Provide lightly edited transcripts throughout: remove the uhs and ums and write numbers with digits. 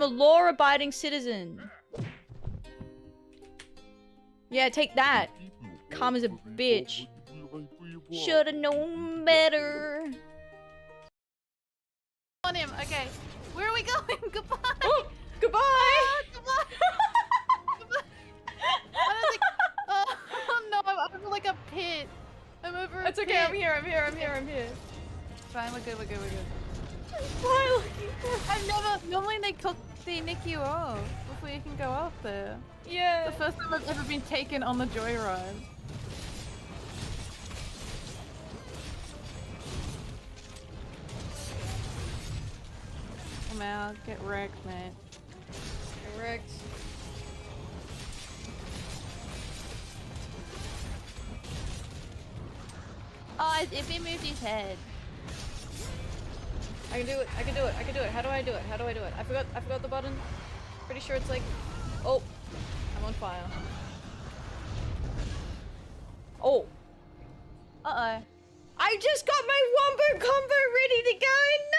I'm a law-abiding citizen. Yeah, take that. Calm as a bitch. Should've known better. On him. Okay. Where are we going? Goodbye. Oh, goodbye. Goodbye. Goodbye. I don't think. Oh no! I'm like a pit. I'm over. That's okay. I'm here. I'm here. I'm here. I'm here. Fine. We're good. We're good. We're good. Smile. I've never. Normally they nick you off before you can go up there. Yeah. It's the first time I've ever been taken on the joyride. Come out, get wrecked, man. Get wrecked. Oh, if he moved his head. I can do it. I can do it. I can do it. How do I do it? How do I do it? I forgot the button. Pretty sure it's like, oh, I'm on fire. Oh. Uh-oh. I just got my wombo combo ready to go. No.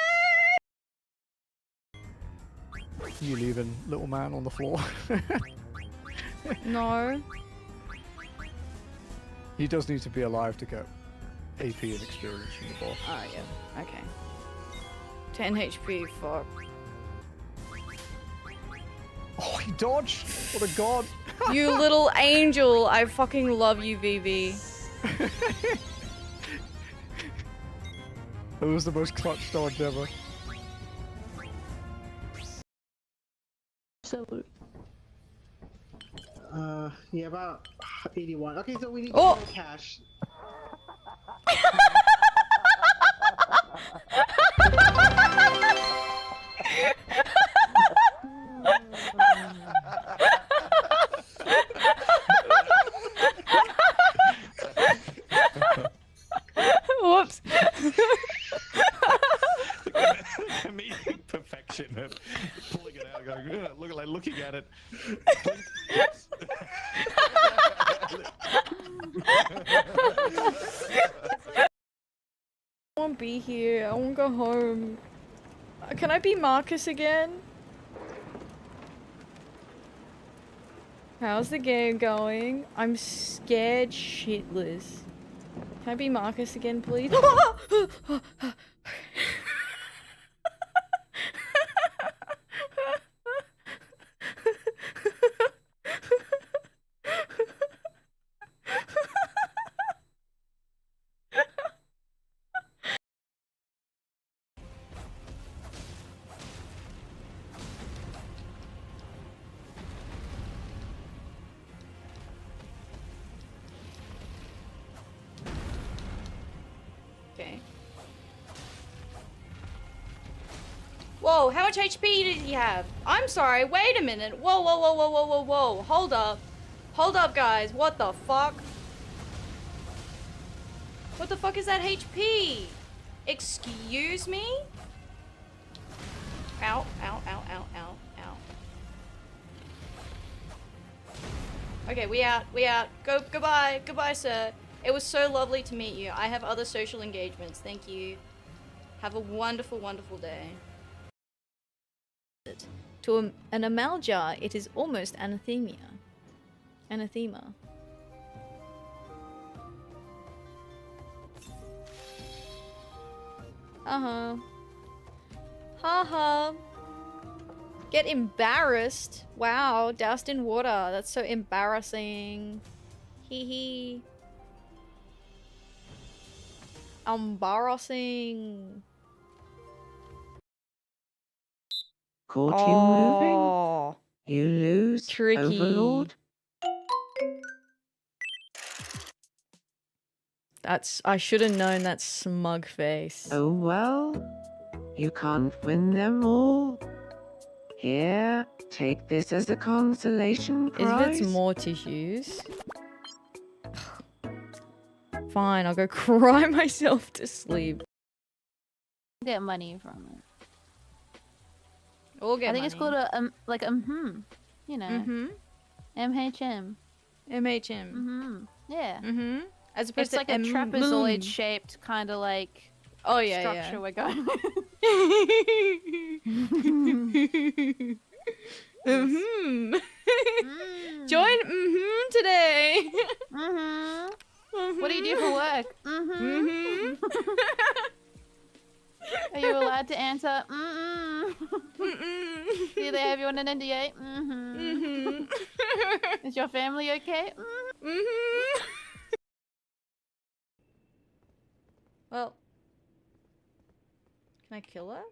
You leaving little man on the floor? No. He does need to be alive to get AP and experience from the boss. Oh yeah. Okay. 10 HP. Fuck. Oh, he dodged! What a god! You little angel. I fucking love you, VV. It was the most clutch dodge ever. Salute. Yeah, about 81. Okay, so we need Oh! more cash. Whoops. Comedic perfection of pulling it out and going, looking at it. I won't be here. I won't go home. Can I be Marcus again? How's the game going? I'm scared shitless. Can I be Marcus again, please? Okay. Whoa, how much HP did he have? I'm sorry, wait a minute. Whoa, whoa, whoa, whoa, whoa, whoa, whoa. Hold up. Hold up, guys. What the fuck? What the fuck is that HP? Excuse me? Ow, ow, ow, ow, ow, ow. Okay, we out, we out. Goodbye, goodbye, sir. It was so lovely to meet you. I have other social engagements. Thank you. Have a wonderful, wonderful day. To an amaljar, it is almost anathema. Anathema. Uh-huh. Haha. Get embarrassed. Wow, doused in water. That's so embarrassing. Hee hee. Embarrassing. Caught him moving. You lose, Tricky. Overlord. I should have known that smug face. Oh well, you can't win them all. Here, take this as a consolation prize. If it's more tissues. Fine, I'll go cry myself to sleep. Get money from it. We'll get I think money. it's called a you know. MHM. MHM. Yeah. As opposed It's like a trapezoid shaped kind of like oh yeah, structure we're going with. Mm-hmm. Mm. Join today. What do you do for work? Mm-hmm. Are you allowed to answer? Mm-mm. Do they have you on an NDA? Mm-hmm. Is your family okay? Mm-hmm. Well, can I kill her?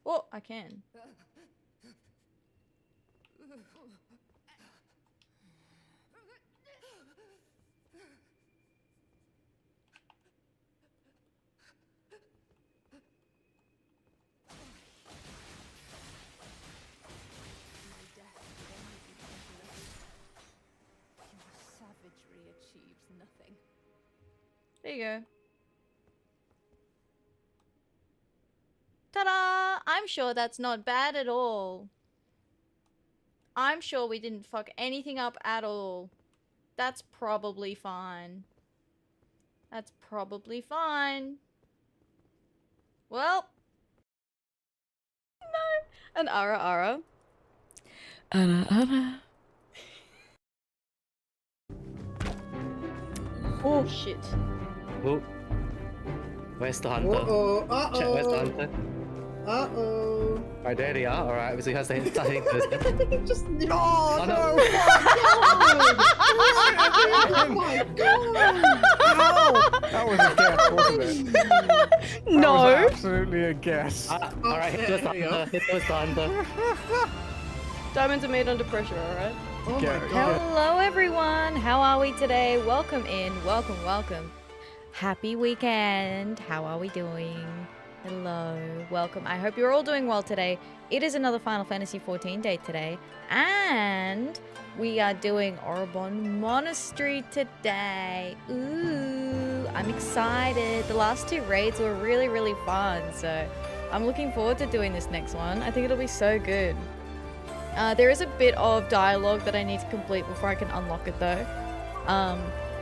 Oh, I can. Savagery achieves nothing. There you go. Ta-da! I'm sure that's not bad at all. I'm sure we didn't fuck anything up at all. That's probably fine. That's probably fine. Well. No. An ara. Ara. Oh shit. Oh. Where's the hunter? Uh-oh. Check, where's the Uh-oh. hunter? Uh-oh. Right, there they are. Alright, so he has to hit Just no, Oh, no. Oh my god! That was a guess, wasn't it? That No. was absolutely a guess. Alright, hit goes the there you go. hunter. Hit goes the hunter. Diamonds are made under pressure, alright? Oh my Yeah, god. Hello everyone, how are we today? Welcome in, welcome. Happy weekend, how are we doing? Hello, welcome. I hope you're all doing well today. It is another Final Fantasy XIV day today, and we are doing Orbonne Monastery today. Ooh, I'm excited. The last two raids were really fun, so I'm looking forward to doing this next one. I think it'll be so good. There is a bit of dialogue that I need to complete before I can unlock it though.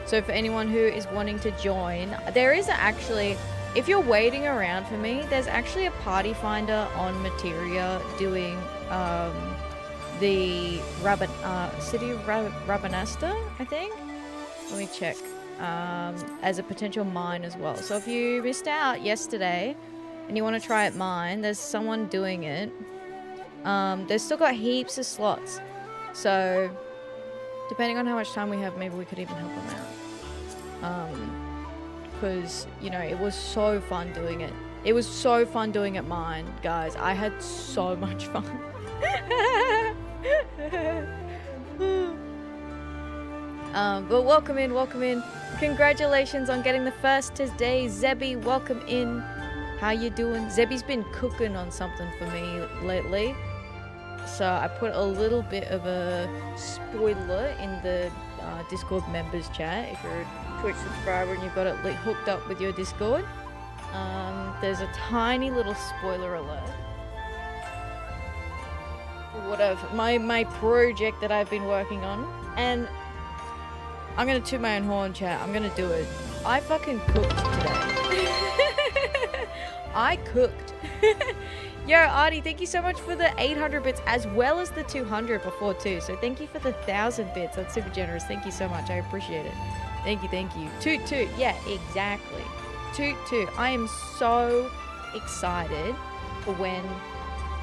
So for anyone who is wanting to join, there is actually, if you're waiting around for me, there's actually a party finder on Atheria doing the city of Rabanasta, I think? Let me check. As a potential mine as well. So if you missed out yesterday and you want to try at mine, there's someone doing it. They've still got heaps of slots, so depending on how much time we have, maybe we could even help them out. Because, you know, it was so fun doing it. It was so fun doing it mine, guys. I had so much fun. But welcome in. Congratulations on getting the first today, Zebby. Welcome in. How you doing? Zebby's been cooking on something for me lately. So I put a little bit of a spoiler in the Discord members chat. If you're a Twitch subscriber and you've got it hooked up with your Discord, there's a tiny little spoiler alert. Whatever, my project that I've been working on. And I'm gonna toot my own horn, chat. I'm gonna do it. I fucking cooked today. I cooked. Yo, Artie, thank you so much for the 800 bits as well as the 200 before too. So thank you for the 1,000 bits. That's super generous. Thank you so much. I appreciate it. Thank you. Toot. Yeah, exactly. Toot. I am so excited for when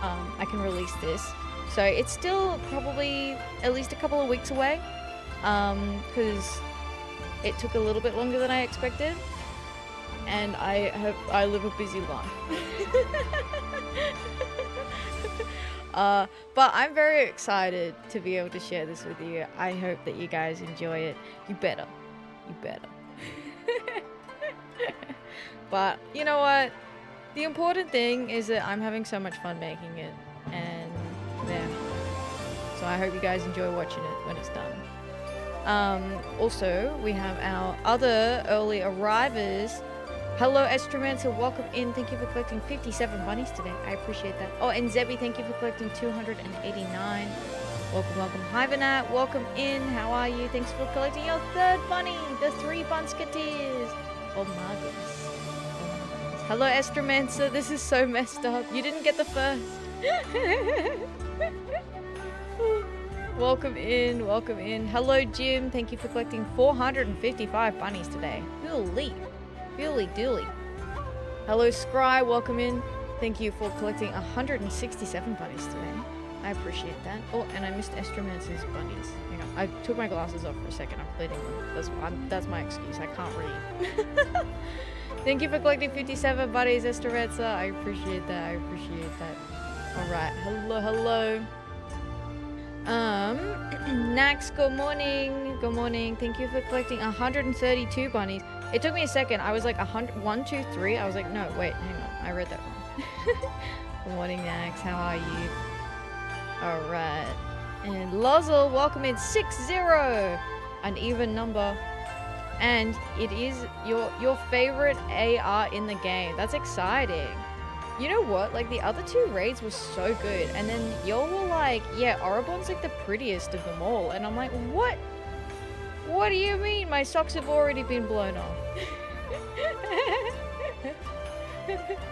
I can release this. So it's still probably at least a couple of weeks away. Because it took a little bit longer than I expected. And I live a busy life. But I'm very excited to be able to share this with you. I hope that you guys enjoy it. You better. But you know what? The important thing is that I'm having so much fun making it. And yeah. So I hope you guys enjoy watching it when it's done. Also, we have our other early arrivers. Hello, Estromancer, welcome in. Thank you for collecting 57 bunnies today. I appreciate that. Oh, and Zebby, thank you for collecting 289. Welcome. Hyvanat, welcome in. How are you? Thanks for collecting your third bunny, the 3 Bunsketeers. Oh my goodness. Hello, Estromancer. This is so messed up. You didn't get the first. Welcome in, welcome in. Hello, Jim. Thank you for collecting 455 bunnies today. Holy, holy dooly. Hello, Scry. Welcome in. Thank you for collecting 167 bunnies today. I appreciate that. Oh, and I missed Estromancer's bunnies. Hang on. I took my glasses off for a second. I'm bleeding them. That's my excuse. I can't read. Thank you for collecting 57 bunnies, Estromancer. I appreciate that. I appreciate that. Alright. Hello, hello. Nax, good morning. Good morning. Thank you for collecting 132 bunnies. It took me a second. I was like 1, 2, 3. I was like, no, wait, hang on. I read that wrong. Good morning, Nax. How are you? Alright. And Lozel, welcome in 6-0. An even number. And it is your favorite AR in the game. That's exciting. You know what? Like, the other 2 raids were so good. And then y'all were like, yeah, Orbonne's like the prettiest of them all. And I'm like, what? What do you mean? My socks have already been blown off.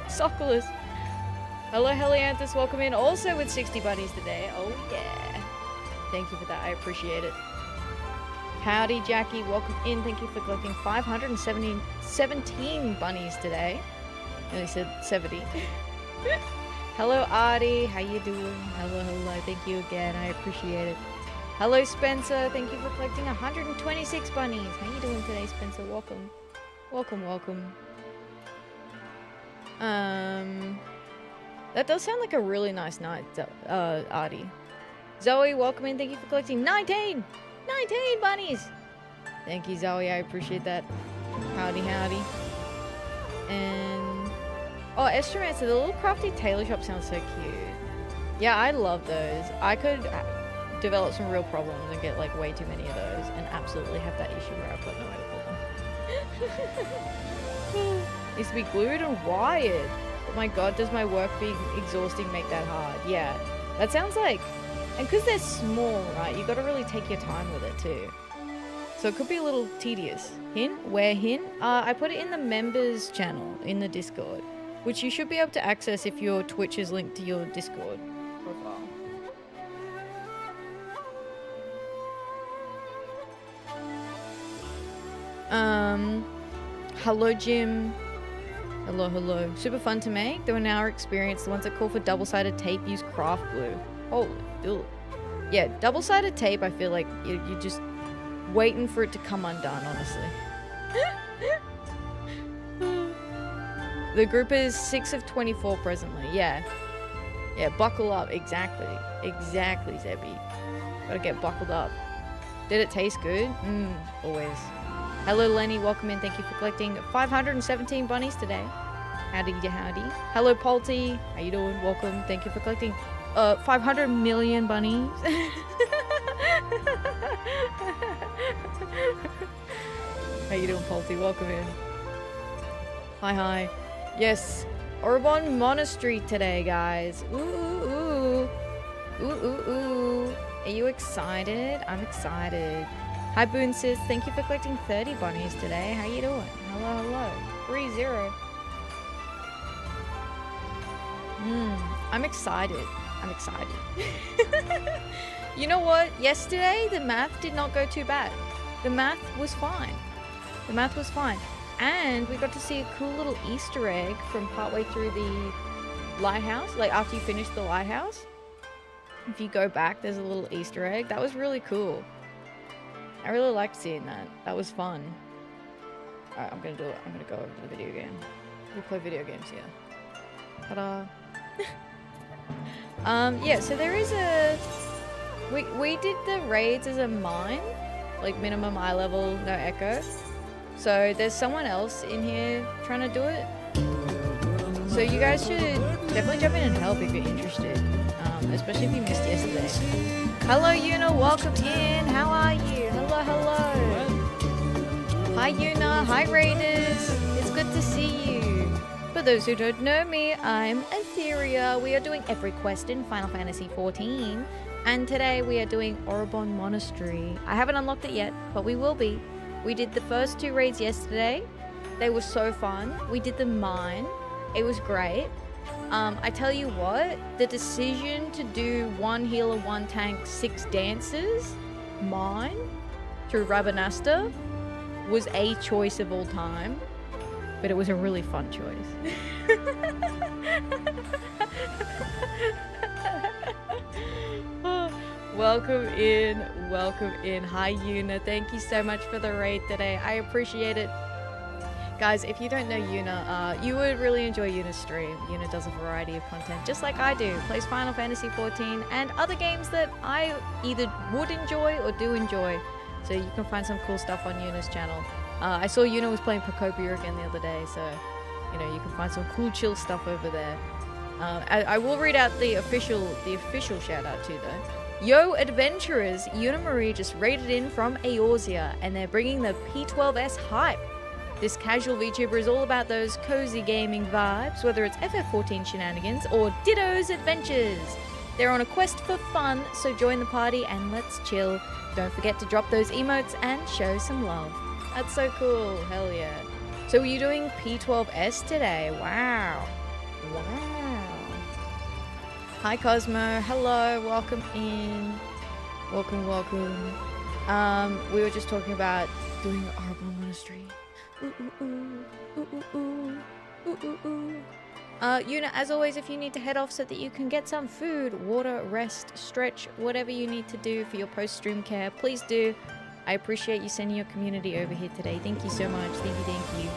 Sockless. Hello, Helianthus. Welcome in. Also with 60 bunnies today. Oh, yeah. Thank you for that. I appreciate it. Howdy, Jackie. Welcome in. Thank you for collecting 517 bunnies today. I only said 70. Hello, Artie. How you doing? Hello, hello. Thank you again. I appreciate it. Hello, Spencer. Thank you for collecting 126 bunnies. How you doing today, Spencer? Welcome. Welcome, welcome. That does sound like a really nice night, Artie. Zoe, welcome in. Thank you for collecting 19 bunnies. Thank you, Zoe. I appreciate that. Howdy, howdy. And oh, Estromancer, the little crafty tailor shop sounds so cute. Yeah, I love those. I could develop some real problems and get like way too many of those and absolutely have that issue where I've got no way to put them. Needs to be glued and wired. Oh my god, does my work being exhausting make that hard? Yeah, that sounds like, and because they're small, right, you got to really take your time with it too. So it could be a little tedious. Hint? Where hint? I put it in the members channel in the Discord, which you should be able to access if your Twitch is linked to your Discord profile. Hello, Jim. Hello, hello. Super fun to make. Though in our experience, the ones that call for double-sided tape use craft glue. Holy dude. Yeah, double-sided tape, I feel like you're just waiting for it to come undone, honestly. The group is 6 of 24 presently. Yeah. Yeah, buckle up. Exactly. Exactly, Zebby. Gotta get buckled up. Did it taste good? Always. Hello, Lenny. Welcome in. Thank you for collecting 517 bunnies today. Howdy, howdy. Hello, Polty. How you doing? Welcome. Thank you for collecting 500 million bunnies. How you doing, Polty? Welcome in. Hi, hi. Yes, Orbonne Monastery today, guys. Ooh, ooh, ooh, ooh, ooh. Are you excited? I'm excited. Hi, Boon Sis. Thank you for collecting 30 bunnies today. How you doing? Hello, hello. 3-0. I'm excited. I'm excited. You know what? Yesterday, the math did not go too bad. The math was fine. The math was fine. And we got to see a cool little Easter egg from partway through the lighthouse. Like, after you finish the lighthouse. If you go back, there's a little Easter egg. That was really cool. I really liked seeing that. That was fun. Alright, I'm gonna do it. I'm gonna go over to the video game. We'll play video games here. Ta-da. Yeah, so there is a... We did the raids as a mine. Like, minimum eye level, no echo. So there's someone else in here trying to do it. So you guys should definitely jump in and help if you're interested. Especially if you missed yesterday. Hello, Yuna. Welcome in. How are you? Hello, hello. Hi, Yuna. Hi, Raiders. It's good to see you. For those who don't know me, I'm Atheria. We are doing every quest in Final Fantasy XIV. And today we are doing Orbonne Monastery. I haven't unlocked it yet, but we will be. We did the first 2 raids yesterday. They were so fun. We did the mine. It was great. I tell you what, the decision to do 1 healer, 1 tank, 6 dancers, mine, through Rabanasta, was a choice of all time, but it was a really fun choice. Welcome in. Hi, Yuna. Thank you so much for the raid today. I appreciate it. Guys, if you don't know Yuna, you would really enjoy Yuna's stream. Yuna does a variety of content, just like I do. Plays Final Fantasy XIV and other games that I either would enjoy or do enjoy. So you can find some cool stuff on Yuna's channel. I saw Yuna was playing Procopia again the other day, so you know you can find some cool chill stuff over there. I will read out the official shout out too though. Yo adventurers, Yuna Marie just raided in from Eorzea and they're bringing the P12S hype. This casual VTuber is all about those cozy gaming vibes, whether it's FF14 shenanigans or Ditto's adventures. They're on a quest for fun, so join the party and let's chill. Don't forget to drop those emotes and show some love. That's so cool, hell yeah. So were you doing P12S today? Wow. Wow. Hi Cosmo, hello, welcome in. Welcome. We were just talking about doing the Orbonne Monastery. Yuna, as always, if you need to head off so that you can get some food, water, rest, stretch, whatever you need to do for your post-stream care, please do. I appreciate you sending your community over here today. Thank you so much. Thank you.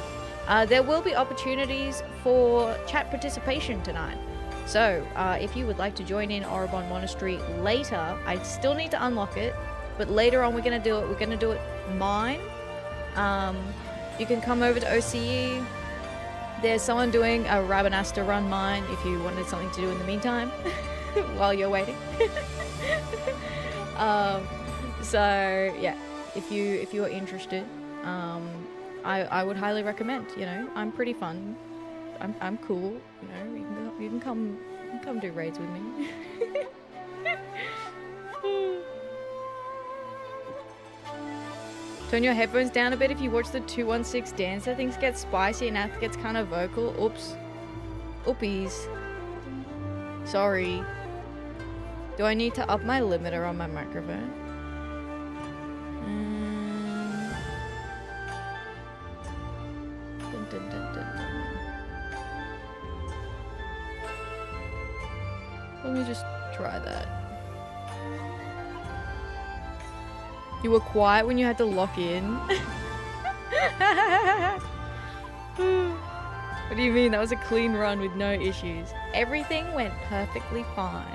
There will be opportunities for chat participation tonight. So, if you would like to join in Orbonne Monastery later, I still need to unlock it, but later on we're going to do it. We're going to do it mine. You can come over to OCE. There's someone doing a Rabanasta run mine if you wanted something to do in the meantime while you're waiting. So yeah, if you're interested, I would highly recommend. You know, I'm pretty fun. I'm cool. You know, you can come do raids with me. Turn your headphones down a bit if you watch the 216 dancer. Things get spicy and Ath gets kind of vocal. Oops. Oopies. Sorry. Do I need to up my limiter on my microphone? Dun, dun, dun, dun, dun. Let me just try that. You were quiet when you had to lock in. What do you mean? That was a clean run with no issues. Everything went perfectly fine.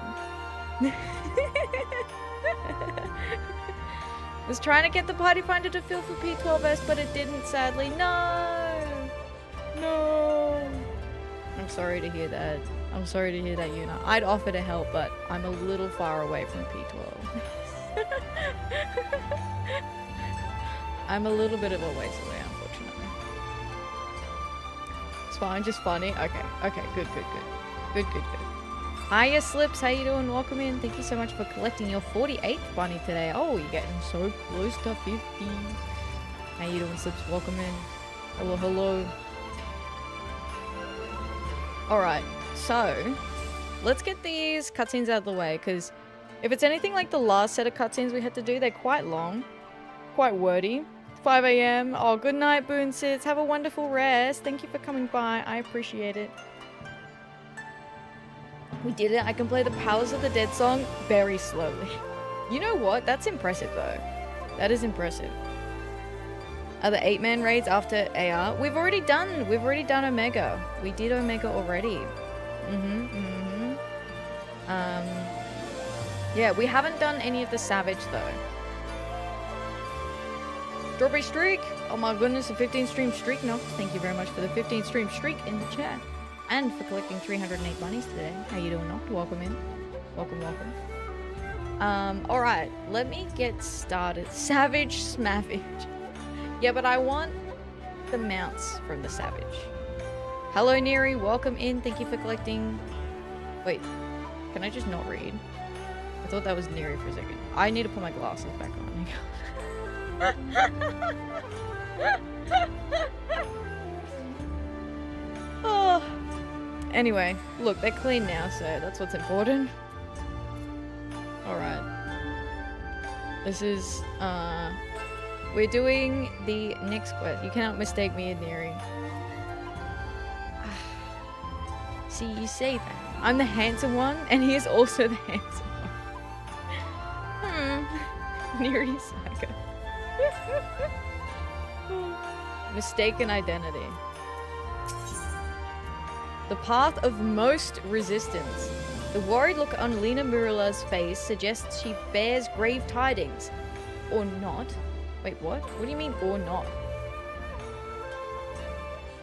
Was trying to get the party finder to fill for P12S, but it didn't, sadly. No! No! I'm sorry to hear that. I'm sorry to hear that, Yuna. I'd offer to help, but I'm a little far away from P12. I'm a little bit of a ways away, unfortunately. It's fine, just funny. Okay, good. Hiya Slips, how you doing? Welcome in. Thank you so much for collecting your 48th bunny today. Oh, you're getting so close to 50. How you doing, Slips? Welcome in. Hello. Alright, so let's get these cutscenes out of the way, because if it's anything like the last set of cutscenes we had to do, they're quite long, quite wordy. 5 AM. Oh, good night, Boonsits. Have a wonderful rest. Thank you for coming by. I appreciate it. We did it. I can play the Powers of the Dead song very slowly. You know what? That's impressive, though. That is impressive. Are the 8-man raids after AR? We've already done Omega. We did Omega already. Yeah, we haven't done any of the Savage, though. Strawberry Streak! Oh my goodness, a 15 stream streak. No, thank you very much for the 15 stream streak in the chat. And for collecting 308 bunnies today. How you doing, Noct? Welcome in. Welcome. Alright, let me get started. Savage Smavage. Yeah, but I want the mounts from the Savage. Hello, Neri. Welcome in. Thank you for collecting... Wait, can I just not read? I thought that was Neri for a second. I need to put my glasses back on. Oh. Anyway, look, they're clean now, so that's what's important. Alright. This is, we're doing the next quest. You cannot mistake me, Atheria. See, you say that. I'm the handsome one, and he is also the handsome one. Neri Saga. Mistaken identity. The path of most resistance. The worried look on Lena Murila's face suggests she bears grave tidings. Or not. Wait, what? What do you mean, or not?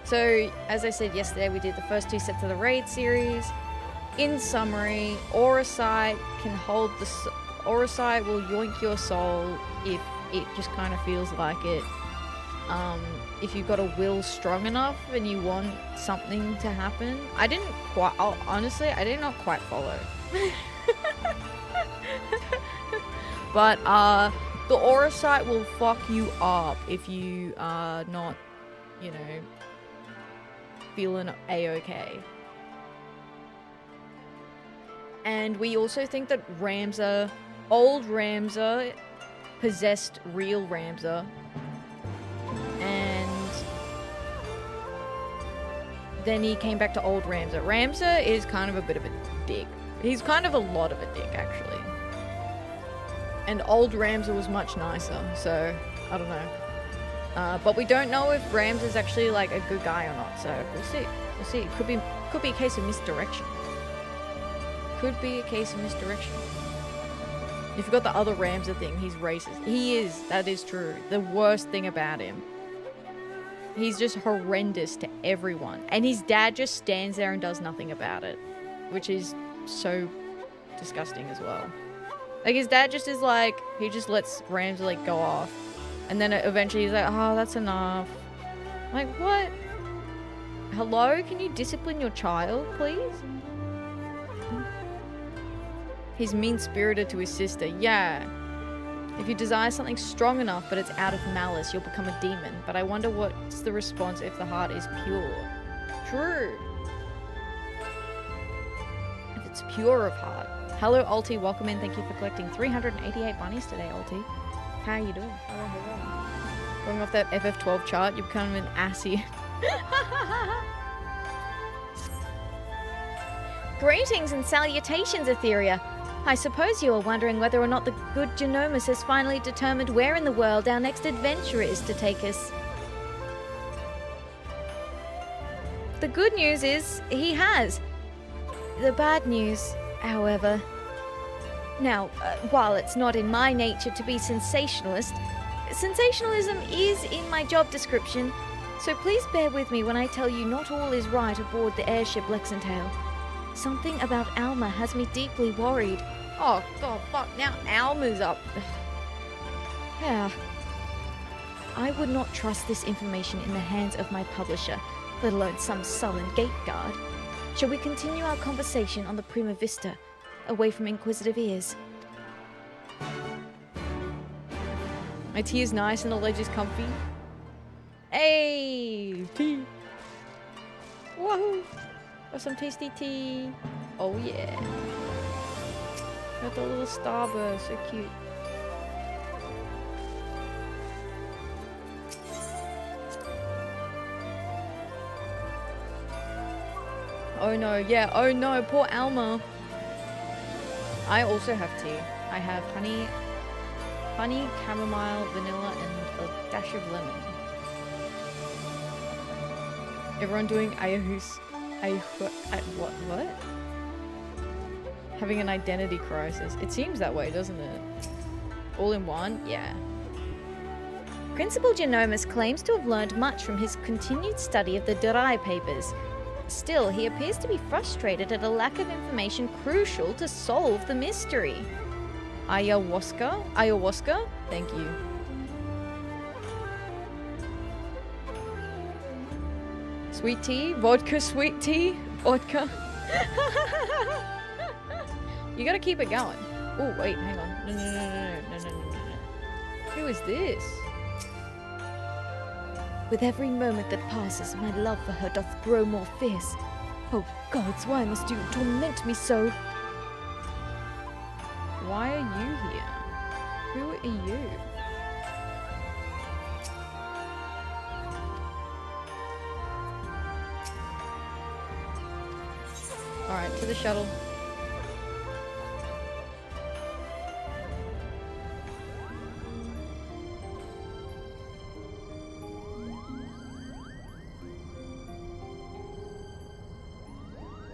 So, as I said yesterday, we did the first 2 sets of the raid series. In summary, Aura Sight can hold the... Aura Sight will yoink your soul if it just kind of feels like it. If you've got a will strong enough and you want something to happen. I didn't quite... honestly, I did not quite follow. But, the Aura Sight will fuck you up if you are not, you know, feeling a-okay. And we also think that Ramza, old Ramza, possessed real Ramza. And then he came back to old Ramza. Ramza is kind of a bit of a dick. He's kind of a lot of a dick, actually. And old Ramza was much nicer, so I don't know. But we don't know if Rams is actually like a good guy or not, so we'll see. We'll see. Could be a case of misdirection. Could be a case of misdirection. You forgot the other Ramza thing. He's racist. He is. That is true. The worst thing about him. He's just horrendous to everyone. And his dad just stands there and does nothing about it. Which is so disgusting as well. Like, his dad just is like, he just lets Ramza, like, go off. And then eventually he's like, oh, that's enough. Like, what? Hello? Can you discipline your child, please? He's mean-spirited to his sister. Yeah. If you desire something strong enough, but it's out of malice, you'll become a demon. But I wonder what's the response if the heart is pure. True. If it's pure of heart. Hello, Alti. Welcome in. Thank you for collecting 388 bunnies today, Alti. How are you doing? Going off that FF12 chart, you're becoming an assy. Greetings and salutations, Atheria. I suppose you are wondering whether or not the good Genomus has finally determined where in the world our next adventure is to take us. The good news is, he has. The bad news, however... Now, while it's not in my nature to be sensationalist, sensationalism is in my job description, so please bear with me when I tell you not all is right aboard the airship Lexingtail. Something about Alma has me deeply worried. Oh, God, fuck. Now Alma's up. Yeah. I would not trust this information in the hands of my publisher, let alone some sullen gate guard. Shall we continue our conversation on the Prima Vista, away from inquisitive ears? My tea is nice and the ledge is comfy. Hey! Tea! Woohoo! Got some tasty tea. Oh yeah. Got the little starburst, so cute. Oh no, yeah, oh no, poor Alma. I also have tea. I have honey, chamomile, vanilla, and a dash of lemon. Everyone doing ayahus. What? Having an identity crisis. It seems that way, doesn't it? All in one? Yeah. Principal Genomus claims to have learned much from his continued study of the Durai papers. Still, he appears to be frustrated at a lack of information crucial to solve the mystery. Ayahuasca? Ayahuasca? Thank you. Sweet tea? Vodka sweet tea? Vodka? You gotta keep it going. Oh, wait, hang on. No. Who is this? With every moment that passes, my love for her doth grow more fierce. Oh gods, why must you torment me so? Why are you here? Who are you? Alright, to the shuttle.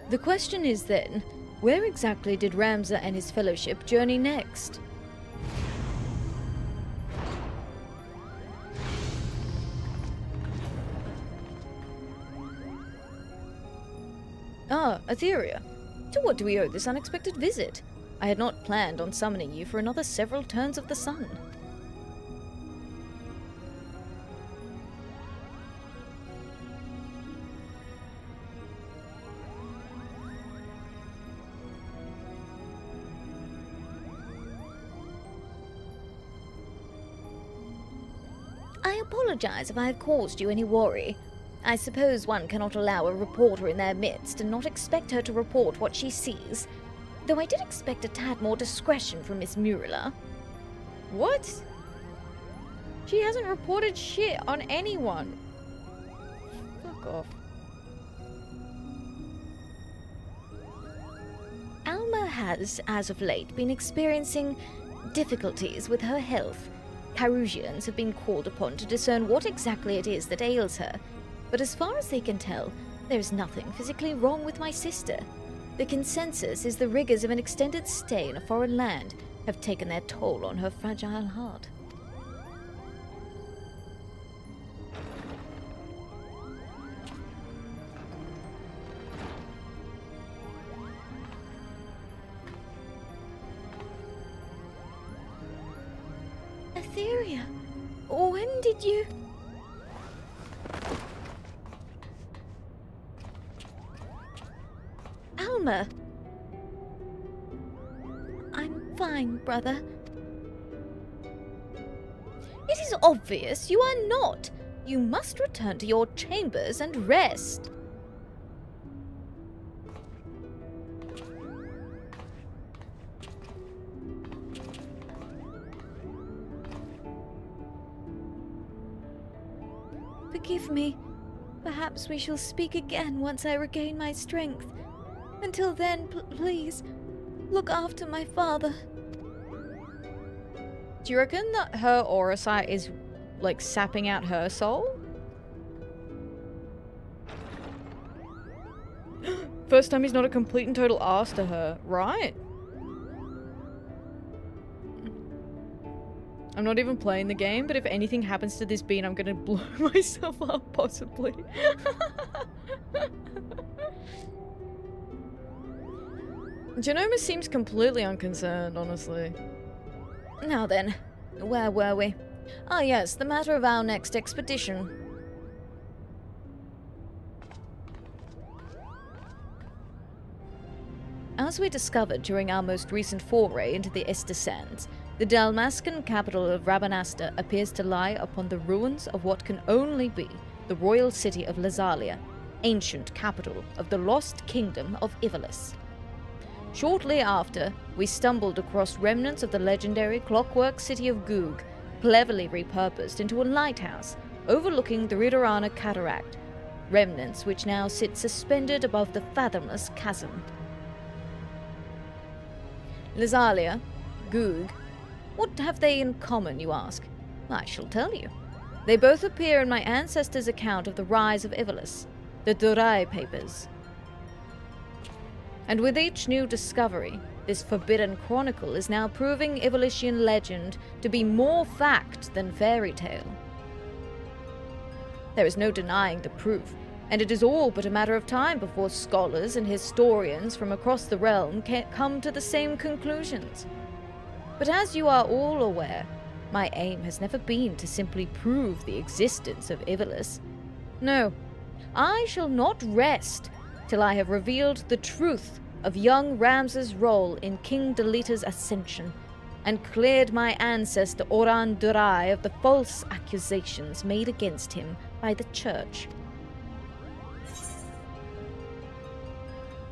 The question is then, where exactly did Ramza and his fellowship journey next? Ah, Atheria. To what do we owe this unexpected visit? I had not planned on summoning you for another several turns of the sun. I apologize if I have caused you any worry. I suppose one cannot allow a reporter in their midst and not expect her to report what she sees, though I did expect a tad more discretion from Miss Murilla. What? She hasn't reported shit on anyone. Fuck off. Alma has, as of late, been experiencing difficulties with her health. Carusians have been called upon to discern what exactly it is that ails her, but as far as they can tell, there is nothing physically wrong with my sister. The consensus is the rigors of an extended stay in a foreign land have taken their toll on her fragile heart. Atheria, when did you... Alma! I'm fine, brother. It is obvious you are not. You must return to your chambers and rest. Forgive me. Perhaps we shall speak again once I regain my strength. Until then, please, look after my father. Do you reckon that her aura sight is, like, sapping out her soul? First time he's not a complete and total ass to her, right? I'm not even playing the game, but if anything happens to this bean, I'm gonna blow myself up, possibly. Genoma seems completely unconcerned, honestly. Now then, where were we? Ah yes, the matter of our next expedition. As we discovered during our most recent foray into the Ester Sands, the Dalmascan capital of Rabanasta appears to lie upon the ruins of what can only be the royal city of Lazalia, ancient capital of the lost kingdom of Ivalis. Shortly after, we stumbled across remnants of the legendary clockwork city of Goog, cleverly repurposed into a lighthouse overlooking the Ridorana Cataract, remnants which now sit suspended above the fathomless chasm. Lazalia, Goog, what have they in common, you ask? I shall tell you. They both appear in my ancestors' account of the rise of Ivalis, the Durai Papers. And with each new discovery, this forbidden chronicle is now proving Ivalisian legend to be more fact than fairy tale. There is no denying the proof, and it is all but a matter of time before scholars and historians from across the realm can come to the same conclusions. But as you are all aware, my aim has never been to simply prove the existence of Ivalis. No, I shall not rest till I have revealed the truth of young Ramza's role in King Delita's ascension, and cleared my ancestor Oran Durai of the false accusations made against him by the Church.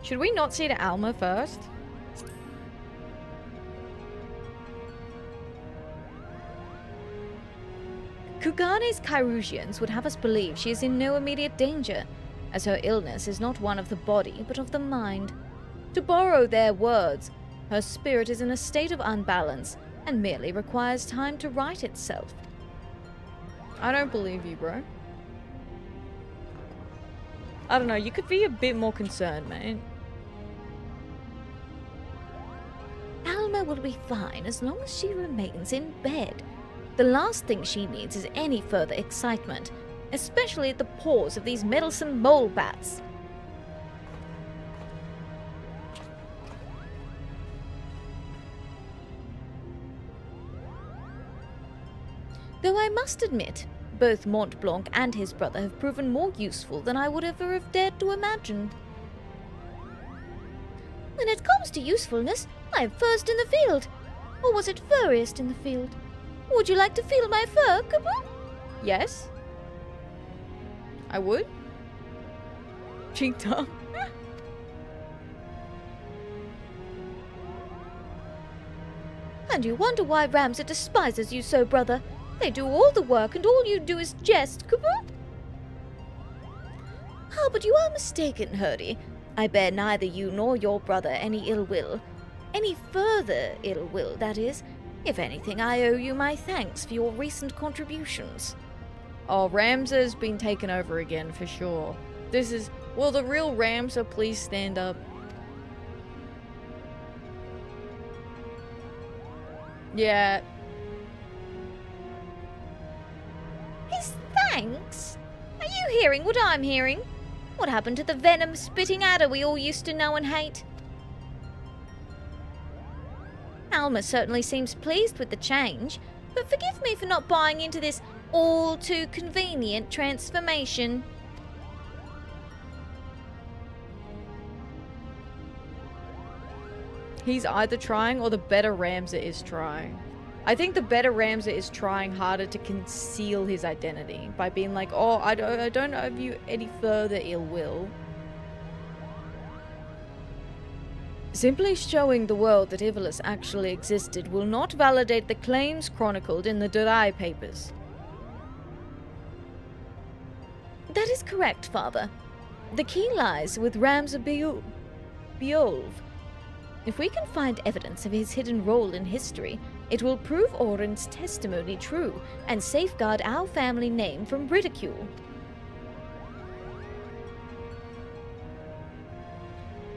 Should we not see to Alma first? Kugane's Kyrusians would have us believe she is in no immediate danger, as her illness is not one of the body, but of the mind. To borrow their words, her spirit is in a state of unbalance, and merely requires time to right itself. I don't believe you, bro. I don't know, you could be a bit more concerned, mate. Alma will be fine as long as she remains in bed. The last thing she needs is any further excitement, especially at the paws of these meddlesome mole bats. Though I must admit, both Mont Blanc and his brother have proven more useful than I would ever have dared to imagine. When it comes to usefulness, I am first in the field. Or was it furriest in the field? Would you like to feel my fur, Kaboom? Yes? I would? Cheeked up. And you wonder why Ramsay despises you so, brother. They do all the work and all you do is jest, Kaboom. Ah, but you are mistaken, Hurdy. I bear neither you nor your brother any ill will. Any further ill will, that is. If anything, I owe you my thanks for your recent contributions. Oh, Ramsa's been taken over again, for sure. This is... Will the real Ramsa please stand up? Yeah. His thanks? Are you hearing what I'm hearing? What happened to the venom-spitting adder we all used to know and hate? Alma certainly seems pleased with the change, but forgive me for not buying into this all-too-convenient transformation. He's either trying or the better Ramsa is trying. I think the better Ramsa is trying harder to conceal his identity by being like, oh, I don't owe you any further ill will. Simply showing the world that Ivalice actually existed will not validate the claims chronicled in the Durai papers. That is correct, Father. The key lies with Ramsa Beolv. If we can find evidence of his hidden role in history, it will prove Orin's testimony true and safeguard our family name from ridicule.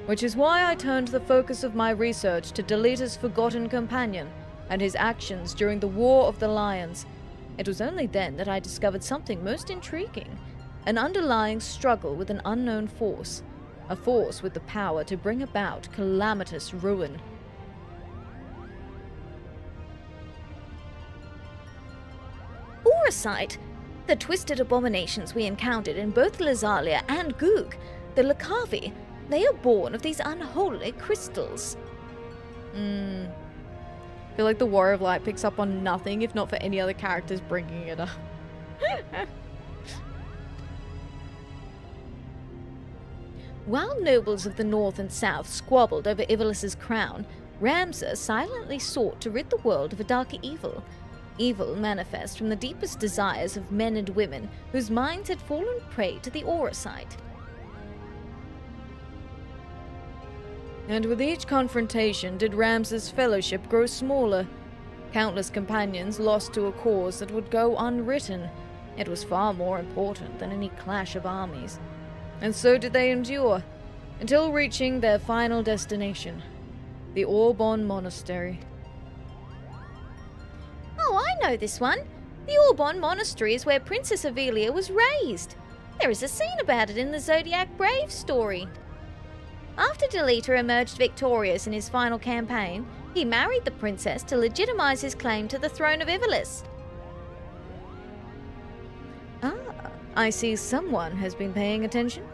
Which is why I turned the focus of my research to Delita's forgotten companion and his actions during the War of the Lions. It was only then that I discovered something most intriguing, an underlying struggle with an unknown force, a force with the power to bring about calamitous ruin. Orosite! The twisted abominations we encountered in both Lazalia and Goog, the Lakavi, they are born of these unholy crystals. I feel like the Warrior of Light picks up on nothing if not for any other characters bringing it up. While nobles of the north and south squabbled over Ivalice's crown, Ramsa silently sought to rid the world of a darker evil. Evil manifest from the deepest desires of men and women whose minds had fallen prey to the Orosite. And with each confrontation did Ramsa's fellowship grow smaller. Countless companions lost to a cause that would go unwritten. It was far more important than any clash of armies. And so did they endure, until reaching their final destination, the Orbonne Monastery. Oh, I know this one. The Orbonne Monastery is where Princess Atheria was raised. There is a scene about it in the Zodiac Brave story. After Delita emerged victorious in his final campaign, he married the princess to legitimize his claim to the throne of Ivalice. Ah, I see someone has been paying attention.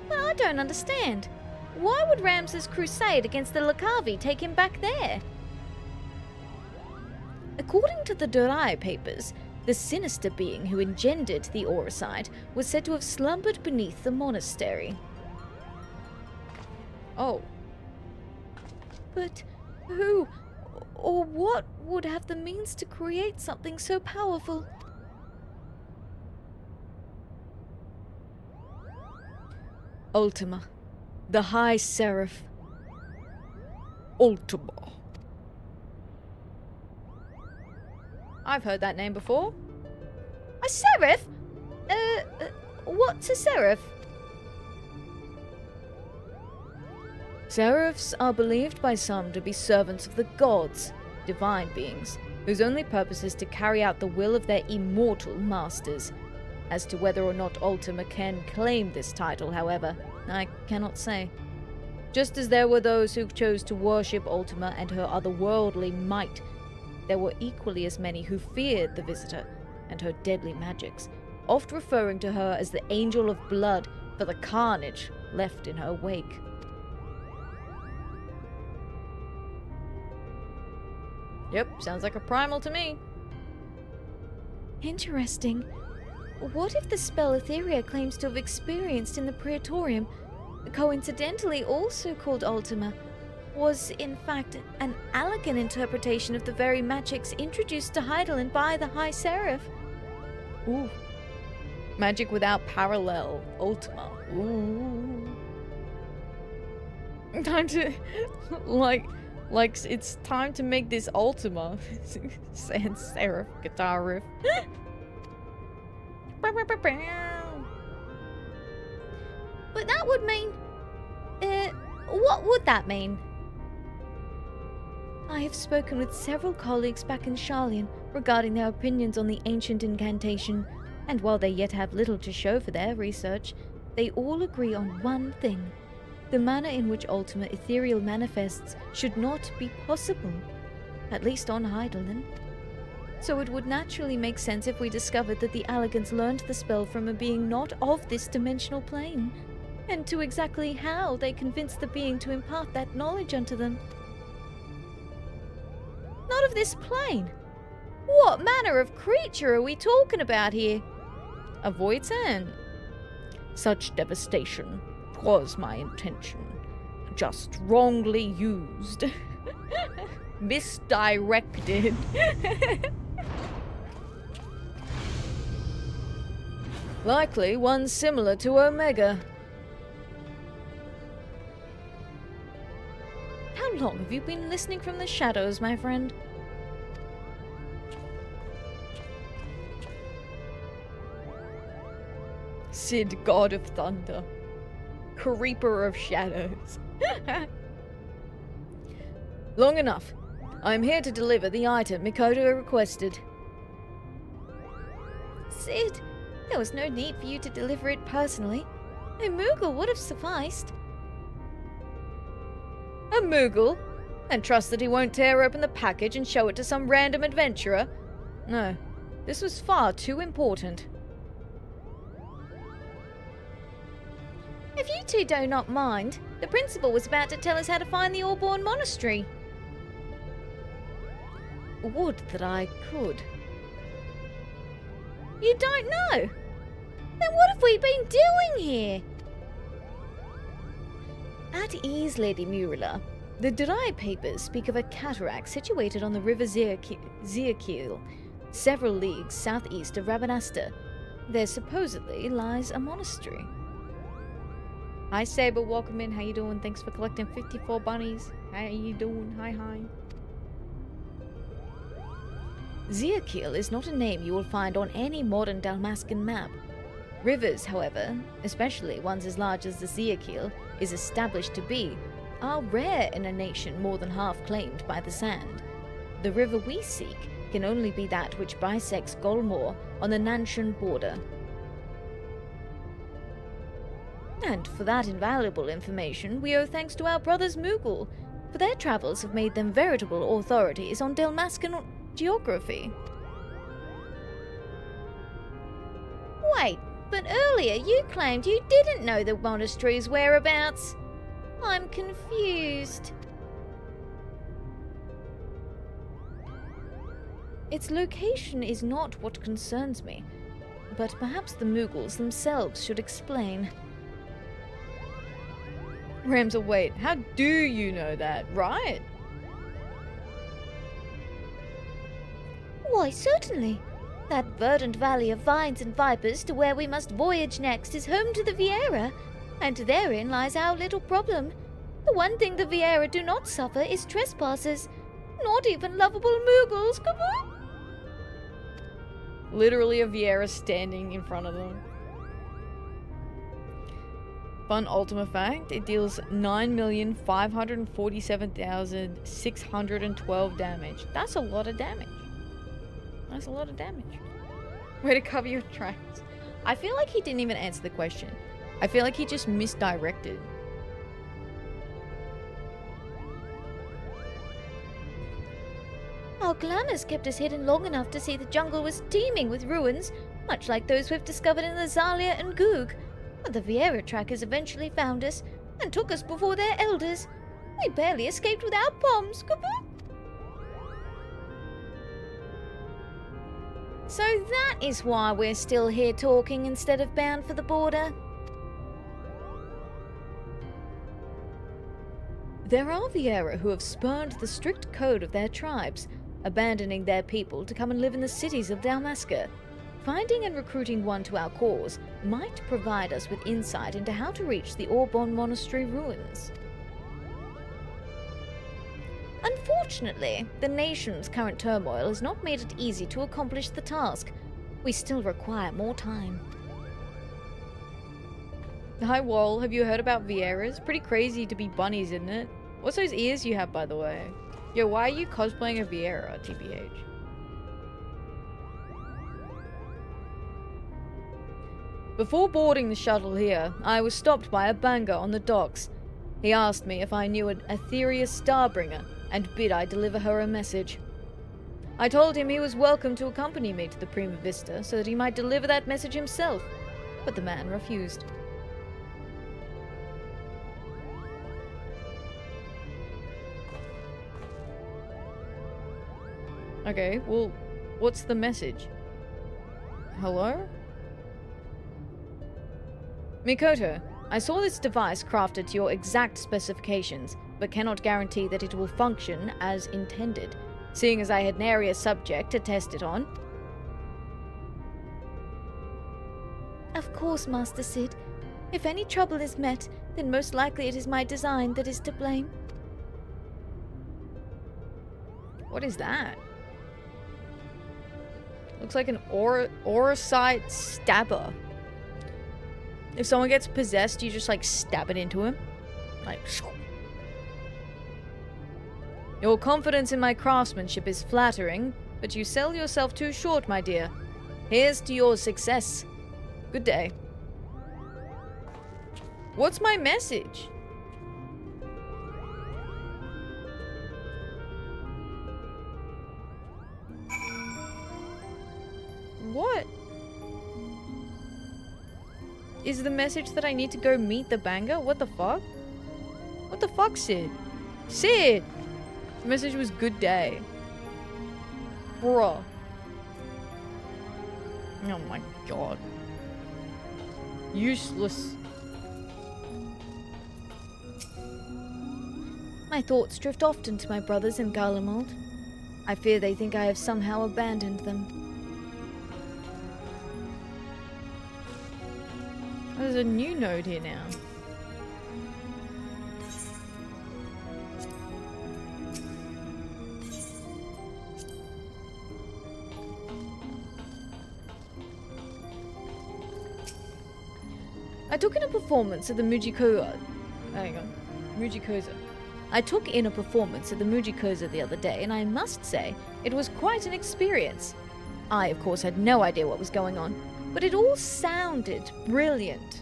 But I don't understand. Why would Ramsa's crusade against the Lakavi take him back there? According to the Durai papers, the sinister being who engendered the Orosite was said to have slumbered beneath the monastery. Oh. But who or what would have the means to create something so powerful? Ultima. The High Seraph. Ultima. I've heard that name before. A seraph? What's a seraph? Seraphs are believed by some to be servants of the gods, divine beings, whose only purpose is to carry out the will of their immortal masters. As to whether or not Ultima can claim this title, however, I cannot say. Just as there were those who chose to worship Ultima and her otherworldly might, there were equally as many who feared the visitor and her deadly magics, oft referring to her as the Angel of Blood for the carnage left in her wake. Yep, sounds like a primal to me. Interesting. What if the spell Atheria claims to have experienced in the Praetorium, coincidentally also called Ultima, was in fact an elegant interpretation of the very magics introduced to Heidelin by the High Seraph? Ooh. Magic without parallel. Ultima. Ooh. Time to... like it's time to make this Ultima. Sans serif guitar riff. But that would mean... what would that mean? I have spoken with several colleagues back in Charlian regarding their opinions on the ancient incantation, and while they yet have little to show for their research, they all agree on one thing. The manner in which Ultima Ethereal manifests should not be possible, at least on Heidelin. So it would naturally make sense if we discovered that the Allegans learned the spell from a being not of this dimensional plane, and to exactly how they convinced the being to impart that knowledge unto them. Not of this plane? What manner of creature are we talking about here? A Voidsand. Such devastation was my intention. Just wrongly used. Misdirected. Likely one similar to Omega. How long have you been listening from the shadows, my friend? Sid, God of Thunder. Creeper of Shadows. Long enough. I'm here to deliver the item Mikoto requested. Sid, there was no need for you to deliver it personally. A Moogle would have sufficed. A Moogle? And trust that he won't tear open the package and show it to some random adventurer? No, this was far too important. If you two do not mind, the principal was about to tell us how to find the Orbonne Monastery. Would that I could. You don't know? Then what have we been doing here? At ease, Lady Murila. The Dry Papers speak of a cataract situated on the river Ziakiel, several leagues southeast of Rabanasta. There supposedly lies a monastery. Hi Saber, welcome in. How you doing? Thanks for collecting 54 bunnies. How you doing? Hi. Ziakiel is not a name you will find on any modern Dalmascan map. Rivers, however, especially ones as large as the Ziakiel is established to be, are rare in a nation more than half claimed by the sand. The river we seek can only be that which bisects Golmore on the Nanshan border. And for that invaluable information, we owe thanks to our brothers Moogle, for their travels have made them veritable authorities on Dalmascan geography. Wait, but earlier you claimed you didn't know the monastery's whereabouts. I'm confused. Its location is not what concerns me, but perhaps the Moogles themselves should explain. Ramsel, wait, how do you know that, right? Why, certainly. That verdant valley of vines and vipers to where we must voyage next is home to the Vieira, and therein lies our little problem. The one thing the Vieira do not suffer is trespassers, not even lovable Moogles. Kaboo! Literally a Vieira standing in front of them. Fun ultimate fact, it deals 9,547,612 damage. That's a lot of damage. That's a lot of damage. Way to cover your tracks. I feel like he didn't even answer the question. I feel like he just misdirected. Our clan has kept us hidden long enough to see the jungle was teeming with ruins, much like those we've discovered in the Zalia and Goog. But the Vieira trackers eventually found us and took us before their elders. We barely escaped without bombs. Kaboo! So that is why we're still here talking instead of bound for the border. There are Vieira who have spurned the strict code of their tribes, abandoning their people to come and live in the cities of Dalmasca. Finding and recruiting one to our cause might provide us with insight into how to reach the Orbonne Monastery ruins. Unfortunately, the nation's current turmoil has not made it easy to accomplish the task. We still require more time. Hi Wall, have you heard about Vieiras? Pretty crazy to be bunnies, isn't it? What's those ears you have, by the way? Yo, why are you cosplaying a Vieira, TBH? Before boarding the shuttle here, I was stopped by a banger on the docks. He asked me if I knew an Atheria Starbringer, and bid I deliver her a message. I told him he was welcome to accompany me to the Prima Vista so that he might deliver that message himself, but the man refused. Okay, well, what's the message? Hello? Mikoto, I saw this device crafted to your exact specifications, but cannot guarantee that it will function as intended, seeing as I had nary a subject to test it on. Of course, Master Sid. If any trouble is met, then most likely it is my design that is to blame. What is that? Looks like an Orosite stabber. If someone gets possessed, you just like stab it into him. Like, your confidence in my craftsmanship is flattering, but you sell yourself too short, my dear. Here's to your success. Good day. What's my message? What? Is the message that I need to go meet the banger? What the fuck? What the fuck, Sid? Sid! The message was good day. Bruh. Oh my god. Useless. My thoughts drift often to my brothers in Garlemald. I fear they think I have somehow abandoned them. There's a new node here now. I took in a performance at the Mujikoza. Hang on. Mujikoza. I took in a performance at the Mujikoza the other day, and I must say, it was quite an experience. I, of course, had no idea what was going on, but it all sounded brilliant.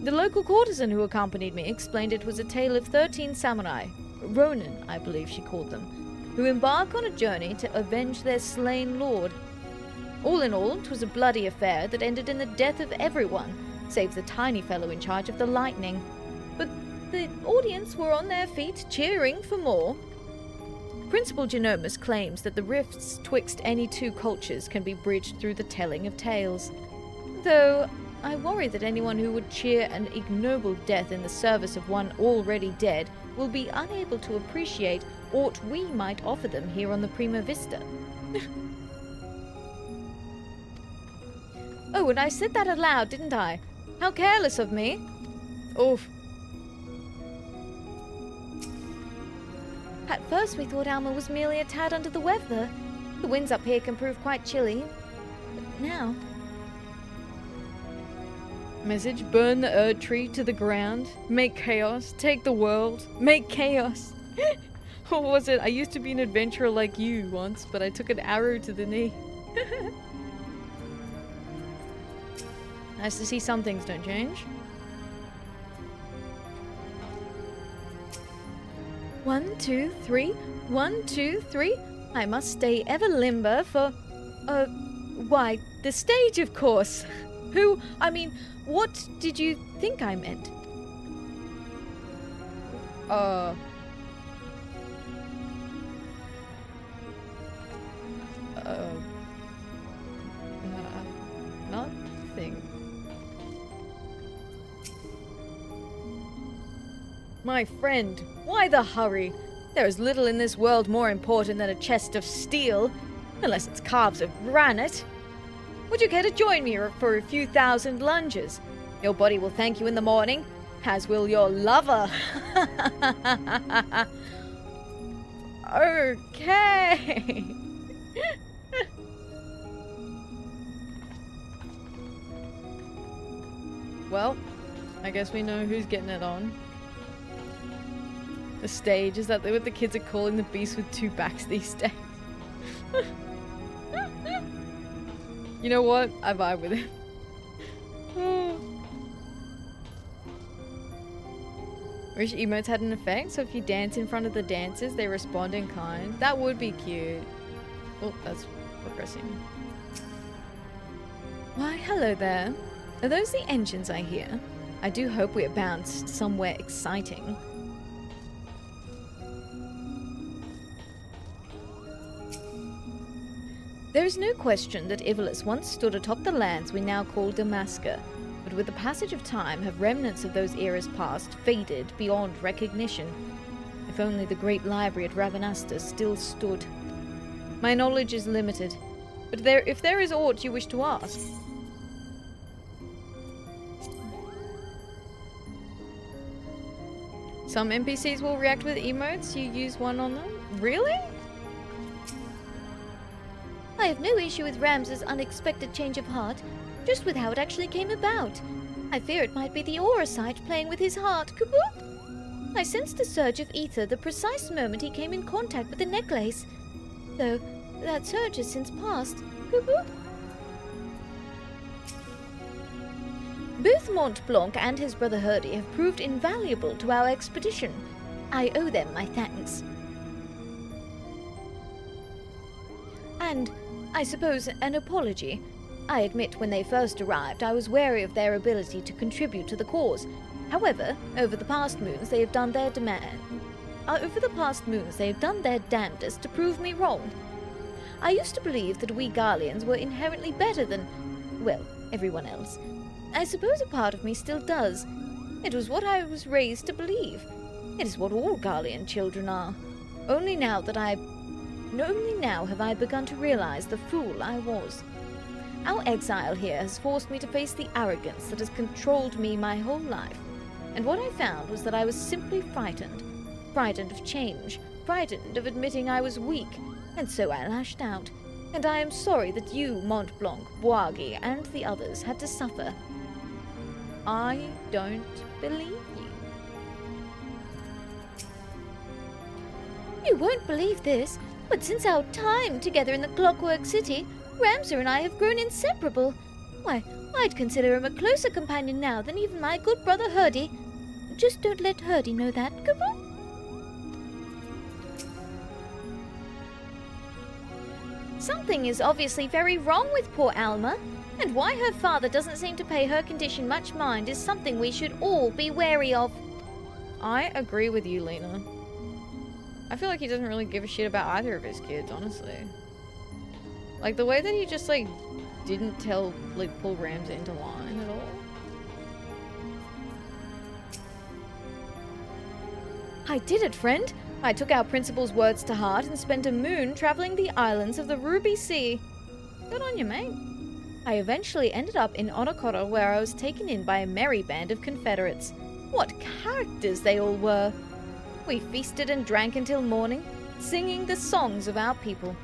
The local courtesan who accompanied me explained it was a tale of 13 samurai, Ronin, I believe she called them, who embark on a journey to avenge their slain lord. All in all, 'twas a bloody affair that ended in the death of everyone, save the tiny fellow in charge of the lightning. But the audience were on their feet, cheering for more. Principal Genomus claims that the rifts twixt any two cultures can be bridged through the telling of tales. Though, I worry that anyone who would cheer an ignoble death in the service of one already dead will be unable to appreciate aught we might offer them here on the Prima Vista. Oh, and I said that aloud, didn't I? How careless of me. Oof. At first we thought Alma was merely a tad under the weather. The winds up here can prove quite chilly. But now... Message: burn the Erd tree to the ground. Make chaos. Take the world. Make chaos. What was it? I used to be an adventurer like you once, but I took an arrow to the knee. Nice to see some things don't change. 1, 2, 3. 1, 2, 3. I must stay ever limber for... why, the stage, of course. What did you think I meant? Nothing. My friend, why the hurry? There is little in this world more important than a chest of steel, unless it's calves of granite. Would you care to join me for a few thousand lunges? Your body will thank you in the morning, as will your lover. Okay. Well, I guess we know who's getting it on. The stage, is that what the kids are calling the beast with two backs these days? You know what? I vibe with it. Wish emotes had an effect, so if you dance in front of the dancers, they respond in kind. That would be cute. Oh, that's progressing. Why, hello there. Are those the engines I hear? I do hope we are bound somewhere exciting. There is no question that Ivolus once stood atop the lands we now call Damascus, but with the passage of time have remnants of those eras past faded beyond recognition. If only the great library at Ravenasta still stood. My knowledge is limited, but if there is aught you wish to ask... Some NPCs will react with emotes, you use one on them? Really? I have no issue with Rams's unexpected change of heart, just with how it actually came about. I fear it might be the aura site playing with his heart. Kaboop! I sensed a surge of ether the precise moment he came in contact with the necklace. Though, that surge has since passed. Kaboop! Both Mont Blanc and his brother Herdy have proved invaluable to our expedition. I owe them my thanks. And, I suppose, an apology. I admit when they first arrived, I was wary of their ability to contribute to the cause. However, over the past moons, they have done their damnedest to prove me wrong. I used to believe that we Garleans were inherently better than, well, everyone else. I suppose a part of me still does. It was what I was raised to believe. It is what all Garlean children are. Only now have I begun to realize the fool I was. Our exile here has forced me to face the arrogance that has controlled me my whole life. And what I found was that I was simply frightened. Frightened of change. Frightened of admitting I was weak. And so I lashed out. And I am sorry that you, Mont Blanc, Boagi, and the others had to suffer. I don't believe you. You won't believe this, but since our time together in the Clockwork City, Ramsar and I have grown inseparable. Why, I'd consider him a closer companion now than even my good brother Herdy. Just don't let Herdy know that, Kaboom! Something is obviously very wrong with poor Alma, and why her father doesn't seem to pay her condition much mind is something we should all be wary of. I agree with you, Lena. I feel like he doesn't really give a shit about either of his kids, honestly. Like, the way that he just, like, didn't pull Ramsay into line at all. I did it, friend. I took our principal's words to heart and spent a moon traveling the islands of the Ruby Sea. Good on you, mate. I eventually ended up in Onokoro, where I was taken in by a merry band of Confederates. What characters they all were! We feasted and drank until morning, singing the songs of our people.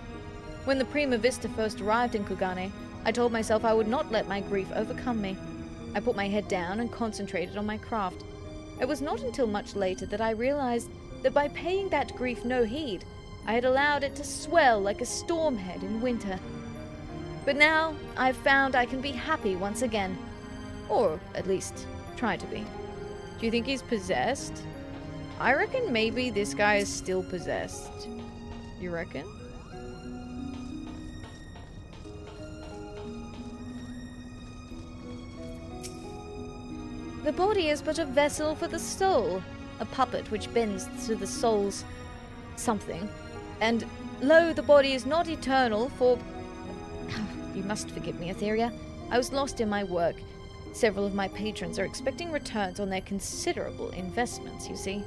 When the Prima Vista first arrived in Kugane, I told myself I would not let my grief overcome me. I put my head down and concentrated on my craft. It was not until much later that I realized that by paying that grief no heed, I had allowed it to swell like a storm head in winter. But now, I've found I can be happy once again. Or, at least, try to be. Do you think he's possessed? I reckon maybe this guy is still possessed. You reckon? The body is but a vessel for the soul, a puppet which bends to the soul's something. And lo, the body is not eternal, for... You must forgive me, Atheria. I was lost in my work. Several of my patrons are expecting returns on their considerable investments, you see.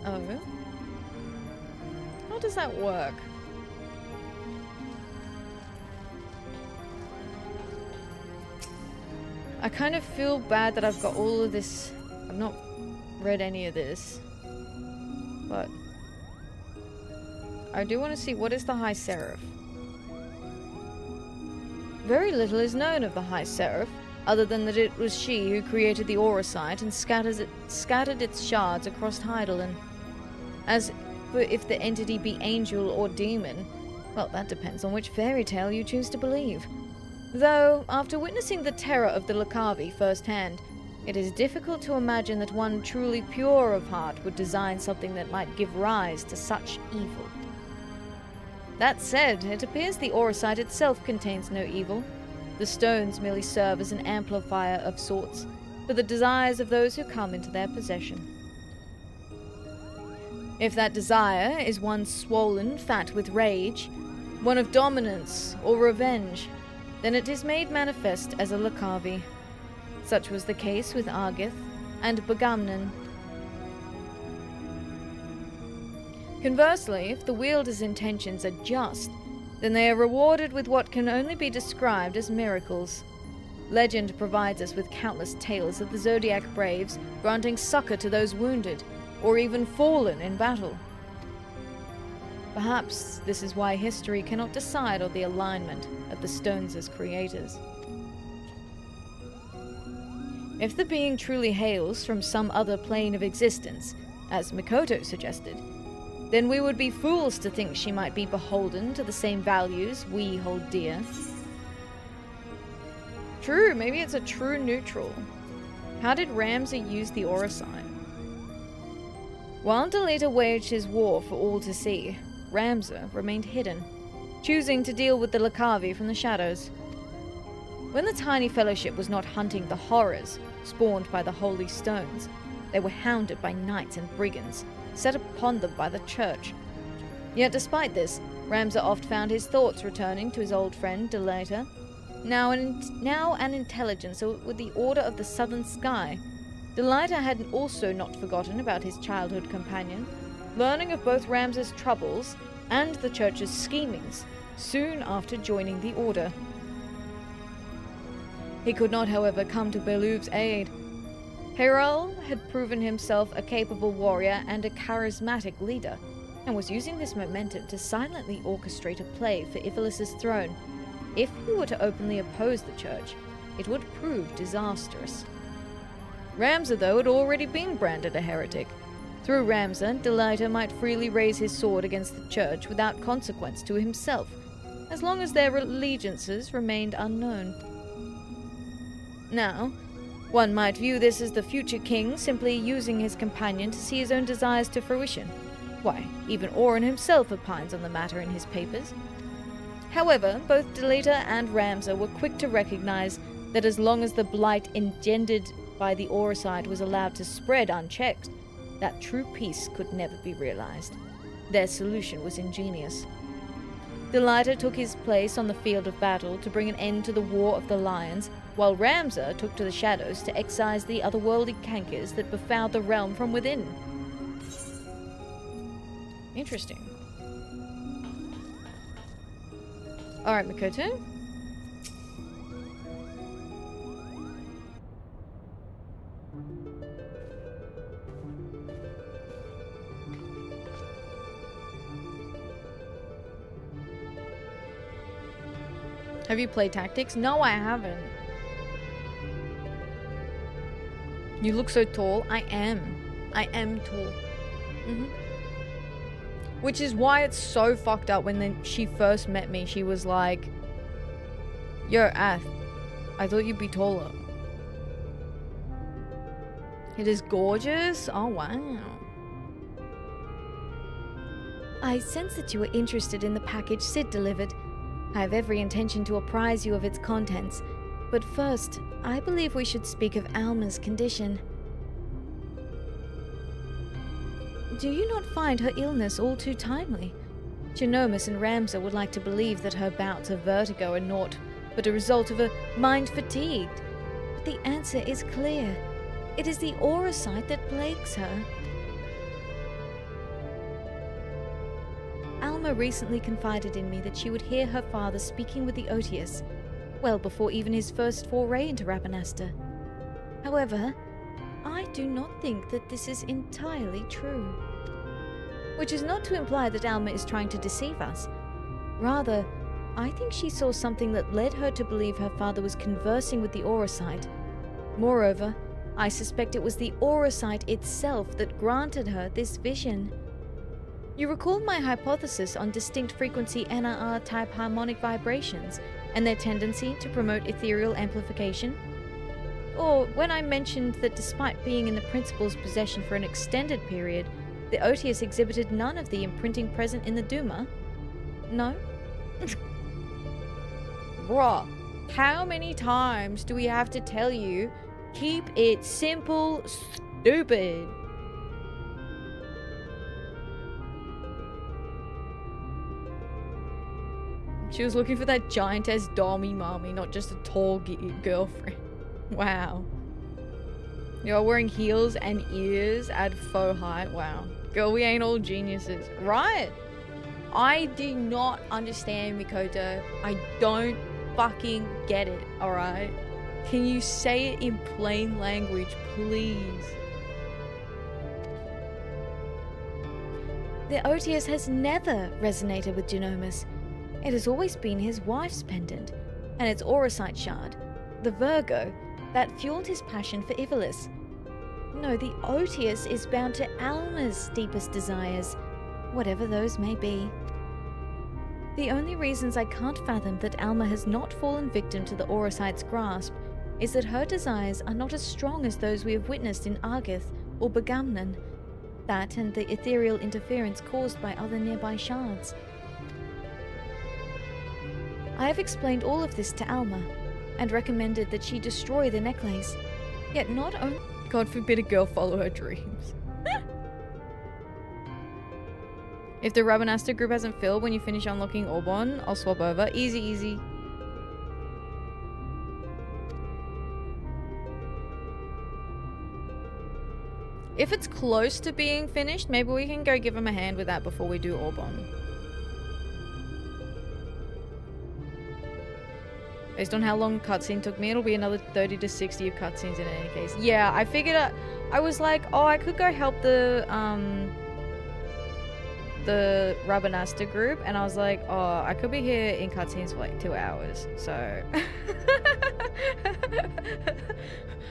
Oh. How does that work? I kind of feel bad that I've got all of this. I've not read any of this. But I do want to see, what is the High Seraph? Very little is known of the High Seraph, other than that it was she who created the Aurosite and scattered its shards across Heidelin. As for if the entity be angel or demon, well, that depends on which fairy tale you choose to believe. Though, after witnessing the terror of the Lakavi firsthand, it is difficult to imagine that one truly pure of heart would design something that might give rise to such evil. That said, it appears the Aurosite itself contains no evil. The stones merely serve as an amplifier of sorts for the desires of those who come into their possession. If that desire is one swollen, fat with rage, one of dominance or revenge, then it is made manifest as a Lakavi. Such was the case with Argith and Bagamnan. Conversely, if the wielder's intentions are just, then they are rewarded with what can only be described as miracles. Legend provides us with countless tales of the Zodiac Braves granting succor to those wounded, or even fallen in battle. Perhaps this is why history cannot decide on the alignment of the stones as creators. If the being truly hails from some other plane of existence, as Mikoto suggested, then we would be fools to think she might be beholden to the same values we hold dear. True, maybe it's a true neutral. How did Ramsay use the Aurosite? While Delita waged his war for all to see, Ramza remained hidden, choosing to deal with the Lakavi from the shadows. When the tiny fellowship was not hunting the horrors spawned by the holy stones, they were hounded by knights and brigands, set upon them by the church. Yet despite this, Ramza oft found his thoughts returning to his old friend Delita, now an intelligencer with the Order of the Southern Sky. Delita had also not forgotten about his childhood companion, learning of both Ramza's troubles and the church's schemings soon after joining the Order. He could not, however, come to Belouv's aid. Herol had proven himself a capable warrior and a charismatic leader, and was using this momentum to silently orchestrate a play for Ivalis' throne. If he were to openly oppose the church, it would prove disastrous. Ramza, though, had already been branded a heretic. Through Ramza, Delita might freely raise his sword against the church without consequence to himself, as long as their allegiances remained unknown. Now, one might view this as the future king simply using his companion to see his own desires to fruition. Why, even Orin himself opines on the matter in his papers. However, both Delita and Ramza were quick to recognize that as long as the blight engendered by the Aurosite was allowed to spread unchecked, that true peace could never be realized. Their solution was ingenious. Delita took his place on the field of battle to bring an end to the War of the Lions while Ramza took to the shadows to excise the otherworldly cankers that befouled the realm from within. Interesting. Alright, Makoto. Have you played Tactics? No, I haven't. You look so tall. I am tall. Which is why it's so fucked up when she first met me. She was like, yo, Ath, I thought you'd be taller. It is gorgeous. Oh, wow. I sense that you are interested in the package Sid delivered. I have every intention to apprise you of its contents, but first, I believe we should speak of Alma's condition. Do you not find her illness all too timely? Genomus and Ramza would like to believe that her bouts of vertigo are naught but a result of a mind fatigued. But the answer is clear. It is the aura sight that plagues her. Alma recently confided in me that she would hear her father speaking with the Otius, well before even his first foray into Rabanasta. However, I do not think that this is entirely true. Which is not to imply that Alma is trying to deceive us. Rather, I think she saw something that led her to believe her father was conversing with the aura sight. Moreover, I suspect it was the aura sight itself that granted her this vision. You recall my hypothesis on distinct frequency NRR-type harmonic vibrations and their tendency to promote ethereal amplification? Or when I mentioned that despite being in the principal's possession for an extended period, the Otius exhibited none of the imprinting present in the Duma? No? Bruh, how many times do we have to tell you, keep it simple, stupid? She was looking for that giantess dommy mommy, not just a tall girlfriend. Wow. You're wearing heels and ears at faux height. Wow. Girl, we ain't all geniuses. Right. I do not understand, Mikoto. I don't fucking get it, alright? Can you say it in plain language, please? The Otius has never resonated with Genomus. It has always been his wife's pendant, and its auracite shard, the Virgo, that fueled his passion for Ivalis. No, the Otius is bound to Alma's deepest desires, whatever those may be. The only reasons I can't fathom that Alma has not fallen victim to the auracite's grasp is that her desires are not as strong as those we have witnessed in Argith or Bagamnon, that and the ethereal interference caused by other nearby shards. I have explained all of this to Alma, and recommended that she destroy the necklace. Yet not only— God forbid a girl follow her dreams. If the Rabanasta group hasn't filled when you finish unlocking Orbonne, I'll swap over. Easy, easy. If it's close to being finished, maybe we can go give him a hand with that before we do Orbonne. Based on how long cutscene took me, it'll be another 30 to 60 of cutscenes in any case. Yeah, I figured I was like, oh, I could go help the Rabanasta group, and I was like, oh, I could be here in cutscenes for like 2 hours, so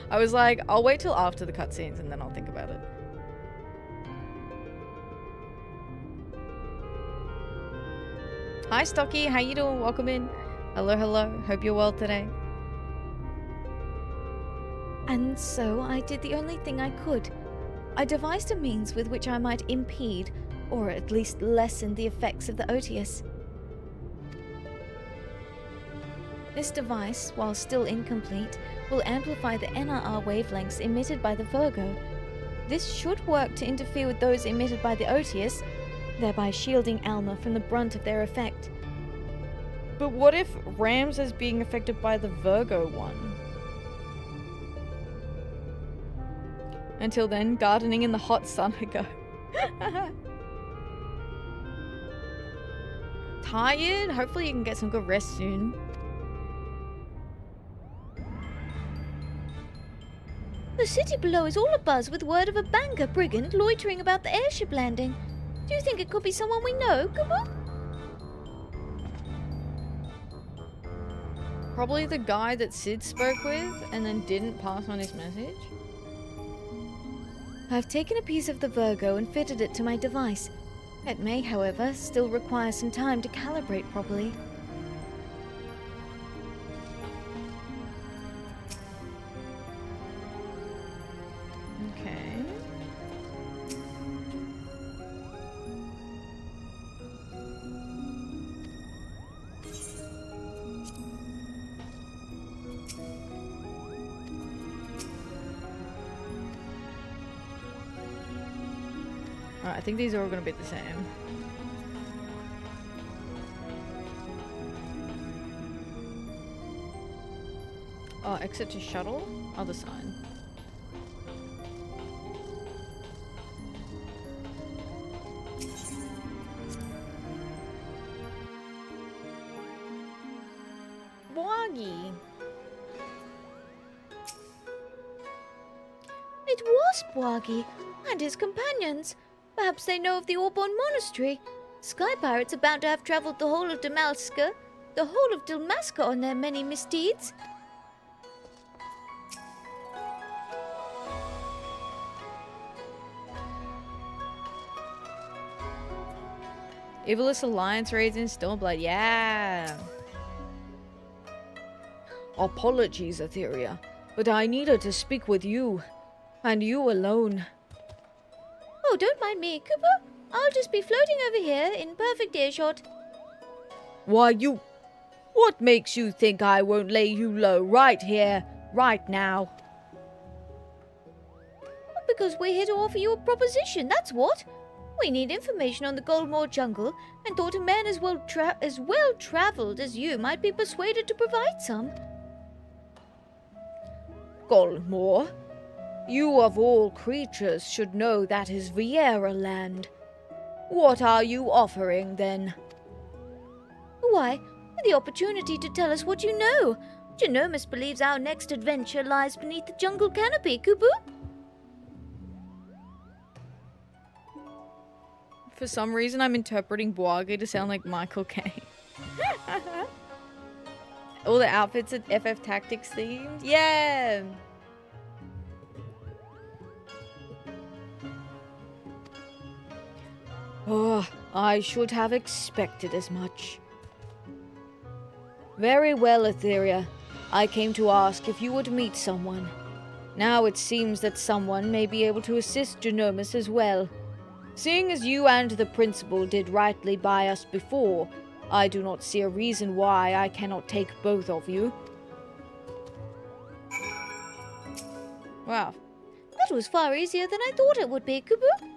I was like, I'll wait till after the cutscenes and then I'll think about it. Hi Stocky, how you doing? Welcome in. Hello, hello. Hope you're well today. And so I did the only thing I could. I devised a means with which I might impede, or at least lessen the effects of the Otius. This device, while still incomplete, will amplify the NRR wavelengths emitted by the Virgo. This should work to interfere with those emitted by the Otius, thereby shielding Alma from the brunt of their effect. But what if Rams is being affected by the Virgo one? Until then, gardening in the hot sun I go. Tired? Hopefully you can get some good rest soon. The city below is all abuzz with word of a banker brigand loitering about the airship landing. Do you think it could be someone we know, Kubo? Probably the guy that Sid spoke with and then didn't pass on his message. I've taken a piece of the Virgo and fitted it to my device. It may, however, still require some time to calibrate properly. Okay. Alright, I think these are all going to be the same. Oh, exit to shuttle? Other sign. Bwagi. It was Bwagi and his companions. Perhaps they know of the Orbonne Monastery. Sky pirates are bound to have traveled the whole of Dalmasca on their many misdeeds. Evilous Alliance raids in Stormblood, yeah! Apologies, Atheria, but I needed to speak with you. And you alone. Oh, don't mind me, Cooper. I'll just be floating over here in perfect earshot. Why, you... What makes you think I won't lay you low right here, right now? Because we're here to offer you a proposition, that's what. We need information on the Goldmoor jungle, and thought a man as well traveled as you might be persuaded to provide some. Goldmoor? You of all creatures should know that is Viera land. What are you offering, then? Why, the opportunity to tell us what you know. Genomus believes our next adventure lies beneath the jungle canopy, Kubu. For some reason, I'm interpreting Bwagi to sound like Michael Caine. All the outfits are FF Tactics themed. Yeah! Oh, I should have expected as much. Very well, Atheria. I came to ask if you would meet someone. Now it seems that someone may be able to assist Genomus as well. Seeing as you and the principal did rightly by us before, I do not see a reason why I cannot take both of you. Wow. That was far easier than I thought it would be, Kubu.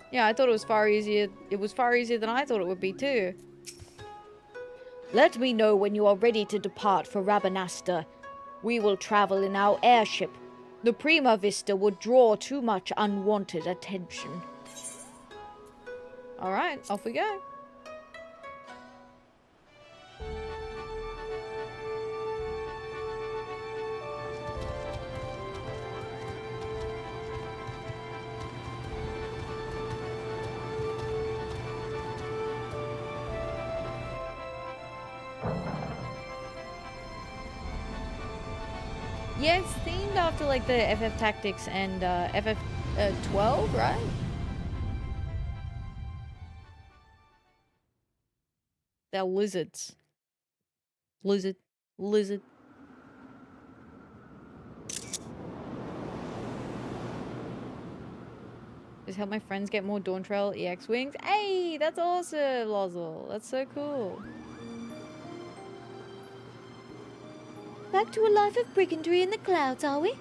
Yeah, I thought it was far easier. It was far easier than I thought it would be, too. Let me know when you are ready to depart for Rabanasta. We will travel in our airship. The Prima Vista would draw too much unwanted attention. Alright, off we go. Yeah, it's themed after like the FF Tactics and FF12, right? They're lizards. Lizard. Just help my friends get more Dawn Trail EX wings. Hey, that's awesome, Lozzle. That's so cool. Back to a life of brigandry in the clouds, are we?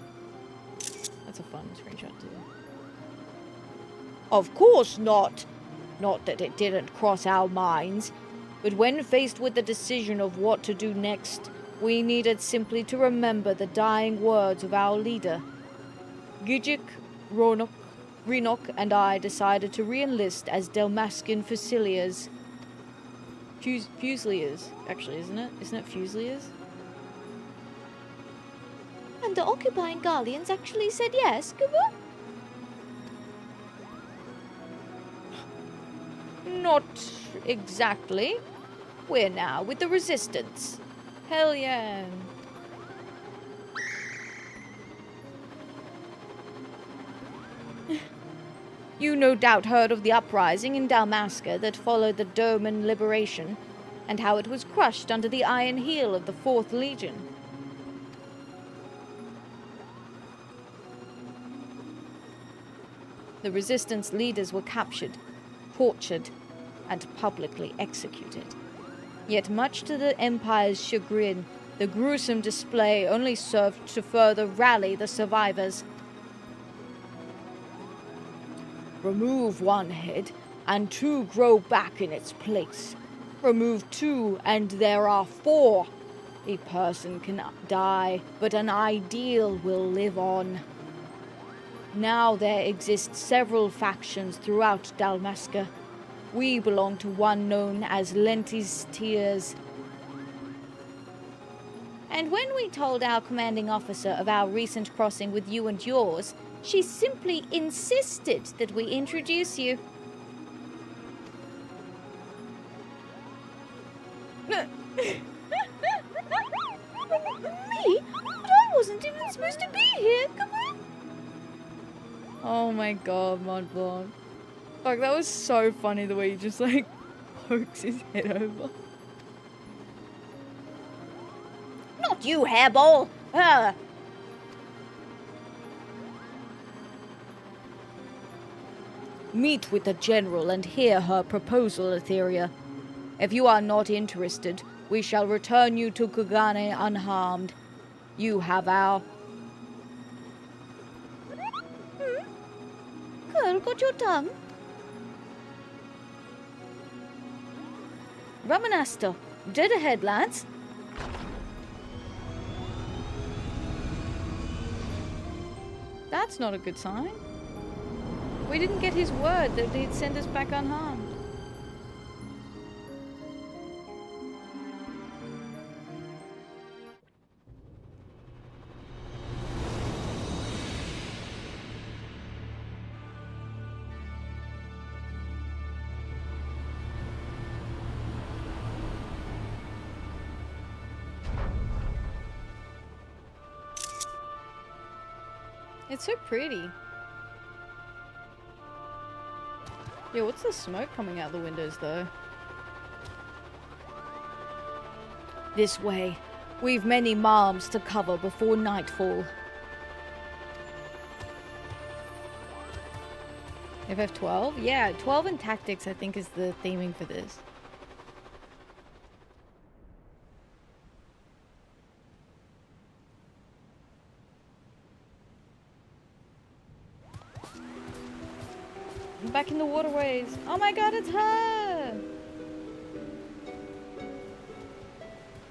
That's a fun screenshot too. Of course not. Not that it didn't cross our minds. But when faced with the decision of what to do next, we needed simply to remember the dying words of our leader. Gijik Renok and I decided to re-enlist as Dalmascan Fusiliers. Fusiliers, actually, isn't it? Isn't it Fusiliers? And the occupying Guardians actually said yes, Kubu? Not exactly. We're now with the Resistance. Hell yeah. You no doubt heard of the uprising in Dalmasca that followed the Doman liberation, and how it was crushed under the iron heel of the 4th Legion. The Resistance leaders were captured, tortured, and publicly executed. Yet much to the Empire's chagrin, the gruesome display only served to further rally the survivors. Remove one head, and 2 grow back in its place. Remove 2, and there are 4. A person can die, but an ideal will live on. Now there exist several factions throughout Dalmasca. We belong to one known as Lentis Tears. And when we told our commanding officer of our recent crossing with you and yours, she simply insisted that we introduce you. Me? But I wasn't even supposed to be here. Come on. Oh my god, Montblanc. Fuck, that was so funny the way he just like pokes his head over. Not you, hairball. Her. Meet with the General and hear her proposal, Atheria. If you are not interested, we shall return you to Kugane unharmed. You have our... Girl, got your tongue? Ramanasta, dead ahead, lads. That's not a good sign. We didn't get his word that he'd send us back unharmed. It's so pretty. Yeah, what's the smoke coming out the windows, though? This way. We've many miles to cover before nightfall. FF12? Yeah, 12 and tactics, I think, is the theming for this. I'm back in the waterways. Oh my god, it's her!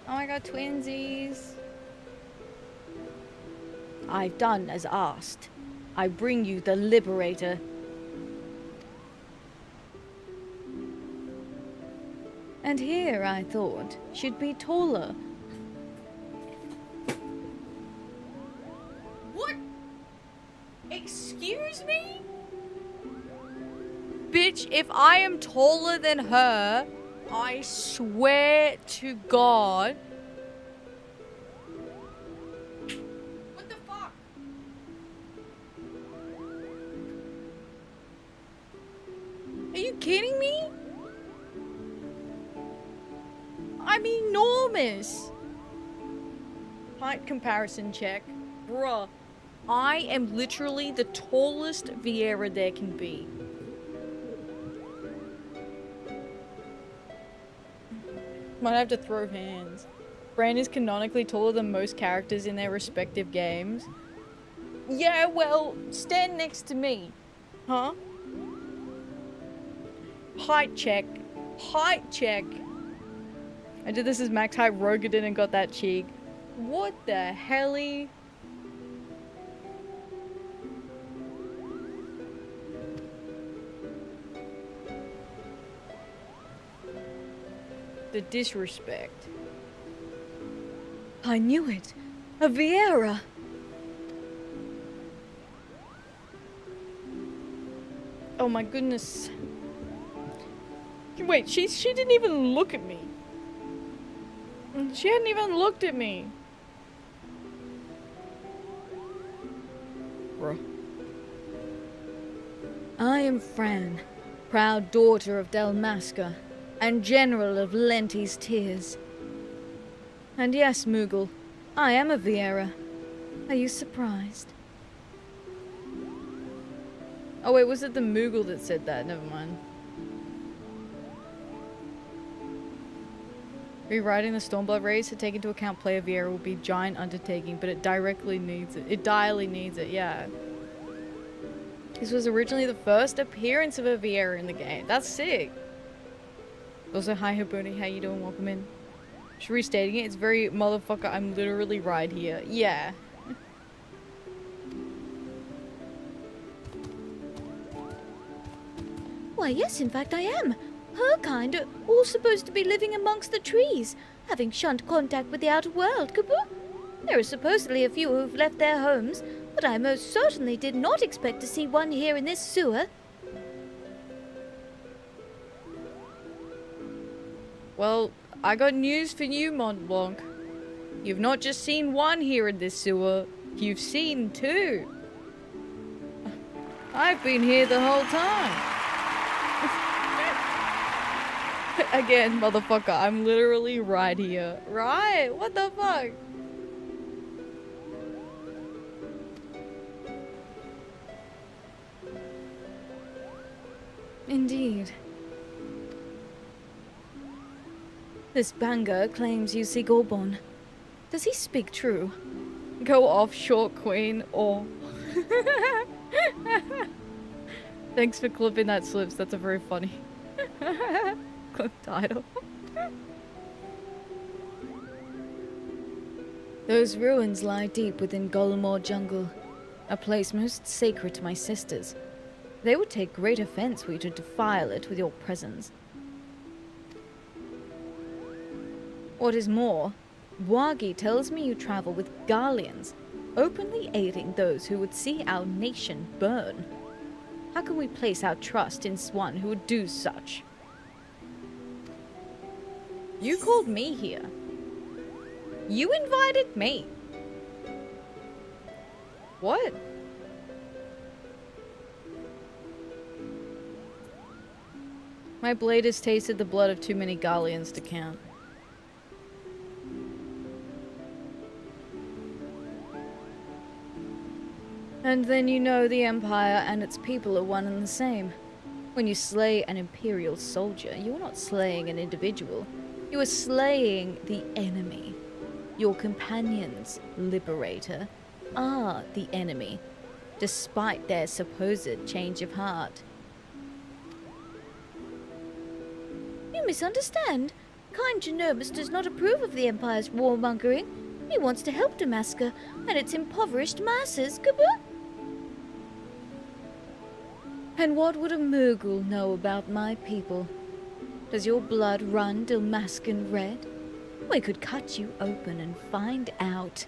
Oh my god, twinsies. I've done as asked. I bring you the Liberator. And here, I thought, should be taller. What? Excuse me? Bitch, if I am taller than her, I swear to God. What the fuck? Are you kidding me? I'm enormous. Height comparison check. Bruh, I am literally the tallest Vieira there can be. Might have to throw hands. Bran is canonically taller than most characters in their respective games. Yeah, well, stand next to me. Huh? Height check. Height check. I did this as max height Rogadin and got that cheek. What the helly? The disrespect. I knew it. A Vieira. Oh my goodness. Wait, she didn't even look at me. She hadn't even looked at me. Bruh. I am Fran, proud daughter of Dalmasca, and general of Lenti's Tears. And yes, Moogle, I am a Vieira. Are you surprised? Oh wait, was it the Moogle that said that? Never mind. Rewriting the Stormblood race to take into account player Vieira will be a giant undertaking, but it directly needs it. It direly needs it, yeah. This was originally the first appearance of a Vieira in the game. That's sick. Also, hi Habuni, how you doing? Welcome in. Just restating it, it's very motherfucker, I'm literally right here. Yeah. Why, yes, in fact I am. Her kind are all supposed to be living amongst the trees, having shunned contact with the outer world, Kaboo. There are supposedly a few who've left their homes, but I most certainly did not expect to see one here in this sewer. Well, I got news for you, Mont Blanc. You've not just seen one here in this sewer, you've seen two. I've been here the whole time. Again, motherfucker, I'm literally right here. Right? What the fuck? Indeed. This banger claims you seek Orbonne. Does he speak true? Go off, short queen, or... Thanks for clipping that, Slips. That's a very funny clip title. Those ruins lie deep within Golmore Jungle, a place most sacred to my sisters. They would take great offense were you to defile it with your presence. What is more, Bwagi tells me you travel with Garleans, openly aiding those who would see our nation burn. How can we place our trust in one who would do such? You called me here. You invited me. What? My blade has tasted the blood of too many Garleans to count. And then you know the Empire and its people are one and the same. When you slay an Imperial soldier, you are not slaying an individual. You are slaying the enemy. Your companions, Liberator, are the enemy, despite their supposed change of heart. You misunderstand. Kind Janobus does not approve of the Empire's warmongering. He wants to help Damascus and its impoverished masses, Kaboo. And what would a Moogle know about my people? Does your blood run Dalmascan red? We could cut you open and find out.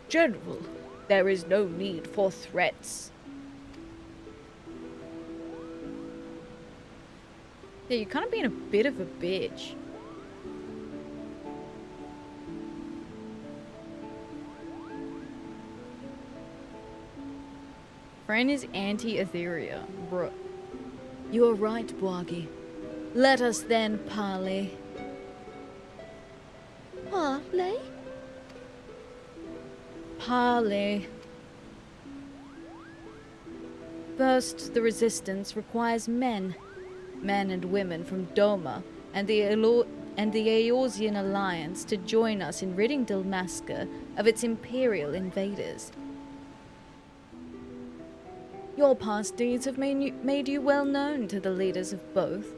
General, there is no need for threats. Yeah, you're kind of being a bit of a bitch. Fran is anti-Atheria, bruh. You are right, Bwagi. Let us then parley. Parley? Parley. First, the resistance requires men. Men and women from Doma and the Eorzean Alliance to join us in ridding Dalmasca of its Imperial invaders. Your past deeds have made you well known to the leaders of both.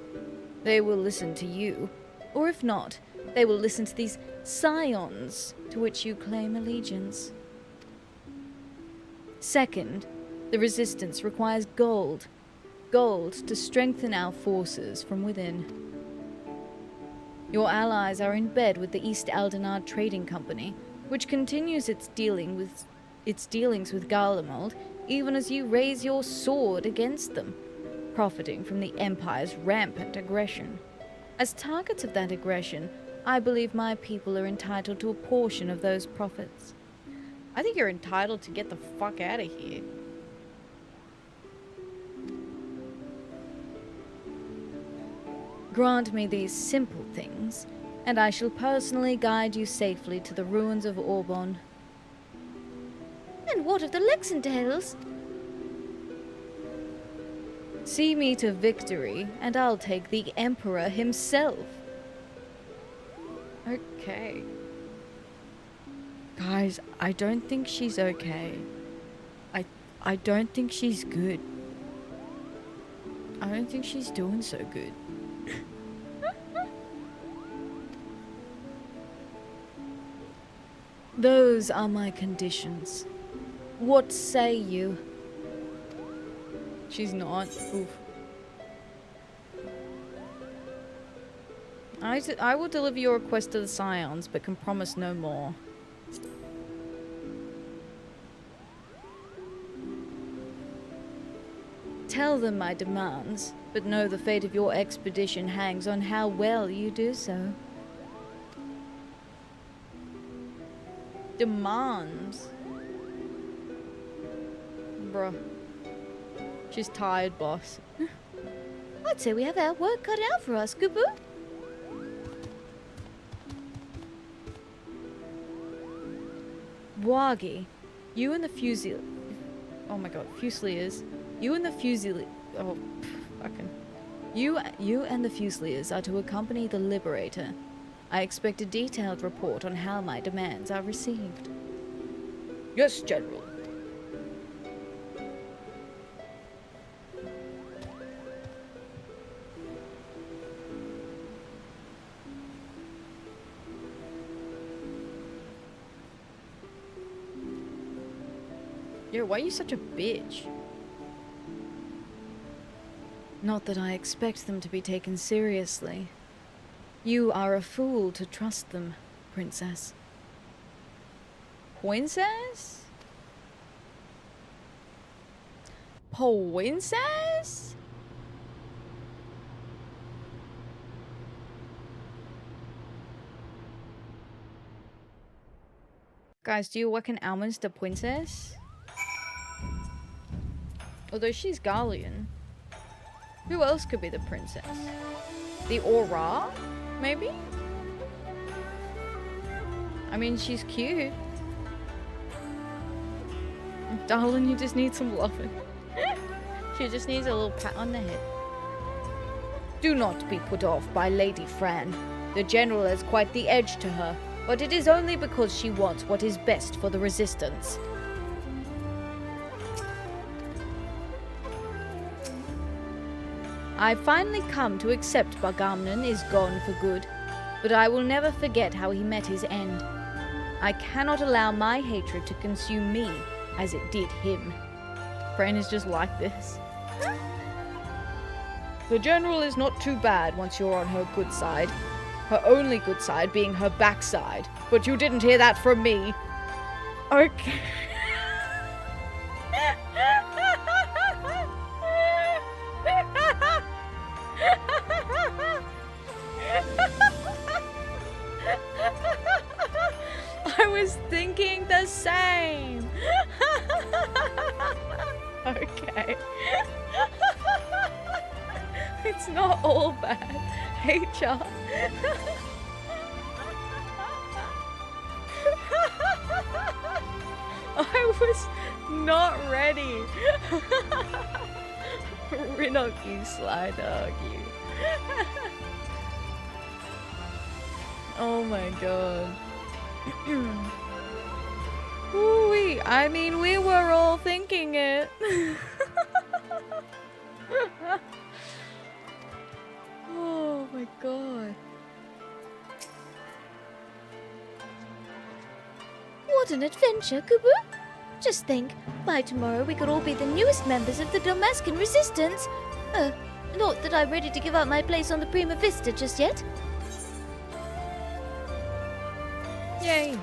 They will listen to you, or if not, they will listen to these scions to which you claim allegiance. Second, the resistance requires gold. Gold to strengthen our forces from within. Your allies are in bed with the East Aldenard Trading Company, which continues its dealings with Garlemald, even as you raise your sword against them, profiting from the Empire's rampant aggression. As targets of that aggression, I believe my people are entitled to a portion of those profits. I think you're entitled to get the fuck out of here. Grant me these simple things, and I shall personally guide you safely to the ruins of Orbonne. And what of the Lexingtales? See me to victory, and I'll take the Emperor himself. Okay. Guys, I don't think she's okay. I don't think she's good. I don't think she's doing so good. Those are my conditions. What say you? She's not. Oof. I will deliver your request to the Scions, but can promise no more. Tell them my demands, but know the fate of your expedition hangs on how well you do so. Demands? Bruh. She's tired, boss. I'd say we have our work cut out for us, Kubu. Wagi, you and the Fusiliers. Oh my god, Fusiliers. You and the Fusiliers. Oh, fucking. You and the Fusiliers are to accompany the Liberator. I expect a detailed report on how my demands are received. Yes, General. Yo, why are you such a bitch? Not that I expect them to be taken seriously. You are a fool to trust them, Princess. Princess? Princess? Guys, do you reckon Alma's the princess? Although she's Garlean. Who else could be the princess? The Aura? Maybe? I mean, she's cute. Darling, you just need some loving. She just needs a little pat on the head. Do not be put off by Lady Fran. The General has quite the edge to her, but it is only because she wants what is best for the Resistance. I finally come to accept Bagamnon is gone for good, but I will never forget how he met his end. I cannot allow my hatred to consume me as it did him. Fran is just like this. The General is not too bad once you're on her good side. Her only good side being her backside. But you didn't hear that from me. Okay. I was thinking the same. Okay. It's not all bad. HR. I was not ready. Rinnock, you sly dog, you. Oh my god. Ooh-wee. I mean, we were all thinking it. Oh my god. What an adventure, Kubu! Just think, by tomorrow we could all be the newest members of the Damascan Resistance. Not that I'm ready to give up my place on the Prima Vista just yet. Yay!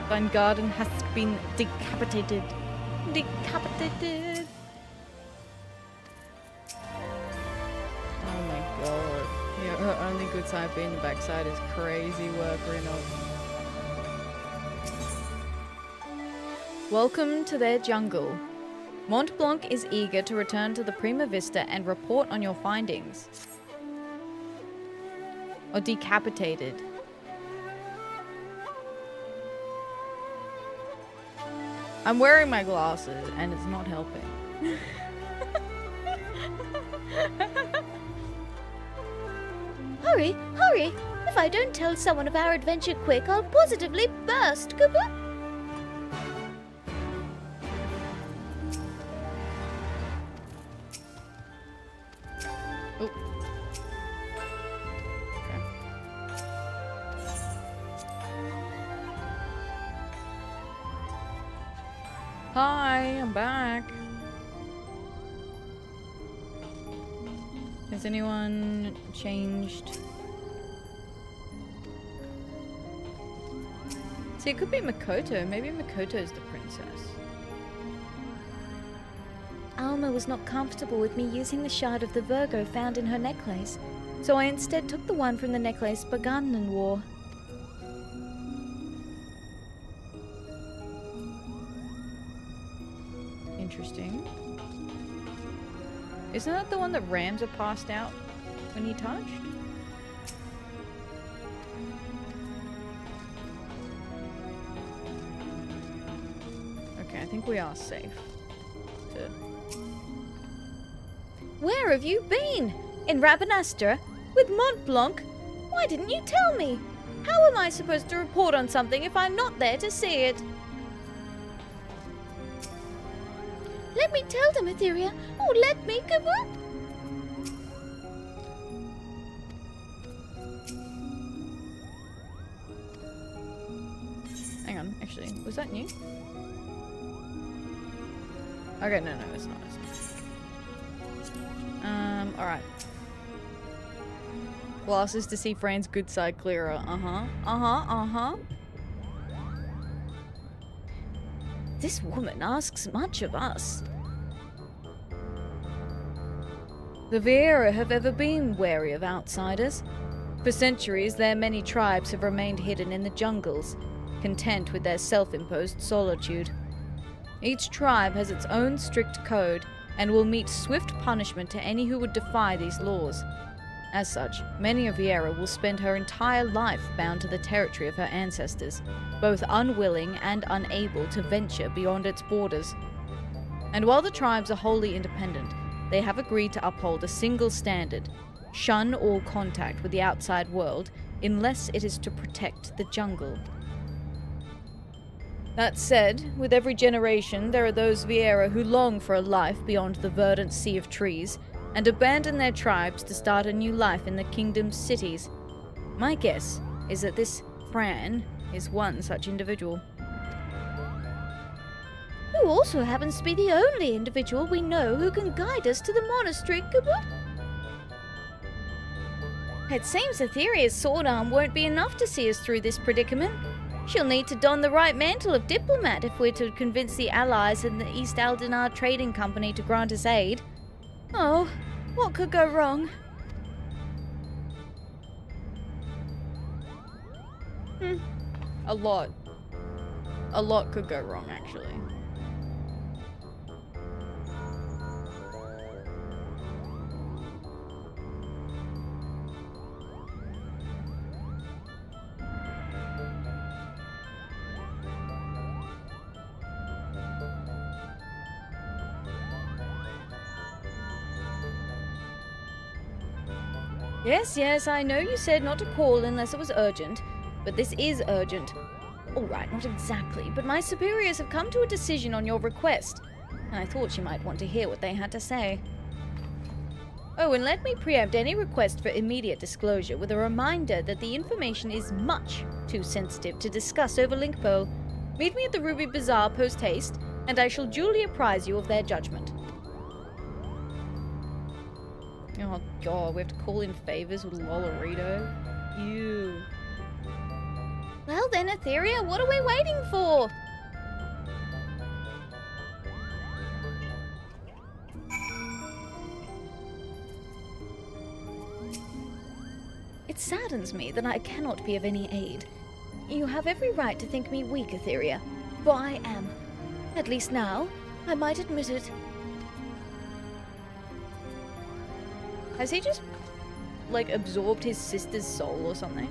Thine garden has been decapitated. Decapitated! Oh my god. Yeah, her only good side being the backside is crazy work, Reno. Welcome to their jungle. Mont Blanc is eager to return to the Prima Vista and report on your findings. Or decapitated. I'm wearing my glasses and it's not helping. Hurry, hurry! If I don't tell someone of our adventure quick, I'll positively burst, Cooper! Oh. Okay. Hi, I'm back. Has anyone changed? See, it could be Makoto. Maybe Makoto's the princess. Alma was not comfortable with me using the shard of the Virgo found in her necklace, so I instead took the one from the necklace Baganlan wore. Interesting. Isn't that the one that Ramza passed out when he touched? Okay, I think we are safe. Where have you been? In Rabanastra? With Mont Blanc? Why didn't you tell me? How am I supposed to report on something if I'm not there to see it? Let me tell them, Atheria. Oh, let me, come on. Hang on, actually, was that new? Okay, no, it's not. Alright. Glasses to see Fran's good side clearer. This woman asks much of us. The Vieira have ever been wary of outsiders. For centuries, their many tribes have remained hidden in the jungles, content with their self-imposed solitude. Each tribe has its own strict code, and will meet swift punishment to any who would defy these laws. As such, many of Vieira will spend her entire life bound to the territory of her ancestors, both unwilling and unable to venture beyond its borders. And while the tribes are wholly independent, they have agreed to uphold a single standard: shun all contact with the outside world unless it is to protect the jungle. That said, with every generation there are those Vieira who long for a life beyond the verdant sea of trees, and abandon their tribes to start a new life in the kingdom's cities. My guess is that this Fran is one such individual. Who also happens to be the only individual we know who can guide us to the monastery, Cooper. It seems Atheria's sword arm won't be enough to see us through this predicament. She'll need to don the right mantle of diplomat if we're to convince the allies in the East Aldenar Trading Company to grant us aid. Oh, what could go wrong? A lot. A lot could go wrong, actually. Yes, I know you said not to call unless it was urgent, but this is urgent. Alright, not exactly, but my superiors have come to a decision on your request, and I thought you might want to hear what they had to say. Oh, and let me preempt any request for immediate disclosure with a reminder that the information is much too sensitive to discuss over Linkpo. Meet me at the Ruby Bazaar post-haste, and I shall duly apprise you of their judgment. Oh god, we have to call in favors with Lolorito? Ew. Well then, Atheria, what are we waiting for? It saddens me that I cannot be of any aid. You have every right to think me weak, Atheria, for I am. At least now, I might admit it. Has he just, like, absorbed his sister's soul or something?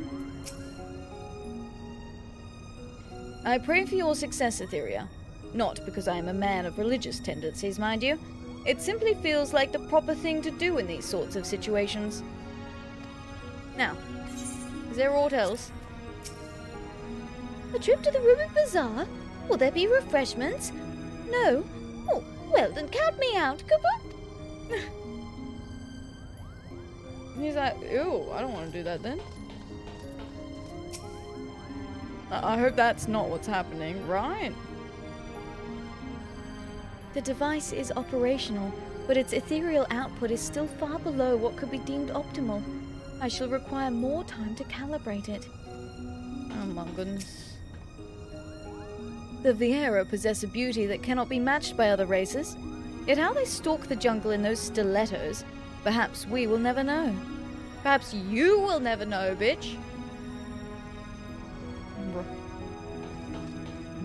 I pray for your success, Atheria. Not because I am a man of religious tendencies, mind you. It simply feels like the proper thing to do in these sorts of situations. Now, is there aught else? A trip to the Ruby Bazaar? Will there be refreshments? No? Oh, well then count me out, Cooper. He's like, ew, I don't want to do that then. I hope that's not what's happening, right? The device is operational, but its ethereal output is still far below what could be deemed optimal. I shall require more time to calibrate it. Oh my goodness. The Viera possess a beauty that cannot be matched by other races. Yet how they stalk the jungle in those stilettos, perhaps we will never know. Perhaps you will never know, bitch.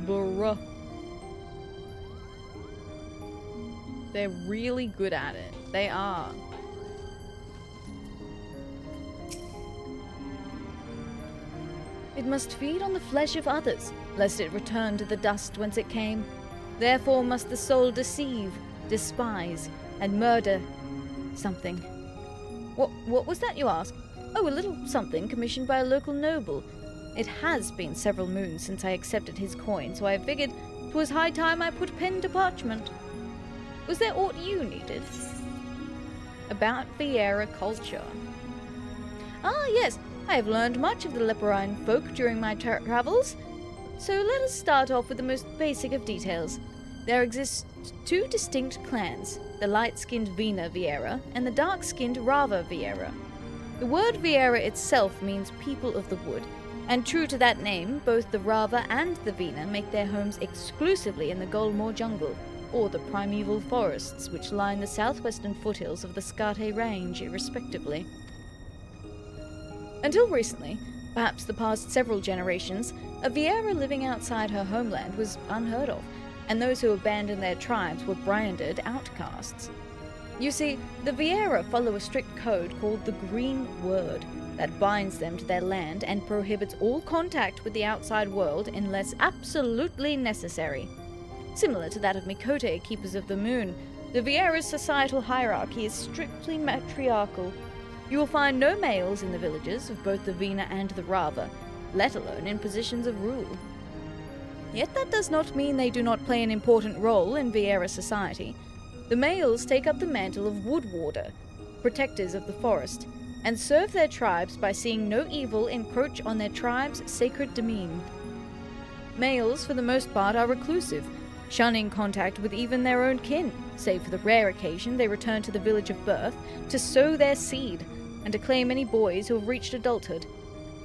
Bruh. They're really good at it. They are. It must feed on the flesh of others, lest it return to the dust whence it came. Therefore must the soul deceive, despise, and murder something. What was that, you ask? Oh, a little something commissioned by a local noble. It has been several moons since I accepted his coin, so I figured 'twas high time I put pen to parchment. Was there aught you needed? About Viera culture. Ah, yes, I have learned much of the leporine folk during my travels. So let us start off with the most basic of details. There exist two distinct clans, the light-skinned Vina Viera and the dark-skinned Rava Viera. The word Viera itself means people of the wood, and true to that name, both the Rava and the Vina make their homes exclusively in the Golmore jungle, or the primeval forests which line the southwestern foothills of the Skate Range, respectively. Until recently, perhaps the past several generations, a Viera living outside her homeland was unheard of, and those who abandoned their tribes were branded outcasts. You see, the Viera follow a strict code called the Green Word that binds them to their land and prohibits all contact with the outside world unless absolutely necessary. Similar to that of Mikote, Keepers of the Moon, the Viera's societal hierarchy is strictly matriarchal. You will find no males in the villages of both the Vina and the Rava, let alone in positions of rule. Yet that does not mean they do not play an important role in Viera society. The males take up the mantle of Wood Warder, protectors of the forest, and serve their tribes by seeing no evil encroach on their tribe's sacred demesne. Males, for the most part, are reclusive, shunning contact with even their own kin, save for the rare occasion they return to the village of birth to sow their seed and to claim any boys who have reached adulthood.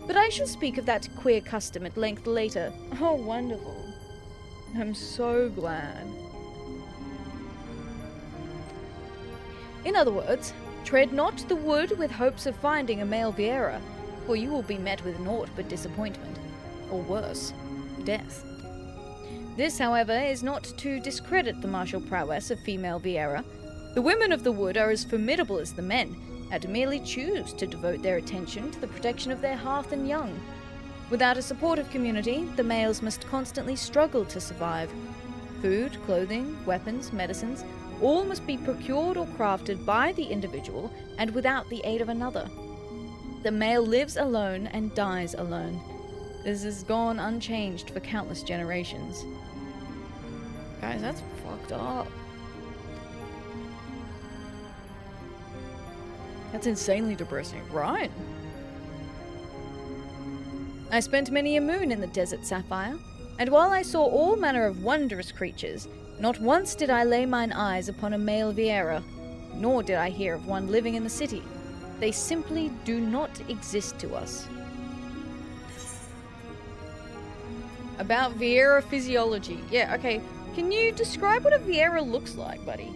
But I shall speak of that queer custom at length later. Oh, wonderful. I'm so glad. In other words, tread not the wood with hopes of finding a male Viera, for you will be met with naught but disappointment, or worse, death. This, however, is not to discredit the martial prowess of female Viera. The women of the wood are as formidable as the men, and merely choose to devote their attention to the protection of their hearth and young. Without a supportive community, the males must constantly struggle to survive. Food, clothing, weapons, medicines, all must be procured or crafted by the individual and without the aid of another. The male lives alone and dies alone. This has gone unchanged for countless generations. Guys, that's fucked up. That's insanely depressing, right? I spent many a moon in the desert Sapphire, and while I saw all manner of wondrous creatures, not once did I lay mine eyes upon a male Viera, nor did I hear of one living in the city. They simply do not exist to us. About Viera physiology. Yeah, okay. Can you describe what a Viera looks like, buddy?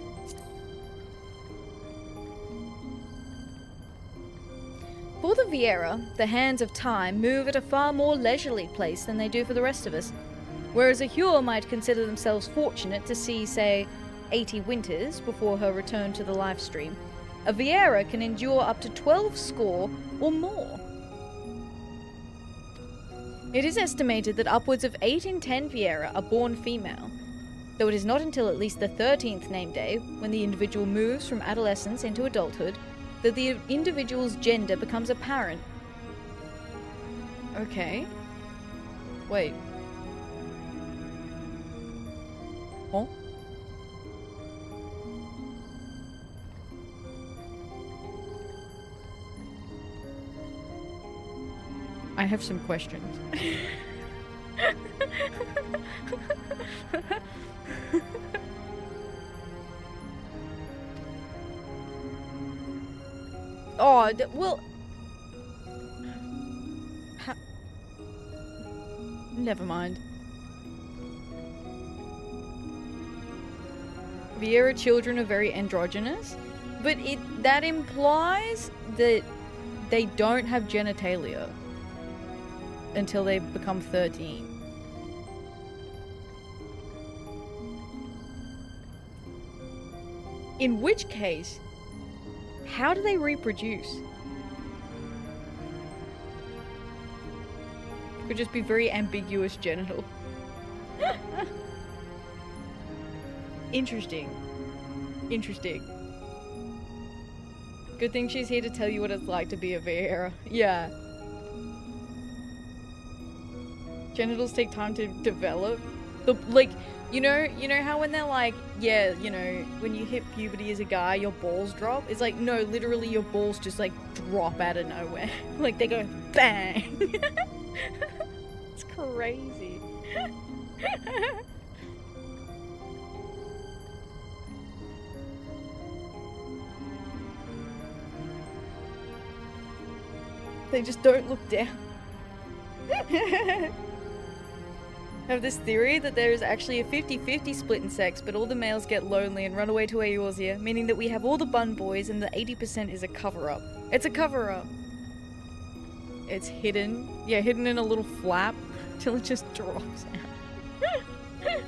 For the Viera, the hands of time move at a far more leisurely pace than they do for the rest of us. Whereas a Hure might consider themselves fortunate to see, say, 80 winters before her return to the live stream, a Viera can endure up to 12 score or more. It is estimated that upwards of 8 in 10 Viera are born female, though it is not until at least the 13th name day, when the individual moves from adolescence into adulthood, that the individual's gender becomes apparent. Okay. Wait. Huh? I have some questions. Oh, well... Never mind. Viera children are very androgynous, but that implies that they don't have genitalia until they become 13. In which case, how do they reproduce? Could just be very ambiguous genital. Interesting. Interesting. Good thing she's here to tell you what it's like to be a Viera. Yeah. Genitals take time to develop. Like, you know how when they're like, yeah, you know, when you hit puberty as a guy, your balls drop? It's like, no, literally your balls just like drop out of nowhere. Like they go bang. It's crazy. They just don't look down. I have this theory that there is actually a 50-50 split in sex, but all the males get lonely and run away to Eorzea, meaning that we have all the bun boys and the 80% is a cover-up. It's a cover-up. It's hidden. Yeah, hidden in a little flap till it just drops out.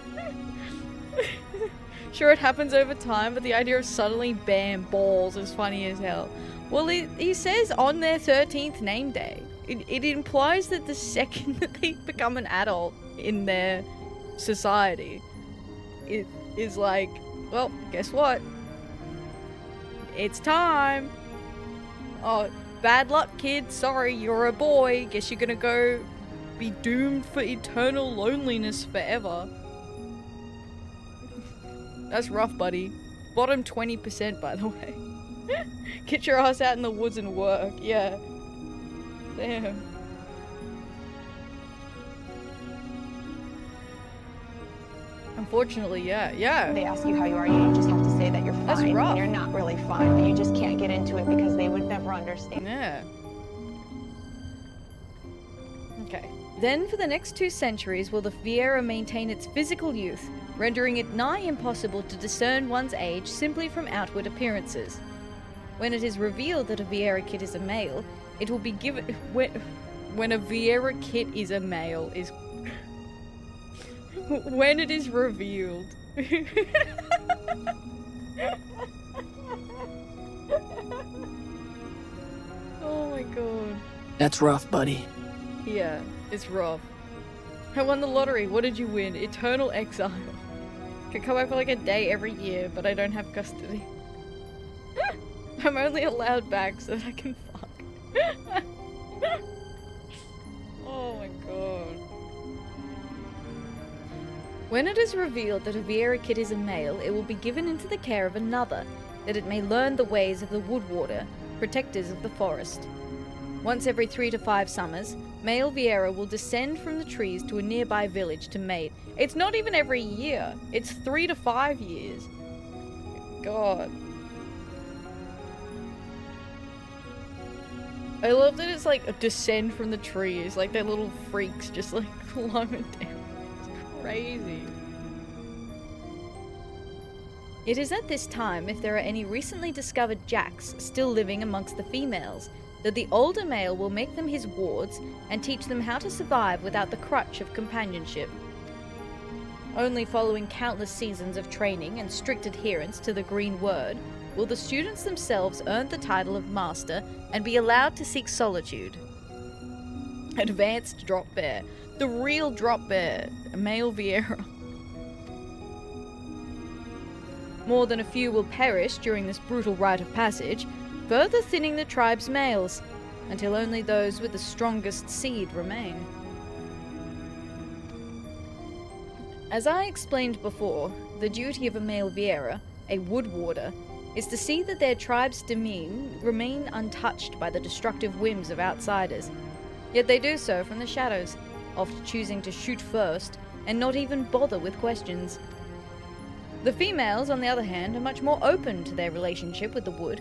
Sure, it happens over time, but the idea of suddenly bam, balls is funny as hell. Well, he says on their 13th name day. It implies that the second that they become an adult in their society, it is like, well, guess what? It's time. Oh, bad luck, kid. Sorry, you're a boy. Guess you're gonna go be doomed for eternal loneliness forever. That's rough, buddy. Bottom 20%, by the way. Get your ass out in the woods and work. Yeah. Damn. Unfortunately, yeah. They ask you how you are, you just have to say that you're fine. That's rough. When you're not really fine, but you just can't get into it because they would never understand. Yeah. Okay. Then for the next 2 centuries will the Viera maintain its physical youth, rendering it nigh impossible to discern one's age simply from outward appearances. When it is revealed that a Viera kid is a male, it will be given... When a Viera kid is a male is... When it is revealed. Oh my god. That's rough, buddy. Yeah, it's rough. I won the lottery. What did you win? Eternal exile. Can come back for like a day every year, but I don't have custody. I'm only allowed back so that I can fuck. Oh my god. When it is revealed that a Viera kid is a male, it will be given into the care of another, that it may learn the ways of the Woodwarder, protectors of the forest. Once every 3 to 5 summers, male Viera will descend from the trees to a nearby village to mate. It's not even every year, it's 3 to 5 years. God. I love that it's like a descend from the trees, like they're little freaks just like climbing down. crazy. It is at this time, if there are any recently discovered jacks still living amongst the females, that the older male will make them his wards and teach them how to survive without the crutch of companionship. Only following countless seasons of training and strict adherence to the green word will the students themselves earn the title of master and be allowed to seek solitude. Advanced drop bear. The real drop bear. A male Vieira. More than a few will perish during this brutal rite of passage, further thinning the tribe's males, until only those with the strongest seed remain. As I explained before, the duty of a male Vieira, a wood warder, is to see that their tribe's demesne remain untouched by the destructive whims of outsiders. Yet they do so from the shadows, oft choosing to shoot first and not even bother with questions. The females, on the other hand, are much more open to their relationship with the wood,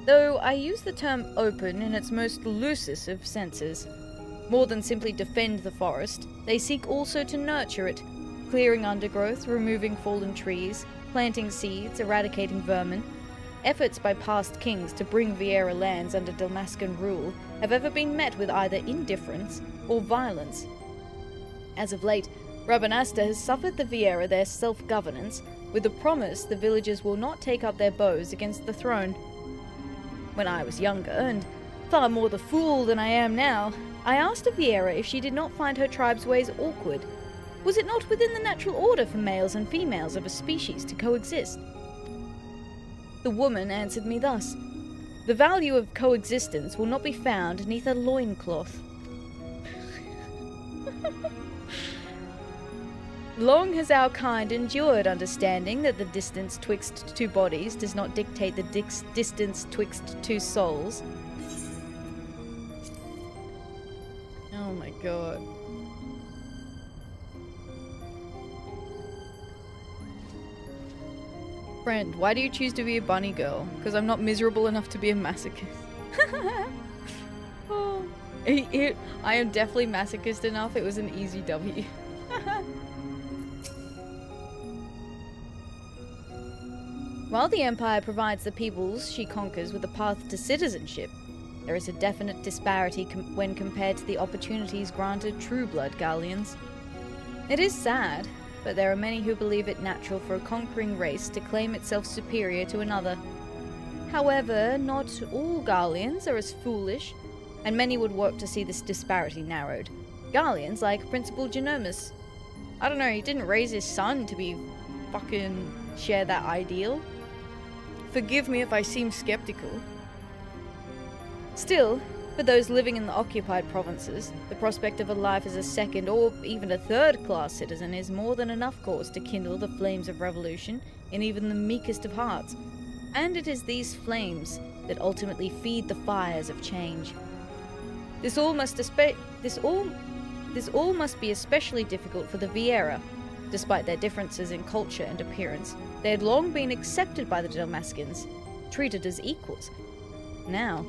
though I use the term open in its most loosest of senses. More than simply defend the forest, they seek also to nurture it, clearing undergrowth, removing fallen trees, planting seeds, eradicating vermin. Efforts by past kings to bring Vieira lands under Dalmascan rule have ever been met with either indifference or violence. As of late, Rabanasta has suffered the Vieira their self-governance, with the promise the villagers will not take up their bows against the throne. When I was younger, and far more the fool than I am now, I asked a Vieira if she did not find her tribe's ways awkward. Was it not within the natural order for males and females of a species to coexist? The woman answered me thus: "The value of coexistence will not be found neath a loincloth." Long has our kind endured understanding that the distance twixt two bodies does not dictate the distance twixt two souls. Oh my god. Friend, why do you choose to be a bunny girl? Because I'm not miserable enough to be a masochist. Oh. I am definitely masochist enough. It was an easy W. While the Empire provides the peoples she conquers with a path to citizenship, there is a definite disparity when compared to the opportunities granted true-blood Gallians. It is sad, but there are many who believe it natural for a conquering race to claim itself superior to another. However, not all Gallians are as foolish, and many would work to see this disparity narrowed. Gallians like Principal Genomus. I don't know, he didn't raise his son to be fucking share that ideal. Forgive me if I seem skeptical. Still, for those living in the occupied provinces, the prospect of a life as a second or even a third-class citizen is more than enough cause to kindle the flames of revolution in even the meekest of hearts. And it is these flames that ultimately feed the fires of change. This all must be especially difficult for the Vieira. Despite their differences in culture and appearance, they had long been accepted by the Dalmascans, treated as equals. Now,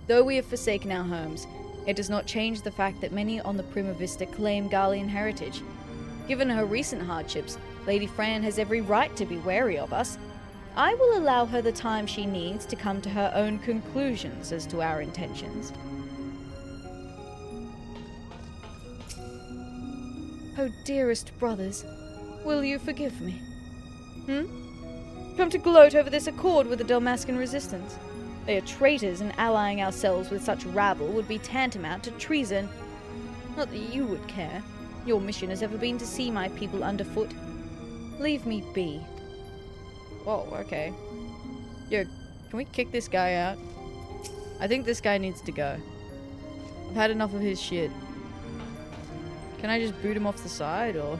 though we have forsaken our homes, it does not change the fact that many on the Prima Vista claim Gallian heritage. Given her recent hardships, Lady Fran has every right to be wary of us. I will allow her the time she needs to come to her own conclusions as to our intentions. Oh, dearest brothers, will you forgive me? Come to gloat over this accord with the Dalmascan resistance? They are traitors, and allying ourselves with such rabble would be tantamount to treason. Not that you would care. Your mission has ever been to see my people underfoot. Leave me be. Whoa, okay. Yo, can we kick this guy out? I think this guy needs to go. I've had enough of his shit. Can I just boot him off the side, or...?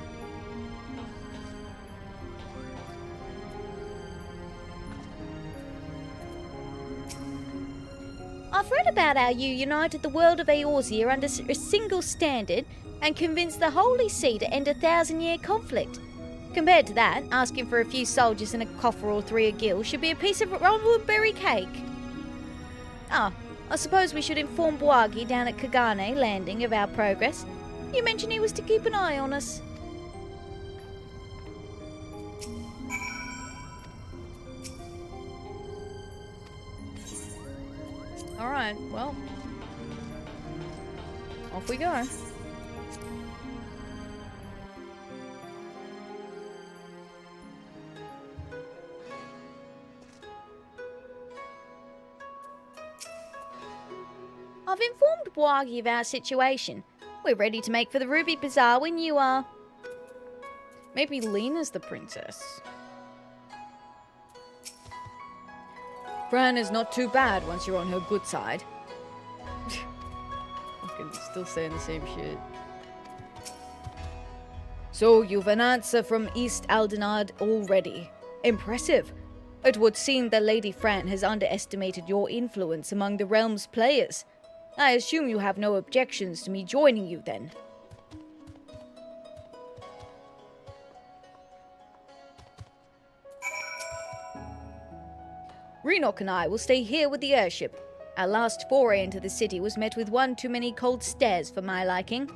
I've read about how you united the world of Eorzea under a single standard and convinced the Holy See to end a 1,000-year conflict. Compared to that, asking for a few soldiers and a coffer or three a gill should be a piece of raspberry cake. Ah, I suppose we should inform Boagi down at Kagane Landing of our progress. You mentioned he was to keep an eye on us. Alright, well. Off we go. I've informed Bwagi of our situation. We're ready to make for the Ruby Bazaar when you are. Maybe Lena's the princess. Fran is not too bad once you're on her good side. Fucking still saying the same shit. So you've an answer from East Aldenard already. Impressive. It would seem that Lady Fran has underestimated your influence among the realm's players. I assume you have no objections to me joining you then. Renok and I will stay here with the airship. Our last foray into the city was met with one too many cold stares for my liking.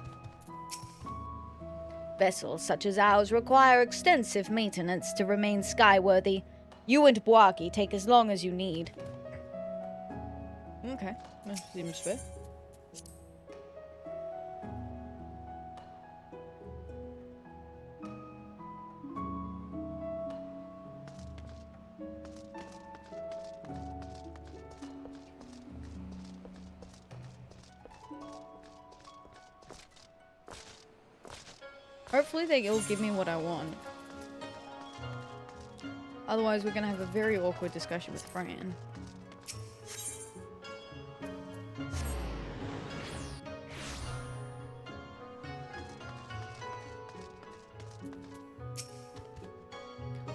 Vessels such as ours require extensive maintenance to remain skyworthy. You and Bwagi take as long as you need. Okay, that seems fair. Hopefully they'll give me what I want. Otherwise we're gonna have a very awkward discussion with Fran.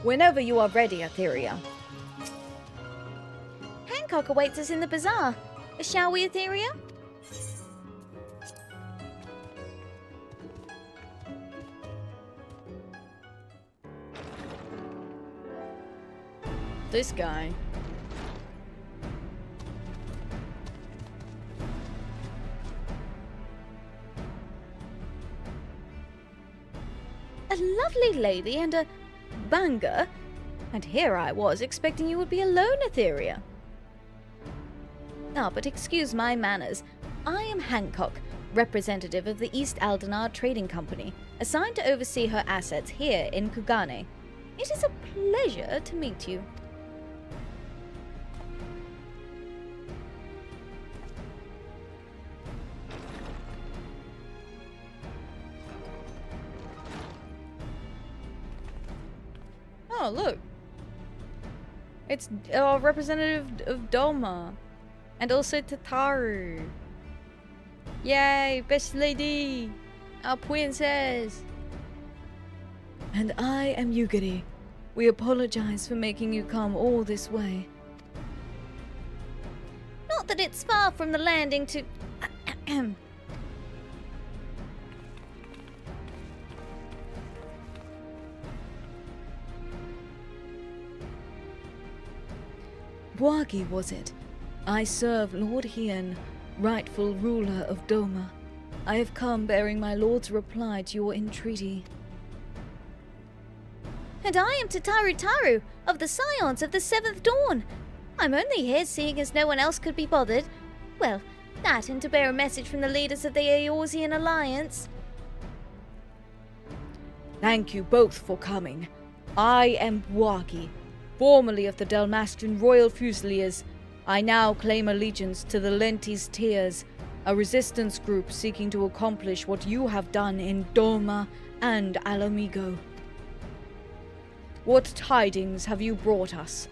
Whenever you are ready, Atheria. Hancock awaits us in the bazaar. Shall we, Atheria? This guy. A lovely lady and a banger. And here I was expecting you would be alone, Atheria. Ah, but excuse my manners. I am Hancock, representative of the East Aldenard Trading Company, assigned to oversee her assets here in Kugane. It is a pleasure to meet you. Oh, look. It's a representative of Doma. And also Tataru. Yay, best lady. Our princess. And I am Yugiri. We apologize for making you come all this way. Not that it's far from the landing to... Bwagi was it? I serve Lord Hien, rightful ruler of Doma. I have come bearing my lord's reply to your entreaty. And I am Tataru Taru, of the Scions of the Seventh Dawn. I'm only here seeing as no one else could be bothered. Well, that and to bear a message from the leaders of the Eorzean Alliance. Thank you both for coming. I am Bwagi, formerly of the Dalmastian Royal Fusiliers. I now claim allegiance to the Lentis Tears, a resistance group seeking to accomplish what you have done in Doma and Alamigo. What tidings have you brought us?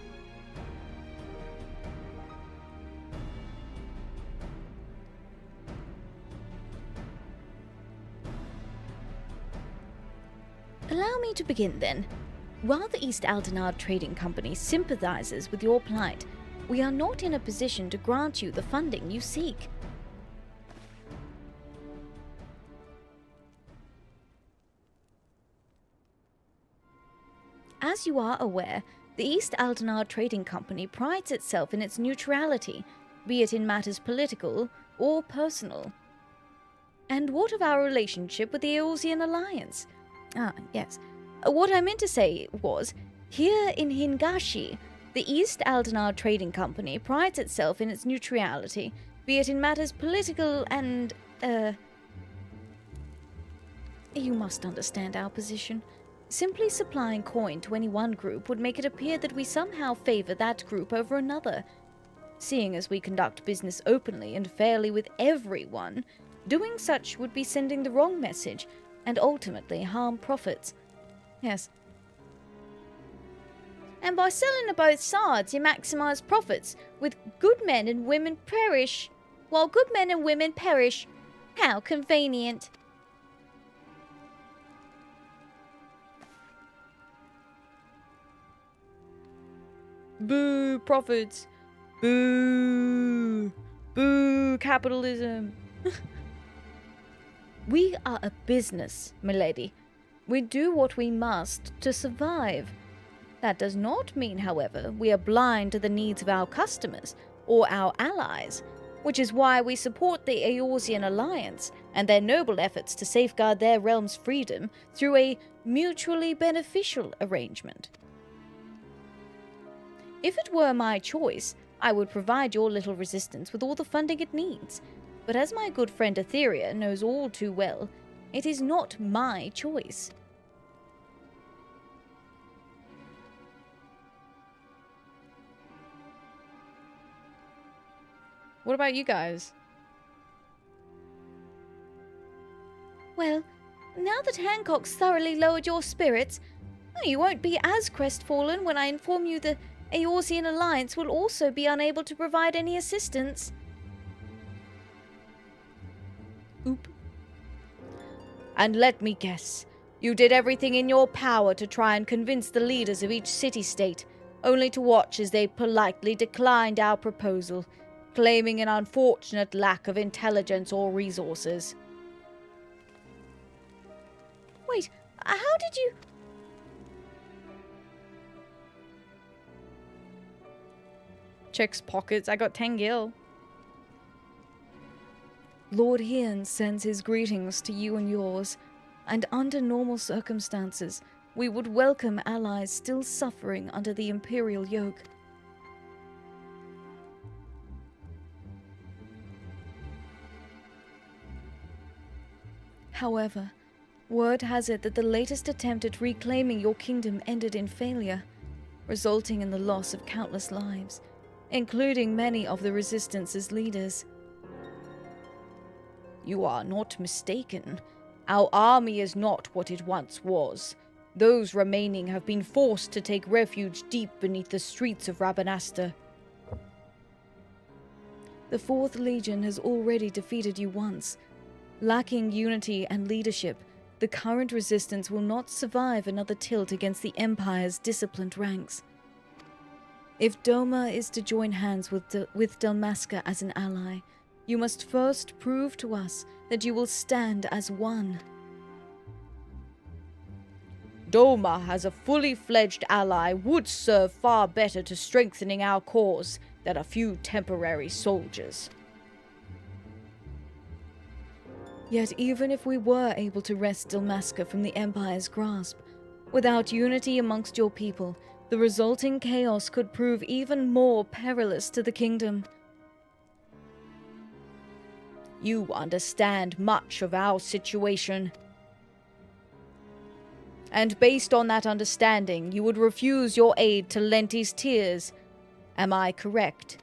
Allow me to begin then. While the East Aldenard Trading Company sympathizes with your plight, we are not in a position to grant you the funding you seek. As you are aware, the East Aldenard Trading Company prides itself in its neutrality, be it in matters political or personal. And what of our relationship with the Eorzean Alliance? Ah, yes. What I meant to say was, here in Hingashi, The East Aldenar Trading Company prides itself in its neutrality, be it in matters political and, You must understand our position. Simply supplying coin to any one group would make it appear that we somehow favor that group over another. Seeing as we conduct business openly and fairly with everyone, doing such would be sending the wrong message and ultimately harm profits. Yes. And by selling to both sides, you maximize profits, with good men and women perish. While good men and women perish. How convenient. Boo, profits. Boo. Boo, capitalism. We are a business, milady. We do what we must to survive. That does not mean, however, we are blind to the needs of our customers or our allies, which is why we support the Eorzean Alliance and their noble efforts to safeguard their realm's freedom through a mutually beneficial arrangement. If it were my choice, I would provide your little resistance with all the funding it needs. But as my good friend Atheria knows all too well, it is not my choice. What about you guys? Well, now that Hancock's thoroughly lowered your spirits, you won't be as crestfallen when I inform you the Eorzean Alliance will also be unable to provide any assistance. Oop. And let me guess, you did everything in your power to try and convince the leaders of each city-state, only to watch as they politely declined our proposal, claiming an unfortunate lack of intelligence or resources. Wait, how did you... Checks pockets, I got 10 gil. Lord Hian sends his greetings to you and yours, and under normal circumstances, we would welcome allies still suffering under the Imperial yoke. However, word has it that the latest attempt at reclaiming your kingdom ended in failure, resulting in the loss of countless lives, including many of the Resistance's leaders. You are not mistaken. Our army is not what it once was. Those remaining have been forced to take refuge deep beneath the streets of Rabanastre. The 4th Legion has already defeated you once. Lacking unity and leadership, the current resistance will not survive another tilt against the Empire's disciplined ranks. If Doma is to join hands with Dalmasca as an ally, you must first prove to us that you will stand as one. Doma as a fully fledged ally would serve far better to strengthening our cause than a few temporary soldiers. Yet even if we were able to wrest Dalmasca from the Empire's grasp, without unity amongst your people, the resulting chaos could prove even more perilous to the kingdom. You understand much of our situation. And based on that understanding, you would refuse your aid to Lenti's Tears. Am I correct?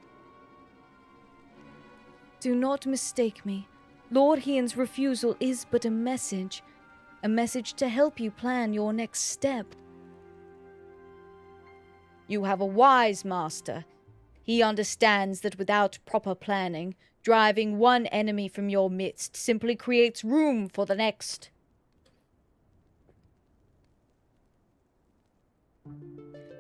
Do not mistake me. Lord Hian's refusal is but a message to help you plan your next step. You have a wise master. He understands that without proper planning, driving one enemy from your midst simply creates room for the next.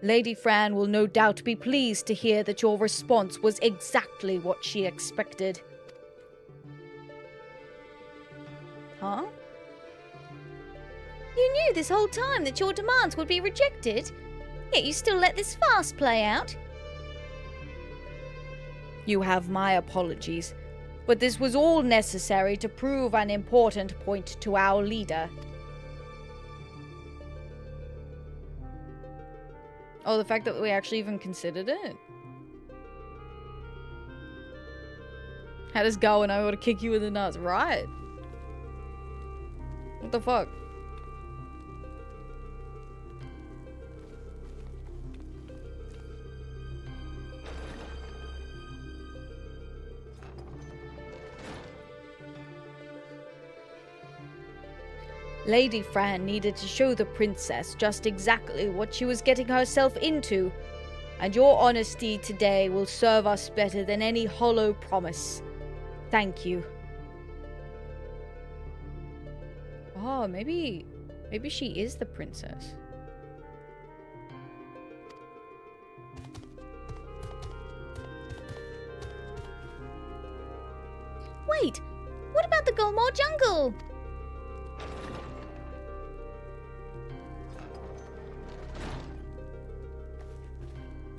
Lady Fran will no doubt be pleased to hear that your response was exactly what she expected. Huh? You knew this whole time that your demands would be rejected, yet you still let this farce play out. You have my apologies, but this was all necessary to prove an important point to our leader. Oh, the fact that we actually even considered it? How does go and I ought to kick you in the nuts? Right. What the fuck? Lady Fran needed to show the princess just exactly what she was getting herself into, and your honesty today will serve us better than any hollow promise. Thank you. Oh, maybe she is the princess. Wait, what about the Gulmore jungle?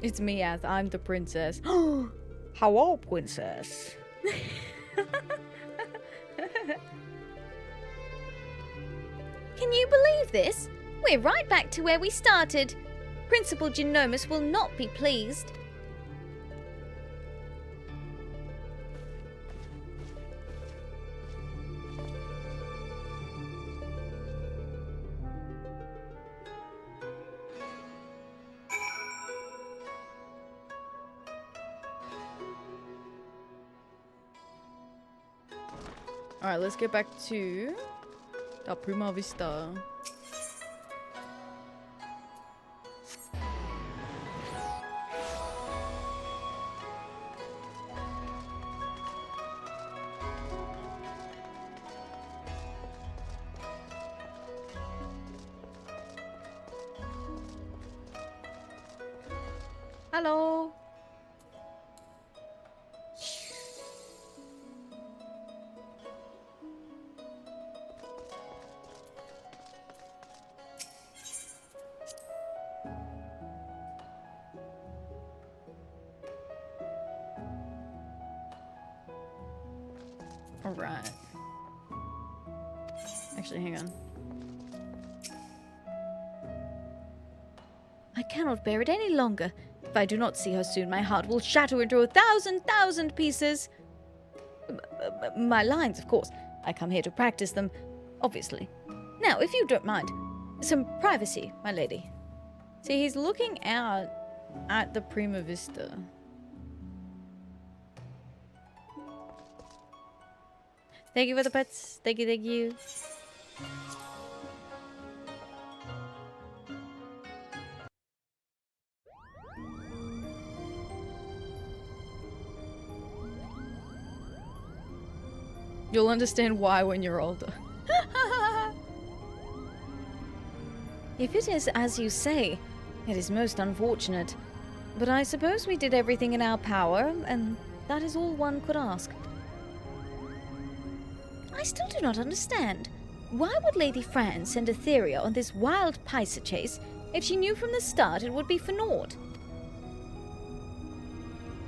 It's me, Ath. I'm the princess. Hello, princess. Can you believe this? We're right back to where we started. Principal Genomus will not be pleased. Alright, let's get back to La Prima Vista. Hello. Alright. Actually, hang on. I cannot bear it any longer. If I do not see her soon, my heart will shatter into 1,000 pieces. My lines, of course. I come here to practice them, obviously. Now, if you don't mind, some privacy, my lady. See, he's looking out at the Prima Vista. Thank you for the pets. Thank you, thank you. You'll understand why when you're older. If it is as you say, it is most unfortunate. But I suppose we did everything in our power, and that is all one could ask. I still do not understand. Why would Lady Fran send Atheria on this wild Paisa chase if she knew from the start it would be for naught?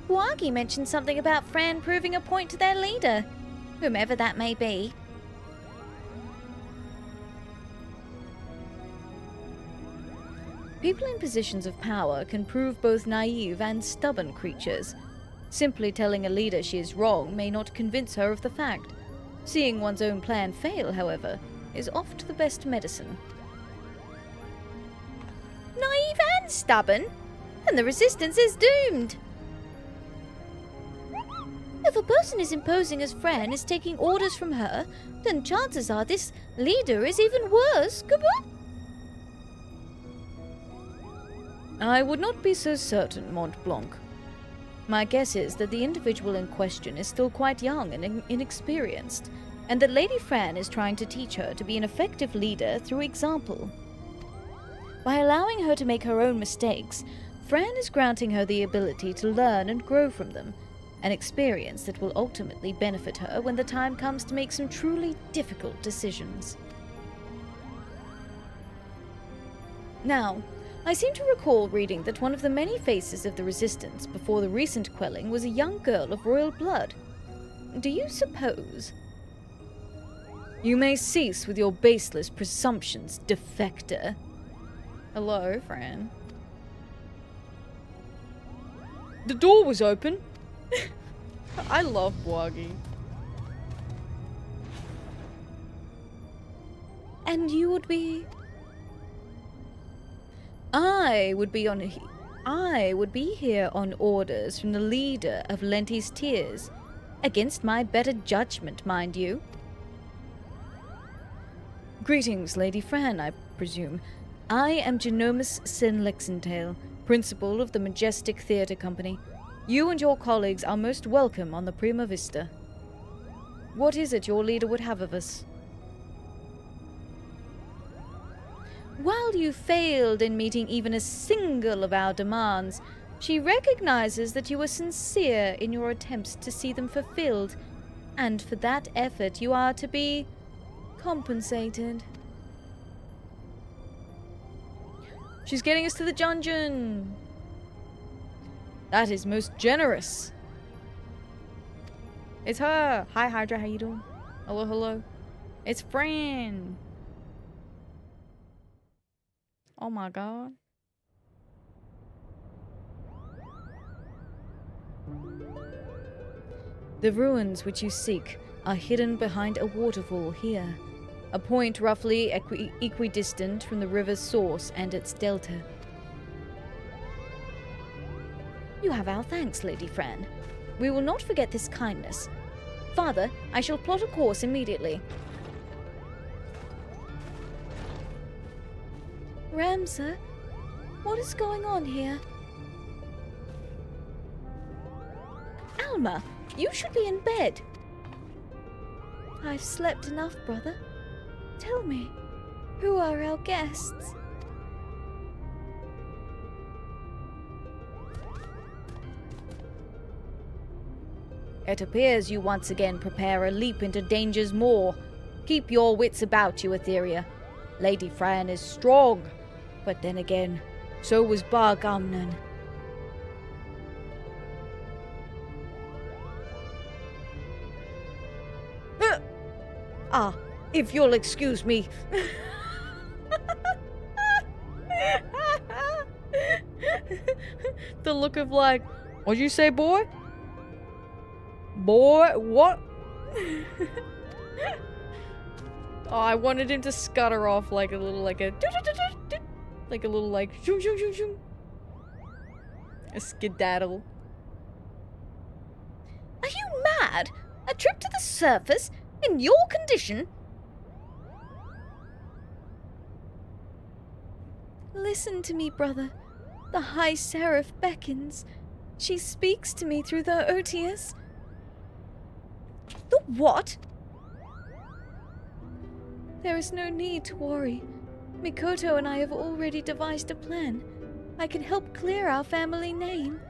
Huagi mentioned something about Fran proving a point to their leader, whomever that may be. People in positions of power can prove both naive and stubborn creatures. Simply telling a leader she is wrong may not convince her of the fact. Seeing one's own plan fail, however, is oft the best medicine. Naive and stubborn? And the resistance is doomed! If a person as imposing as Fran is taking orders from her, then chances are this leader is even worse. I would not be so certain, Mont Blanc. My guess is that the individual in question is still quite young and inexperienced, and that Lady Fran is trying to teach her to be an effective leader through example. By allowing her to make her own mistakes, Fran is granting her the ability to learn and grow from them, an experience that will ultimately benefit her when the time comes to make some truly difficult decisions. Now, I seem to recall reading that one of the many faces of the resistance before the recent quelling was a young girl of royal blood. Do you suppose? You may cease with your baseless presumptions, defector. Hello, Fran. The door was open. I love Bwagi. And you would be... I would be here on orders from the leader of Lenti's Tears. Against my better judgment, mind you. Greetings, Lady Fran, I presume. I am Genomus Sin Lexentail, principal of the Majestic Theatre Company. You and your colleagues are most welcome on the Prima Vista. What is it your leader would have of us? While you failed in meeting even a single of our demands, she recognizes that you were sincere in your attempts to see them fulfilled, and for that effort you are to be compensated. She's getting us to the dungeon. That is most generous. It's her. Hi, Hydra. How you doing? Hello, hello. It's Fran. Oh my god. The ruins which you seek are hidden behind a waterfall here, a point roughly equidistant from the river's source and its delta. You have our thanks, Lady Fran. We will not forget this kindness. Father, I shall plot a course immediately. Ramsa, what is going on here? Alma, you should be in bed. I've slept enough, brother. Tell me, who are our guests? It appears you once again prepare a leap into dangers more. Keep your wits about you, Atheria. Lady Fran is strong, but then again, so was Bar Gumnan. If you'll excuse me. The look of like, what'd you say, boy? Boy, what? Oh, I wanted him to scutter off like a little, like a shoom, shoom, shoom, shoom. A skedaddle. Are you mad? A trip to the surface? In your condition? Listen to me, brother. The High Seraph beckons. She speaks to me through the Otius. The what? There is no need to worry. Mikoto and I have already devised a plan. I can help clear our family name.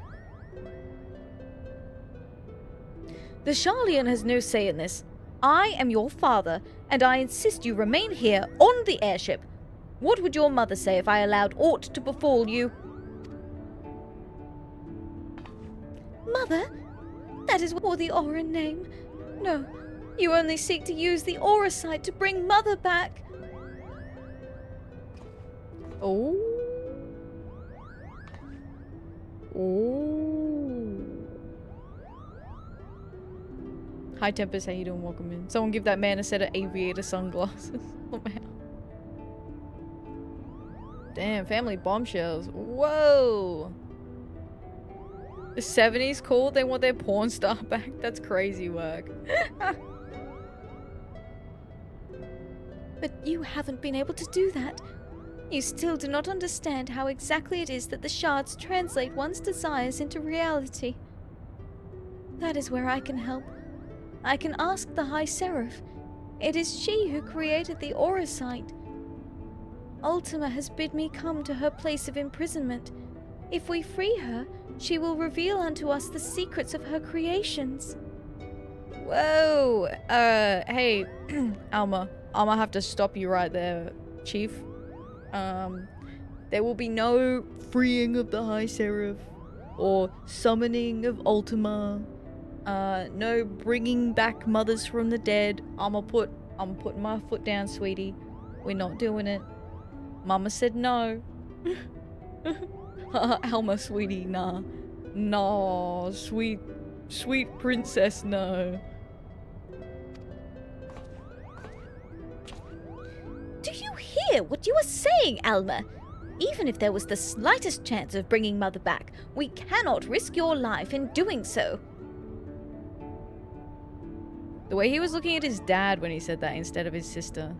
The Charlian has no say in this. I am your father, and I insist you remain here on the airship. What would your mother say if I allowed aught to befall you? Mother? That is for the Aura name. No, you only seek to use the Aura site to bring Mother back. Oh. Oh. Hi Tempest, how you doing? Welcome in. Someone give that man a set of aviator sunglasses. Oh man. Damn, family bombshells. Whoa. The 70s cool? They want their porn star back? That's crazy work. But you haven't been able to do that. You still do not understand how exactly it is that the shards translate one's desires into reality. That is where I can help. I can ask the High Seraph. It is she who created the Aura site. Ultima has bid me come to her place of imprisonment. If we free her, she will reveal unto us the secrets of her creations. Whoa. Hey, Alma. I'ma have to stop you right there, Chief. There will be no freeing of the High Seraph or summoning of Ultima. No bringing back mothers from the dead. I'm putting my foot down, sweetie. We're not doing it. Mama said no. Alma, sweetie, nah. No, sweet princess, no. Do you hear what you are saying, Alma? Even if there was the slightest chance of bringing Mother back, we cannot risk your life in doing so. The way he was looking at his dad when he said that instead of his sister.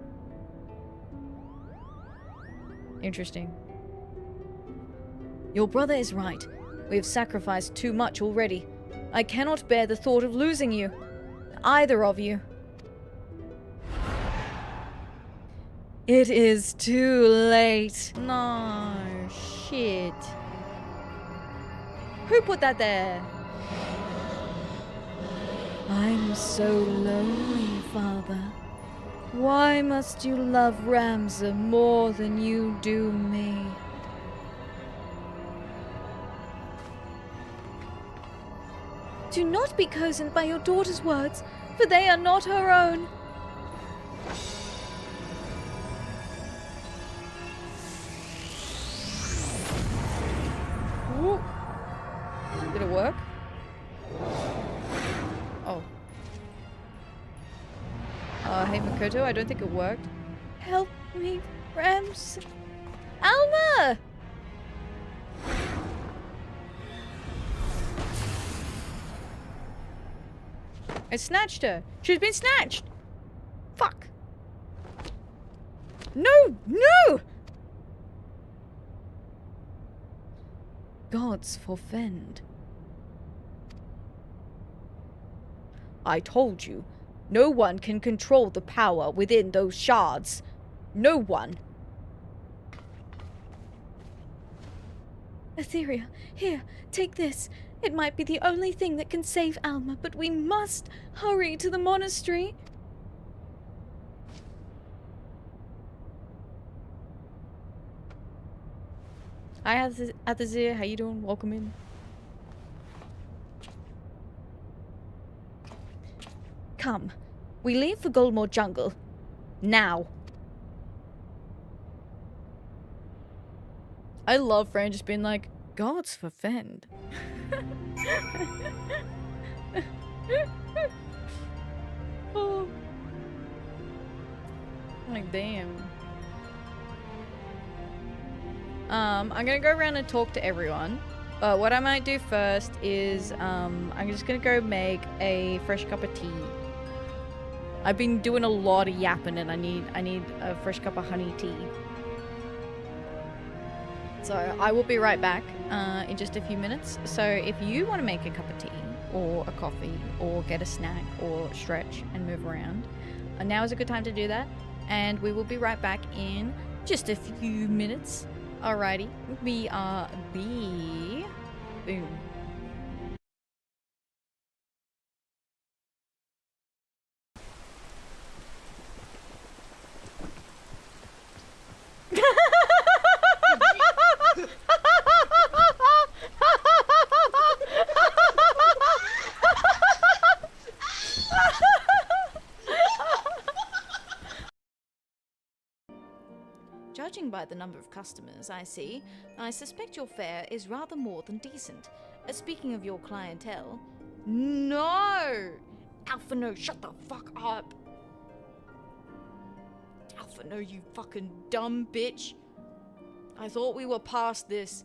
Interesting. Your brother is right. We have sacrificed too much already. I cannot bear the thought of losing you. Either of you. It is too late. No, shit. Who put that there? I'm so lonely, Father. Why must you love Ramza more than you do me? Do not be cozened by your daughter's words, for they are not her own. Ooh. Did it work? Oh. Hey Makoto, I don't think it worked. Help me, Rams. Alma! I snatched her. She's been snatched. Fuck. No! No! Gods forfend. I told you, no one can control the power within those shards. No one. Atheria, here, take this. It might be the only thing that can save Alma, but we must hurry to the monastery. Hi, Atheria. How you doing? Welcome in. Come, we leave for Goldmore Jungle. Now. I love Fran just being like, Gods forfend. Oh. Like, damn. I'm gonna go around and talk to everyone. But what I might do first is, I'm just gonna go make a fresh cup of tea. I've been doing a lot of yapping and I need a fresh cup of honey tea. So I will be right back in just a few minutes. So if you want to make a cup of tea or a coffee or get a snack or stretch and move around, now is a good time to do that. And we will be right back in just a few minutes. Alrighty, boom. Judging by the number of customers I see, I suspect your fare is rather more than decent. Speaking of your clientele... No! Alpha, no, shut the fuck up. Alpha, no, you fucking dumb bitch. I thought we were past this.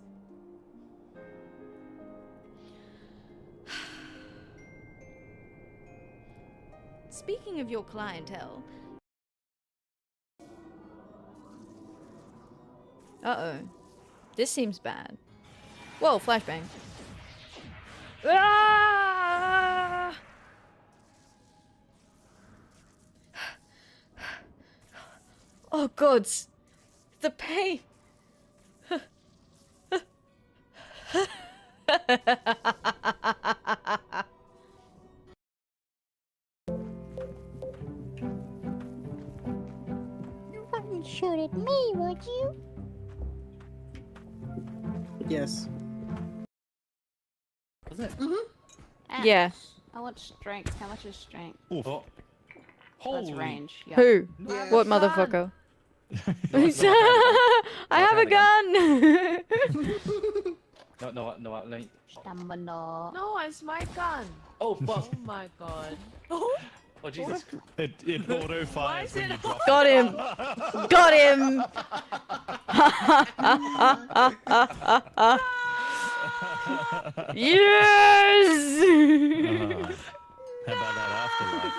Speaking of your clientele... Uh-oh. This seems bad. Whoa, flashbang. Ah! Oh, gods. The pain. You wouldn't shoot at me, would you? Yes. Was it? Yeah. I want strength. How much is strength? Oof. Oh. That's Holy. range. Yeah. Who? Yeah. What motherfucker? I Nice. have a gun! No, let me... No, I smite gun. Oh, fuck. Oh my god. Oh, Jesus. It auto fires when you drop it. Got him! Got him! Yes! How about that afterlife?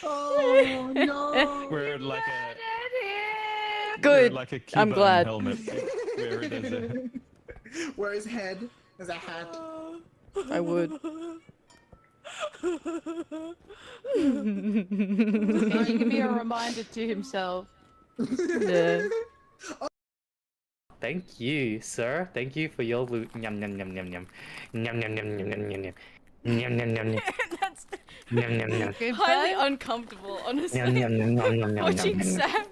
Oh no! We're like a Good. like a I'm Cuban glad. helmet. Where it is Where his head is a hat. I would. He can be a reminder to himself. Yeah. Thank you, sir. Thank you for your loot. Yum, yum, yum, yum, yum. Yum, yum, yum, yum, yum, yum, yum. Yum, yum, yum, yum. That's Yum, yum, yum. highly uncomfortable, honestly. Yum, yum, yum, yum, yum, yum, Watching yum, yum. Sam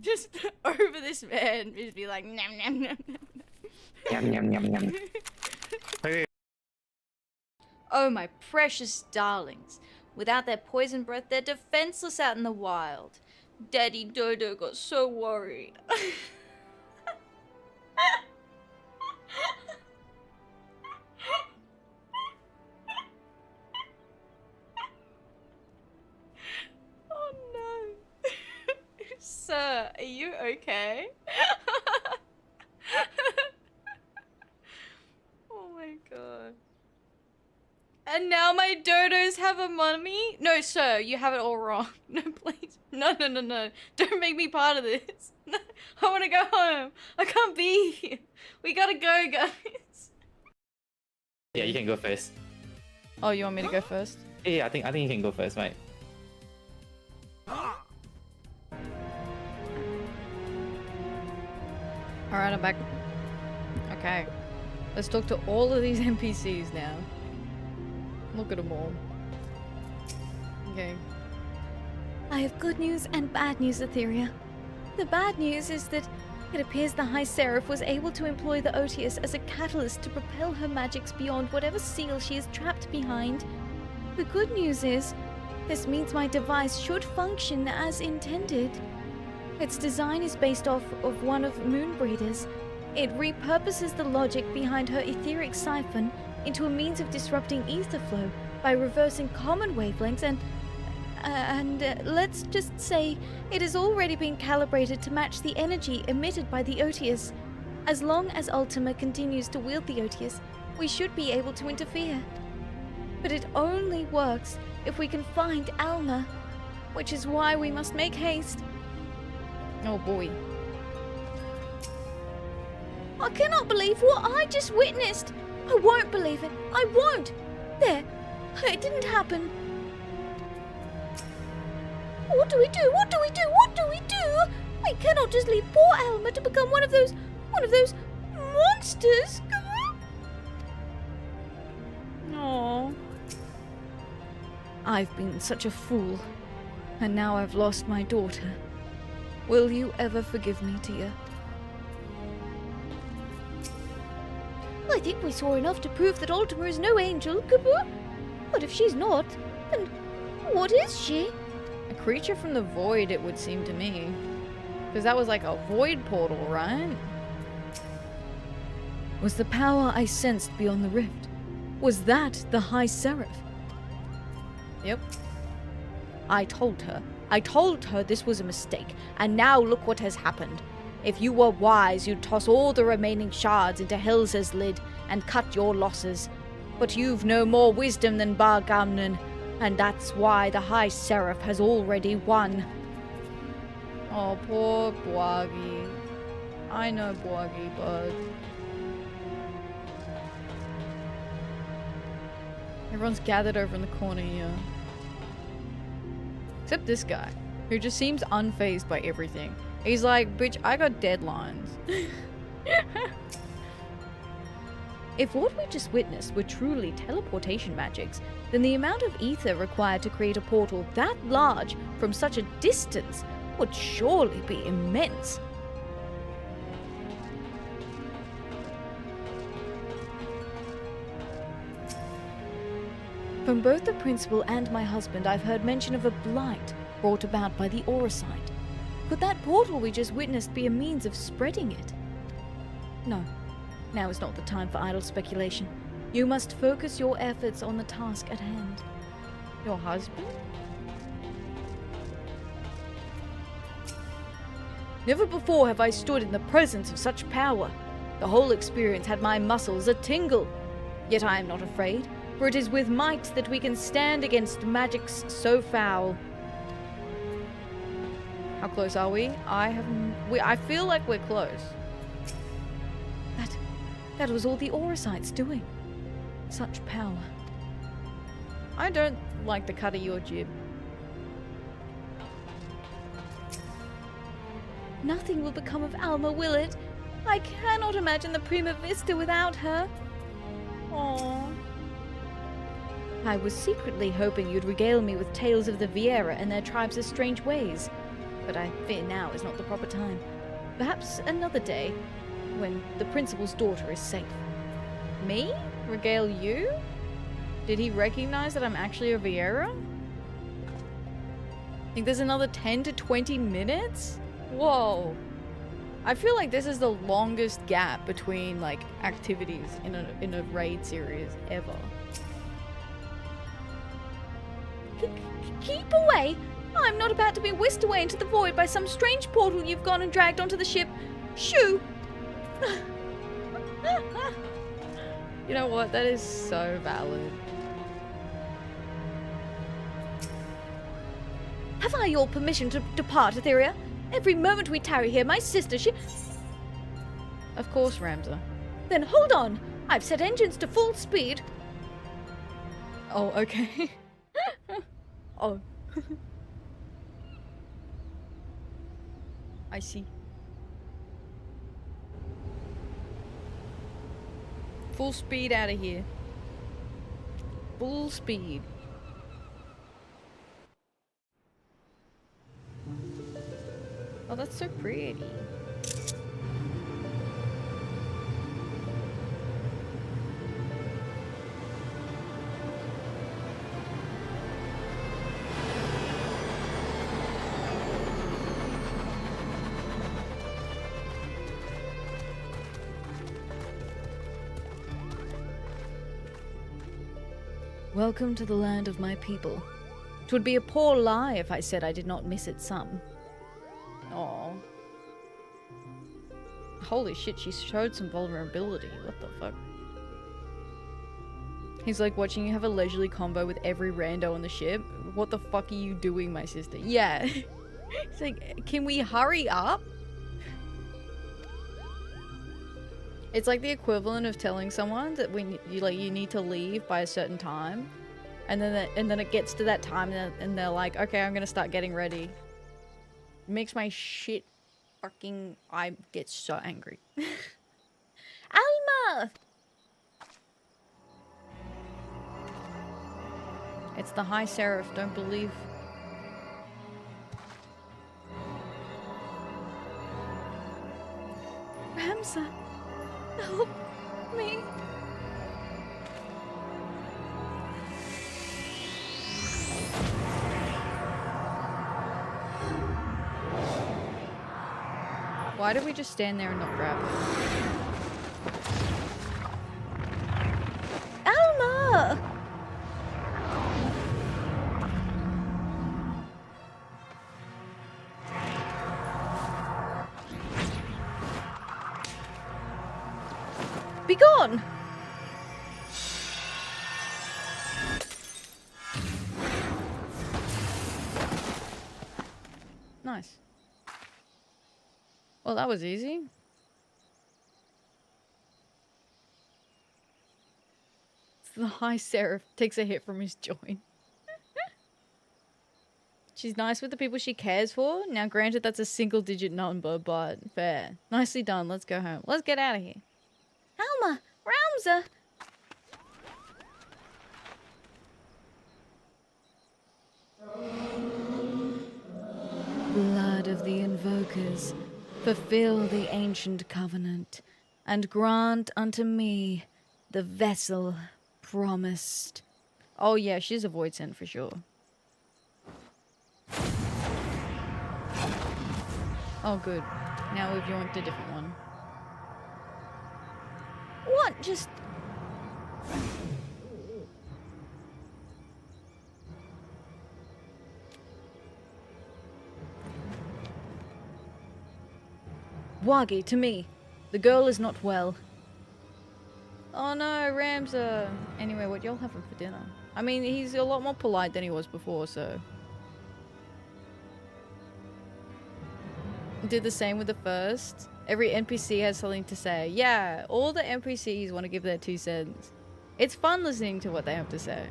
just over this man, just be like, nom nom nom nom. Yum, yum, yum, yum. Wait. Oh, my precious darlings. Without their poison breath, they're defenseless out in the wild. Daddy Dodo got so worried. Oh no. Sir, are you okay? Oh my god. And now my dodos have a mummy? No, sir, you have it all wrong. No, please. No. Don't make me part of this. No, I want to go home. I can't be here. We gotta go, guys. Yeah, you can go first. Oh, you want me to go first? Yeah, I think you can go first, mate. Alright, I'm back. Okay. Let's talk to all of these NPCs now. Look at them all. Okay. I have good news and bad news, Atheria. The bad news is that it appears the High Seraph was able to employ the Otius as a catalyst to propel her magics beyond whatever seal she is trapped behind. The good news is, this means my device should function as intended. Its design is based off of one of Moonbreeder's. It repurposes the logic behind her etheric siphon into a means of disrupting ether flow by reversing common wavelengths and let's just say it has already been calibrated to match the energy emitted by the Otius. As long as Ultima continues to wield the Otius, we should be able to interfere. But it only works if we can find Alma, which is why we must make haste. Oh boy. I cannot believe what I just witnessed. I won't believe it. I won't. There. It didn't happen. What do we do? What do we do? What do we do? We cannot just leave poor Alma to become one of those monsters. Aww. I've been such a fool, and now I've lost my daughter. Will you ever forgive me, Tia? I think we saw enough to prove that Ultima is no angel, but if she's not, then what is she? A creature from the void, it would seem to me. Because that was like a void portal, right? Was the power I sensed beyond the rift? Was that the High Seraph? Yep. I told her this was a mistake, and now look what has happened. If you were wise, you'd toss all the remaining shards into Helza's lid and cut your losses. But you've no more wisdom than Bargamnon, and that's why the High Seraph has already won. Oh, poor Bwagi. I know Bwagi, but... everyone's gathered over in the corner here. Except this guy, who just seems unfazed by everything. He's like, bitch, I got deadlines. If what we just witnessed were truly teleportation magics, then the amount of ether required to create a portal that large from such a distance would surely be immense. From both the principal and my husband, I've heard mention of a blight brought about by the Auracite. Could that portal we just witnessed be a means of spreading it? No. Now is not the time for idle speculation. You must focus your efforts on the task at hand. Your husband? Never before have I stood in the presence of such power. The whole experience had my muscles a-tingle. Yet I am not afraid, for it is with might that we can stand against magics so foul. How close are we? I feel like we're close. That was all the Aurosites doing. Such power. I don't like the cut of your jib. Nothing will become of Alma, will it? I cannot imagine the Prima Vista without her. Aww. I was secretly hoping you'd regale me with tales of the Vieira and their tribes' strange ways, but I fear now is not the proper time. Perhaps another day, when the principal's daughter is safe. Me? Regale you? Did he recognize that I'm actually a Vieira? Think there's another 10 to 20 minutes? Whoa. I feel like this is the longest gap between, like, activities in a raid series ever. Keep away! I'm not about to be whisked away into the void by some strange portal you've gone and dragged onto the ship. Shoo! You know what? That is so valid. Have I your permission to depart, Atheria? Every moment we tarry here, my sister, she... Of course, Ramza. Then hold on! I've set engines to full speed. Oh, okay. Oh. I see. Full speed out of here. Full speed. Oh, that's so pretty. Welcome to the land of my people. 'Twould be a poor lie if I said I did not miss it some. Aw. Holy shit, she showed some vulnerability. What the fuck? He's like watching you have a leisurely combo with every rando on the ship. What the fuck are you doing, my sister? Yeah. It's like, can we hurry up? It's like the equivalent of telling someone that you need to leave by a certain time, and then it gets to that time and they're like, okay, I'm gonna start getting ready. It makes my shit fucking... I get so angry. Alma! It's the High Seraph, don't believe. Ramza, help me. Why did we just stand there and not grab her? Alma! Be gone! Nice. Well, that was easy. The High Seraph takes a hit from his joint. She's nice with the people she cares for. Now, granted, that's a single-digit number, but fair. Nicely done. Let's go home. Let's get out of here. Alma! Ramza! Blood of the Invokers, fulfill the ancient covenant, and grant unto me the vessel promised. Oh yeah, she's a Void Sent for sure. Oh, good. Now we've joined a different one. What? Just... Wagi, to me. The girl is not well. Oh no, Ramza. Anyway, what y'all having for dinner? I mean, he's a lot more polite than he was before, so... Did the same with the first. Every NPC has something to say. Yeah, all the NPCs want to give their 2 cents. It's fun listening to what they have to say.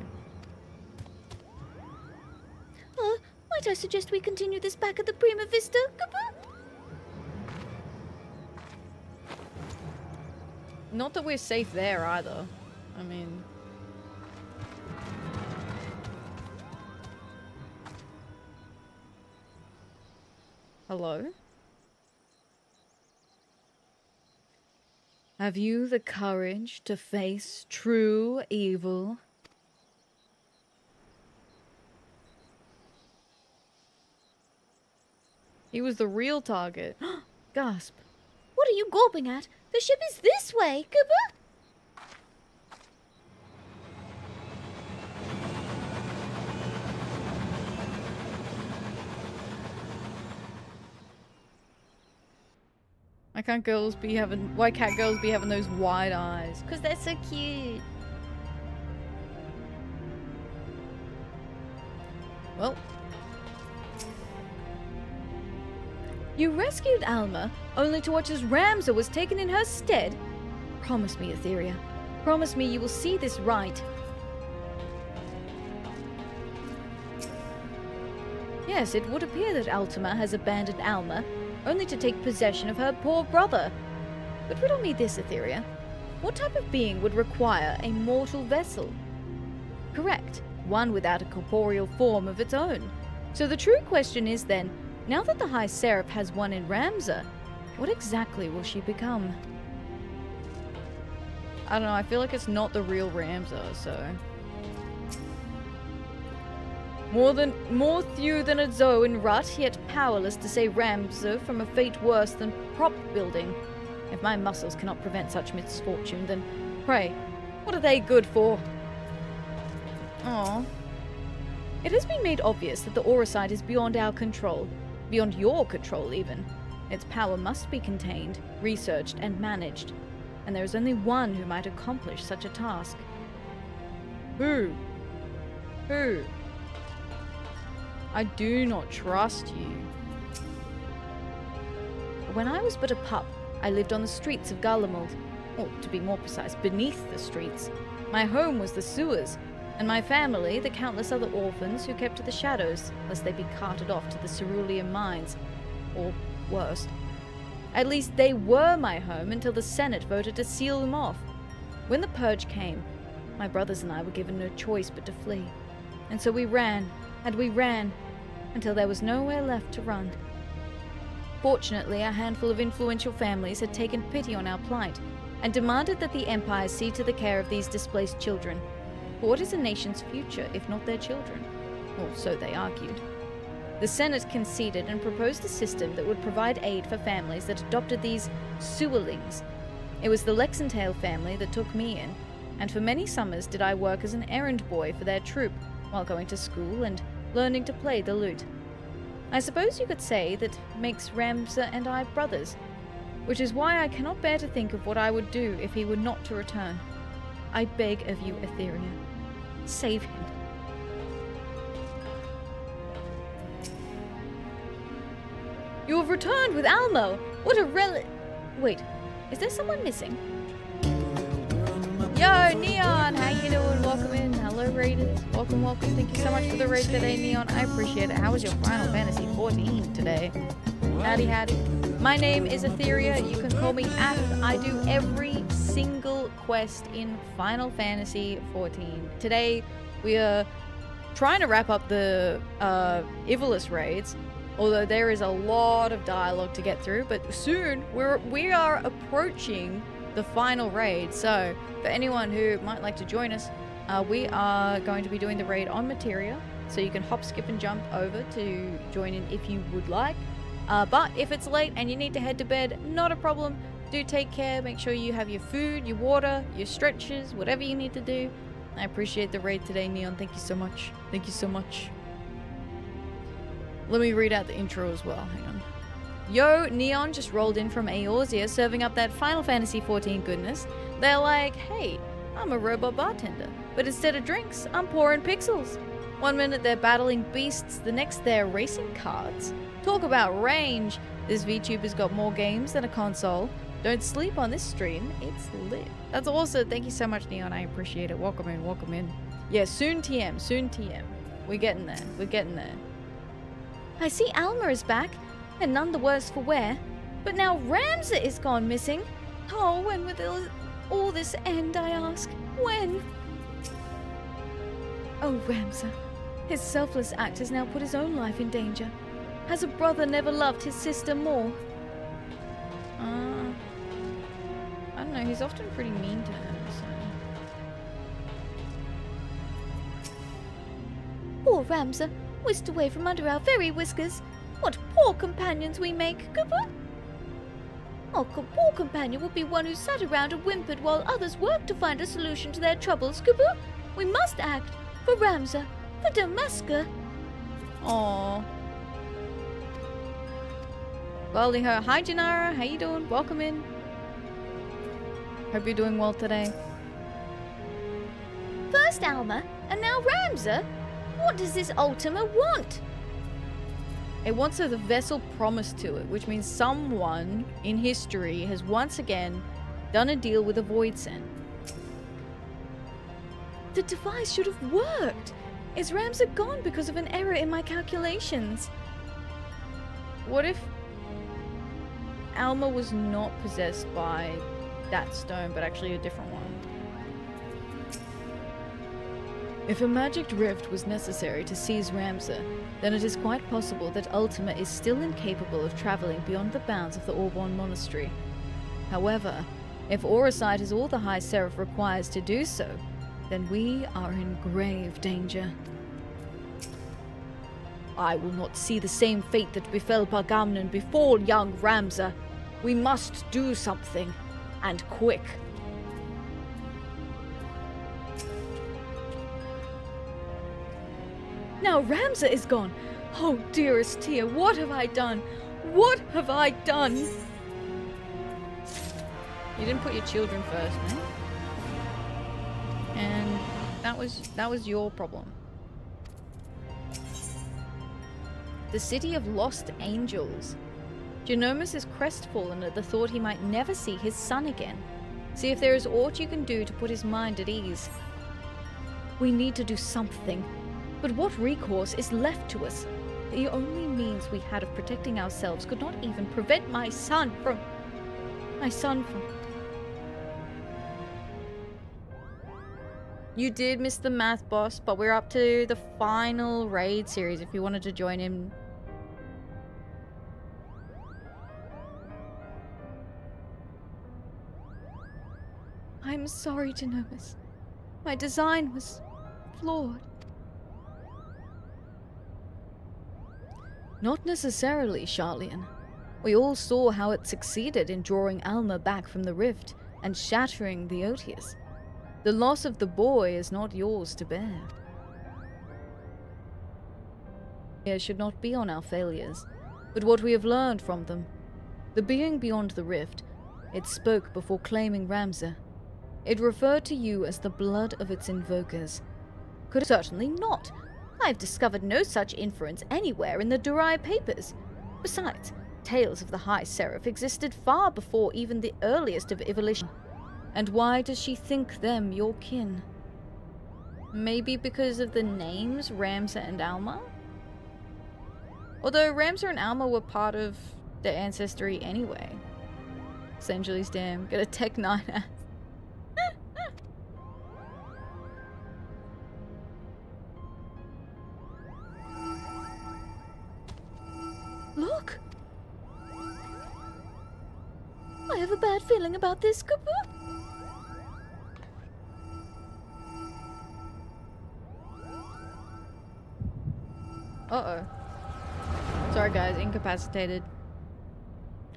Might I suggest we continue this back at the Prima Vista? Not that we're safe there either. I mean... Hello? Have you the courage to face true evil? He was the real target. Gasp. What are you gawping at? The ship is this way, Kuba! Why can't girls be having... Why can't girls be having those wide eyes? Because they're so cute. Well... You rescued Alma, only to watch as Ramza was taken in her stead? Promise me, Atheria. Promise me you will see this right. Yes, it would appear that Altima has abandoned Alma, only to take possession of her poor brother. But riddle me this, Atheria. What type of being would require a mortal vessel? Correct, one without a corporeal form of its own. So the true question is then, now that the High Seraph has one in Ramza, what exactly will she become? I don't know, I feel like it's not the real Ramza, so... More thew than a Zoe in rut, yet powerless to save Ramza from a fate worse than prop building. If my muscles cannot prevent such misfortune, then pray, what are they good for? Aww. It has been made obvious that the Auracite is beyond our control. Beyond your control, even. Its power must be contained, researched, and managed. And there is only one who might accomplish such a task. Who? Who? I do not trust you. When I was but a pup, I lived on the streets of Garlemald. Or, to be more precise, beneath the streets. My home was the sewers, and my family, the countless other orphans who kept to the shadows, lest they be carted off to the cerulean mines. Or worse. At least they were my home until the Senate voted to seal them off. When the purge came, my brothers and I were given no choice but to flee. And so we ran, and we ran, until there was nowhere left to run. Fortunately, a handful of influential families had taken pity on our plight, and demanded that the Empire see to the care of these displaced children. For what is a nation's future if not their children? Or so they argued. The Senate conceded and proposed a system that would provide aid for families that adopted these sewerlings. It was the Lexentale family that took me in, and for many summers did I work as an errand boy for their troop, while going to school and learning to play the lute. I suppose you could say that makes Ramza and I brothers, which is why I cannot bear to think of what I would do if he were not to return. I beg of you, Atheria, save him. You have returned with Almo! What a Wait, is there someone missing? Yo, Neon! How you doing? Welcome in. Hello, Raiders. Welcome, welcome. Thank you so much for the raid today, Neon. I appreciate it. How was your Final Fantasy 14 today? Howdy, howdy. My name is Atheria. You can call me Ath. I do every single quest in Final Fantasy 14. Today, we are trying to wrap up the Ivalice raids, although there is a lot of dialogue to get through, but soon we are approaching the final raid. So for anyone who might like to join us, we are going to be doing the raid on Materia, so you can hop, skip, and jump over to join in if you would like. But if it's late and you need to head to bed, not a problem. Do take care. Make sure you have your food, your water, your stretches, whatever you need to do. I appreciate the raid today, Neon. Thank you so much. Thank you so much. Let me read out the intro as well. Hang on. Yo, Neon just rolled in from Eorzea serving up that Final Fantasy XIV goodness. They're like, hey, I'm a robot bartender, but instead of drinks, I'm pouring pixels. One minute they're battling beasts, the next they're racing cards. Talk about range. This VTuber's got more games than a console. Don't sleep on this stream, it's lit. That's awesome. Thank you so much, Neon. I appreciate it. Welcome in, welcome in. Yeah, soon TM, soon TM. We're getting there, we're getting there. I see Alma is back, and none the worse for wear. But now Ramza is gone missing. Oh, when will all this end, I ask? When? Oh, Ramza. His selfless act has now put his own life in danger. Has a brother never loved his sister more? I don't know, he's often pretty mean to her, so... Poor Ramza, whisked away from under our very whiskers. What poor companions we make, Kubu! Our poor companion would be one who sat around and whimpered while others worked to find a solution to their troubles, Kubu. We must act. For Ramza. For Damaska. Aww. Well, hi Janara, how you doing? Welcome in. Hope you're doing well today. First Alma, and now Ramza? What does this Ultima want? It wants the vessel promised to it, which means someone in history has once again done a deal with a void sent. The device should have worked. Is Ramza gone because of an error in my calculations? What if Alma was not possessed by that stone, but actually a different one? If a magic rift was necessary to seize Ramza, then it is quite possible that Ultima is still incapable of traveling beyond the bounds of the Orbonne Monastery. However, if Aurasight is all the High Seraph requires to do so, then we are in grave danger. I will not see the same fate that befell Pagamnon befall young Ramza. We must do something, and quick. Now Ramza is gone. Oh, dearest Tia, what have I done? What have I done? You didn't put your children first, man. And that was your problem. The city of lost angels. Genomus is crestfallen at the thought he might never see his son again. See if there is aught you can do to put his mind at ease. We need to do something. But what recourse is left to us? The only means we had of protecting ourselves could not even prevent my son from... You did miss the math boss, but we're up to the final raid series if you wanted to join in. I'm sorry, Genomus. My design was flawed. Not necessarily, Charlian. We all saw how it succeeded in drawing Alma back from the rift and shattering the Otius. The loss of the boy is not yours to bear. It should not be on our failures, but what we have learned from them. The being beyond the rift, it spoke before claiming Ramza. It referred to you as the blood of its invokers. Could certainly not. I have discovered no such inference anywhere in the Durai papers. Besides, tales of the High Seraph existed far before even the earliest of evolution. And why does she think them your kin? Maybe because of the names Ramza and Alma? Although Ramza and Alma were part of their ancestry anyway. Essentially, damn, get a Tech 9 ass. Look! I have a bad feeling about this, Kubu. Uh-oh. Sorry guys, incapacitated.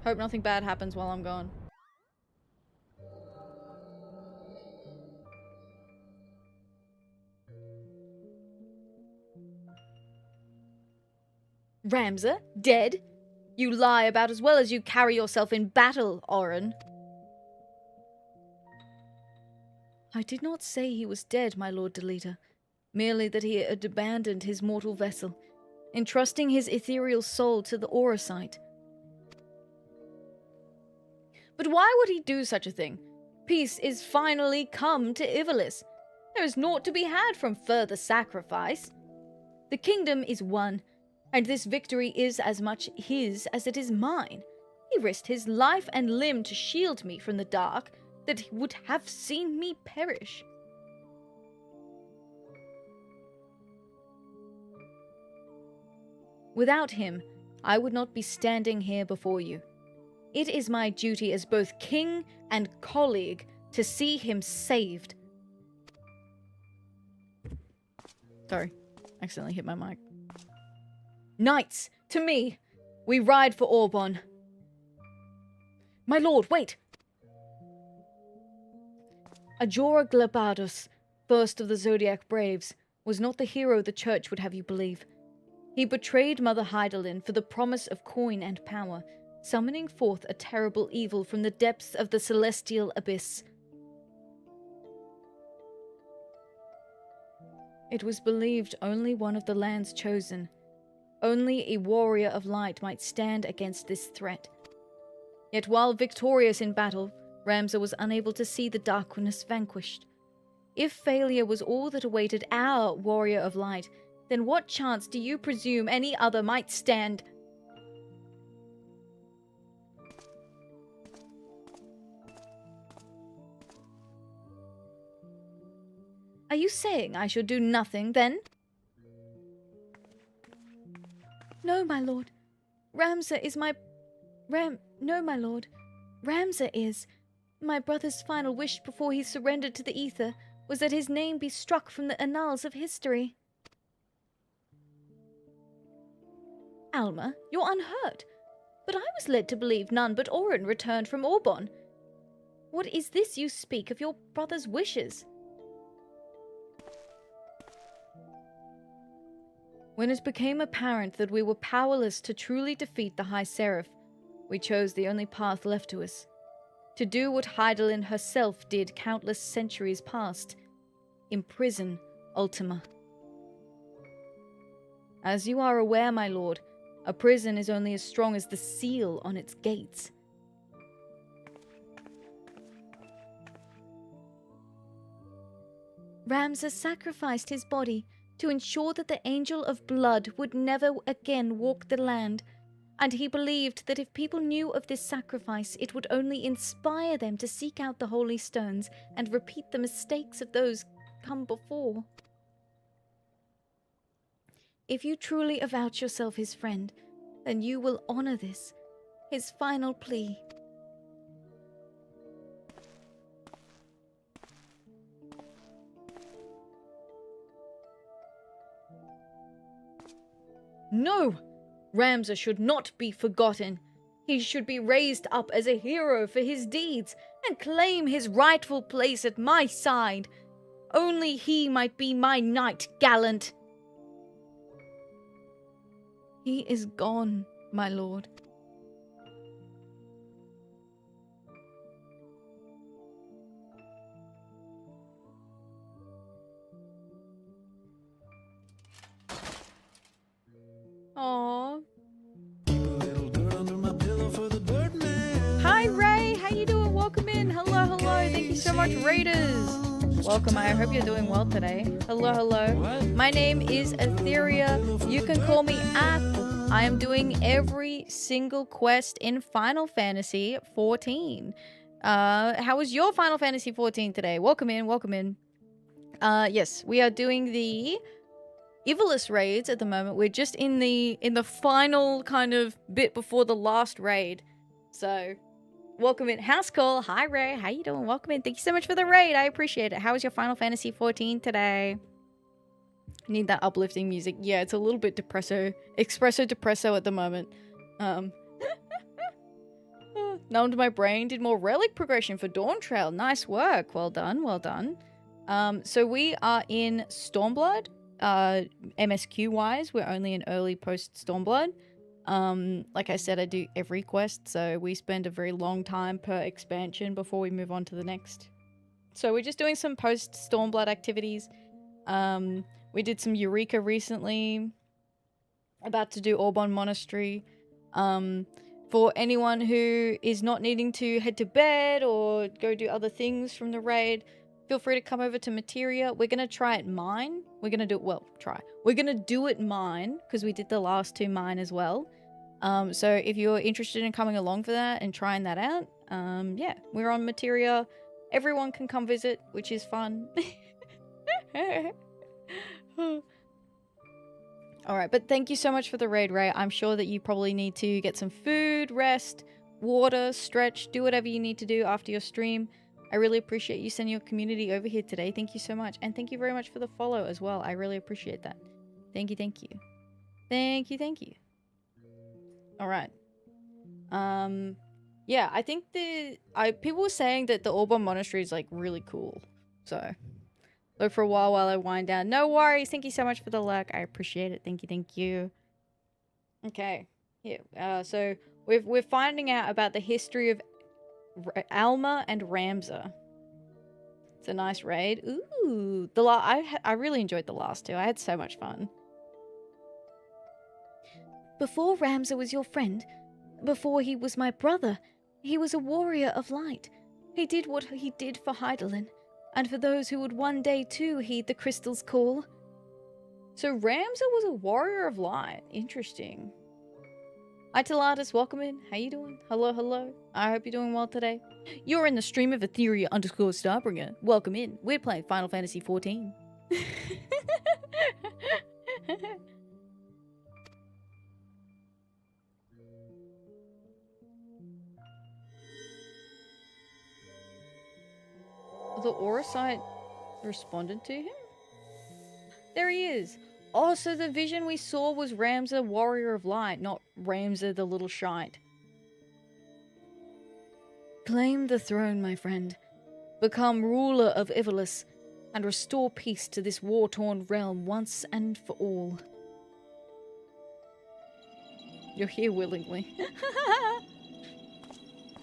Hope nothing bad happens while I'm gone. Ramza? Dead? You lie about as well as you carry yourself in battle, Oren. I did not say he was dead, my Lord Delita. Merely that he had abandoned his mortal vessel, entrusting his ethereal soul to the aura site. But why would he do such a thing? Peace is finally come to Ivalice. There is naught to be had from further sacrifice. The kingdom is won, and this victory is as much his as it is mine. He risked his life and limb to shield me from the dark that he would have seen me perish. Without him, I would not be standing here before you. It is my duty as both king and colleague to see him saved. Sorry, accidentally hit my mic. Knights, to me! We ride for Orbonne. My lord, wait! Ajora Glabados, first of the Zodiac Braves, was not the hero the church would have you believe. He betrayed Mother Heidelin for the promise of coin and power, summoning forth a terrible evil from the depths of the celestial abyss. It was believed only one of the land's chosen, only a warrior of light might stand against this threat. Yet while victorious in battle, Ramza was unable to see the darkness vanquished. If failure was all that awaited our warrior of light, then what chance do you presume any other might stand? Are you saying I should do nothing, then? No, my lord. Ramza is my... No, my lord. Ramza is... My brother's final wish before he surrendered to the ether was that his name be struck from the annals of history. Alma, you're unhurt. But I was led to believe none but Oren returned from Orbonne. What is this you speak of your brother's wishes? When it became apparent that we were powerless to truly defeat the High Seraph, we chose the only path left to us. To do what Heidelin herself did countless centuries past. Imprison Ultima. As you are aware, my lord, a prison is only as strong as the seal on its gates. Ramza sacrificed his body to ensure that the Angel of Blood would never again walk the land, and he believed that if people knew of this sacrifice, it would only inspire them to seek out the holy stones and repeat the mistakes of those come before. If you truly avouch yourself his friend, then you will honor this, his final plea. No! Ramza should not be forgotten. He should be raised up as a hero for his deeds and claim his rightful place at my side. Only he might be my knight gallant. He is gone, my lord. Aww. Hi Ray, how you doing? Welcome in. Hello, hello. Thank you so much, Raiders. Welcome. I hope you're doing well today. Hello, hello. My name is Atheria. You can call me Apple. I am doing every single quest in Final Fantasy XIV. How was your Final Fantasy XIV today? Welcome in, welcome in. Yes, we are doing the Ivalice raids at the moment. We're just in the final kind of bit before the last raid. So, welcome in. House call. Hi Ray, how you doing? Welcome in. Thank you so much for the raid. I appreciate it. How was your Final Fantasy XIV today? Need that uplifting music. Yeah, it's a little bit espresso depresso at the moment. Numbed my brain, did more relic progression for Dawn Trail. Nice work. Well done, well done. So we are in Stormblood. MSQ-wise, we're only in early post-Stormblood. Like I said, I do every quest, so we spend a very long time per expansion before we move on to the next. So we're just doing some post-Stormblood activities. We did some Eureka recently. About to do Orbonne Monastery. For anyone who is not needing to head to bed or go do other things from the raid, feel free to come over to Atheria. We're going to try it mine. We're going to do it, well, try. We're going to do it mine, because we did the last 2 mine as well. So if you're interested in coming along for that and trying that out, yeah, we're on Atheria. Everyone can come visit, which is fun. Alright, but thank you so much for the raid, Ray. I'm sure that you probably need to get some food, rest, water, stretch, do whatever you need to do after your stream. I really appreciate you sending your community over here today. Thank you so much. And thank you very much for the follow as well. I really appreciate that. Thank you, thank you. Thank you, thank you. Alright. Yeah, I think people were saying that the Orbonne Monastery is like really cool. So look for a while I wind down. No worries. Thank you so much for the luck. I appreciate it. Thank you, thank you. Okay. Yeah. So we're finding out about the history of Alma and Ramza. It's a nice raid. Ooh, I really enjoyed the last 2. I had so much fun. Before Ramza was your friend, before he was my brother, he was a warrior of light. He did what he did for Heidelin, and for those who would one day too heed the crystal's call. So Ramza was a warrior of light. Interesting. Hi Talatus, welcome in. How you doing? Hello, hello. I hope you're doing well today. You're in the stream of Atheria _Starbringer. Welcome in. We're playing Final Fantasy XIV. The aura site responded to him? There he is. Oh, so the vision we saw was Ramza, Warrior of Light, not Ramza the little shite. Claim the throne, my friend. Become ruler of Ivalice, and restore peace to this war-torn realm once and for all. You're here willingly.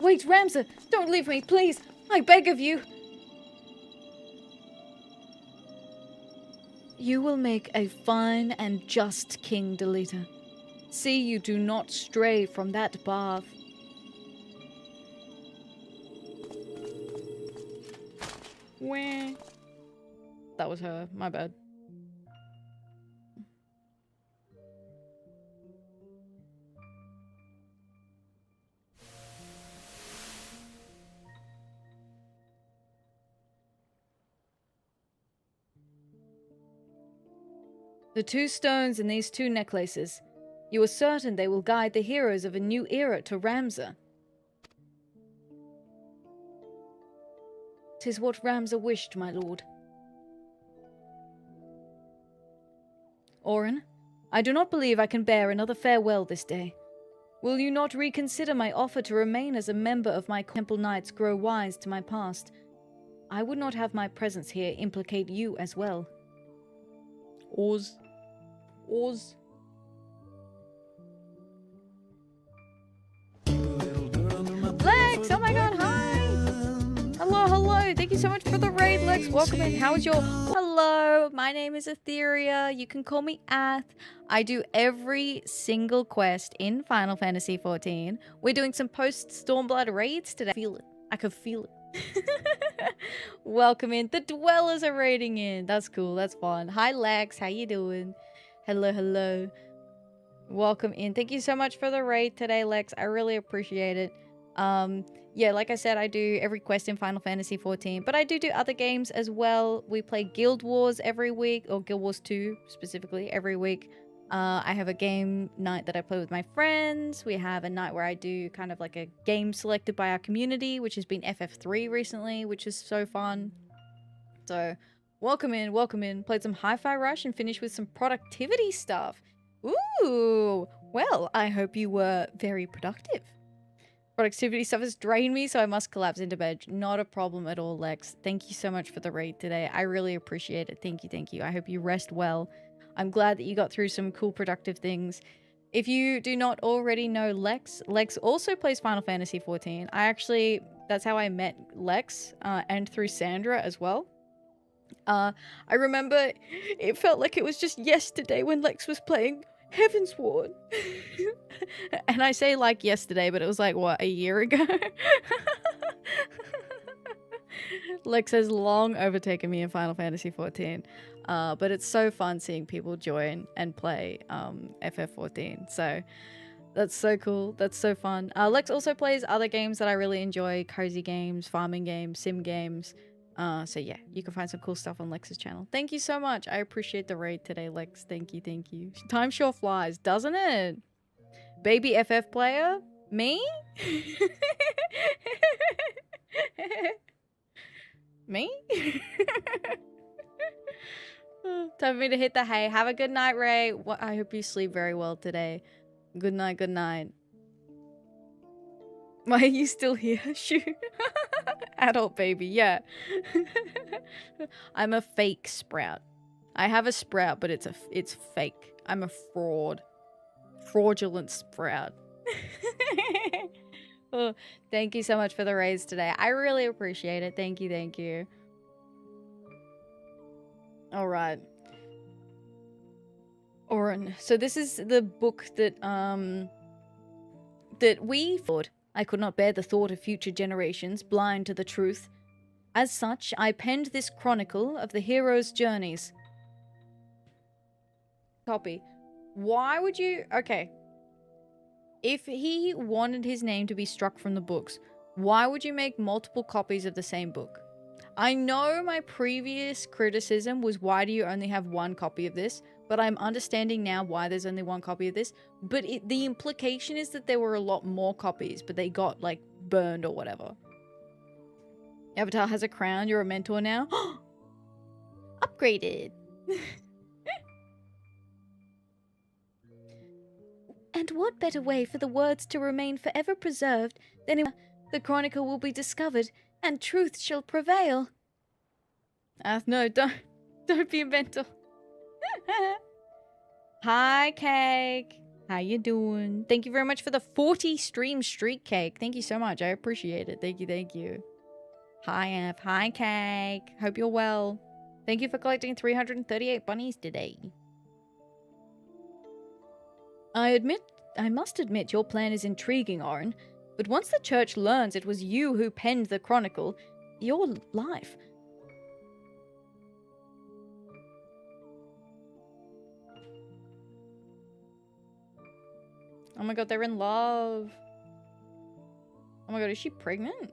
Wait, Ramza! Don't leave me, please! I beg of you! You will make a fine and just king, Delita. See you do not stray from that path. Wah. That was her. My bad. The 2 stones in these 2 necklaces. You are certain they will guide the heroes of a new era to Ramza. 'Tis what Ramza wished, my lord. Orin, I do not believe I can bear another farewell this day. Will you not reconsider my offer to remain as a member of my Temple Knights grow wise to my past? I would not have my presence here implicate you as well. Oz. Lex! Oh my god, hi! Hello, hello! Thank you so much for the raid, Lex. Welcome in. How is your... Hello, my name is Atheria. You can call me Ath. I do every single quest in Final Fantasy XIV. We're doing some post-Stormblood raids today. I feel it. I can feel it. Welcome in. The Dwellers are raiding in. That's cool. That's fun. Hi, Lex. How you doing? Hello, hello. Welcome in. Thank you so much for the raid today, Lex. I really appreciate it. Yeah, like I said, I do every quest in Final Fantasy XIV, but I do other games as well. We play Guild Wars every week, or Guild Wars 2 specifically every week. I have a game night that I play with my friends. We have a night where I do kind of like a game selected by our community, which has been FF3 recently, which is so fun. So, welcome in, welcome in. Played some Hi-Fi Rush and finished with some productivity stuff. Ooh, well, I hope you were very productive. productivity stuff has drained me, so I must collapse into bed. Not a problem at all, Lex. Thank you so much for the raid today. I really appreciate it. Thank you, thank you. I hope you rest well. I'm glad that you got through some cool, productive things. If you do not already know Lex, Lex also plays Final Fantasy XIV. That's how I met Lex, and through Sandra as well. I remember it felt like it was just yesterday when Lex was playing Heavensward. And I say like yesterday, but it was like, what, a year ago? Lex has long overtaken me in Final Fantasy XIV. But it's so fun seeing people join and play FF14. So that's so cool. That's so fun. Lex also plays other games that I really enjoy. Cozy games, farming games, sim games. So yeah, you can find some cool stuff on Lex's channel. Thank you so much. I appreciate the raid today, Lex. Thank you, thank you. Time sure flies, doesn't it? Baby FF player? Me? Me? Time for me to hit the hay. Have a good night, Ray. I hope you sleep very well today. Good night, good night. Why are you still here? Shoot. Adult baby, yeah. I'm a fake sprout. I have a sprout, but it's fake. I'm a fraud. Fraudulent sprout. Oh, thank you so much for the raise today. I really appreciate it. Thank you, thank you. All right. Oren. So this is the book that we thought. I could not bear the thought of future generations, blind to the truth. As such, I penned this chronicle of the hero's journeys. Copy. Why would you... Okay. If he wanted his name to be struck from the books, why would you make multiple copies of the same book? I know my previous criticism was, why do you only have one copy of this? But I'm understanding now why there's only one copy of this. But the implication is that there were a lot more copies, but they got, like, burned or whatever. Avatar has a crown. You're a mentor now. Upgraded. And what better way for the words to remain forever preserved than in the chronicle will be discovered and truth shall prevail? No, don't be mental. Hi, Cake. How you doing? Thank you very much for the 40 stream streak, Cake. Thank you so much. I appreciate it. Thank you, thank you. Hi, F. Hi, Cake. Hope you're well. Thank you for collecting 338 bunnies today. I must admit your plan is intriguing, Oren. But once the church learns it was you who penned the chronicle, your life... Oh my god, they're in love. Oh my god, is she pregnant?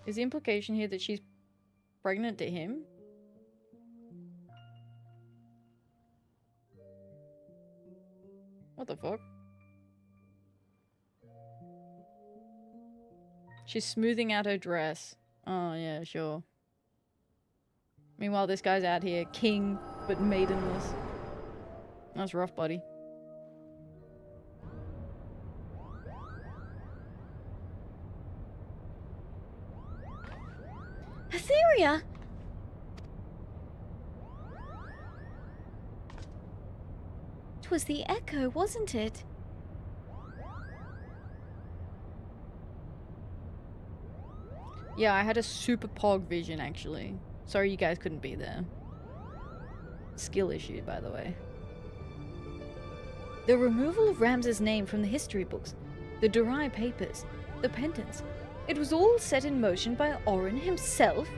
Is the implication here that she's pregnant to him? What the fuck? She's smoothing out her dress. Oh yeah, sure. Meanwhile, this guy's out here, king, but maidenless. That's rough, buddy. Atheria! 'Twas the echo, wasn't it? Yeah, I had a super pog vision, actually. Sorry you guys couldn't be there. Skill issue, by the way. The removal of Rams's name from the history books, the Durai papers, the pendants. It was all set in motion by Oren himself?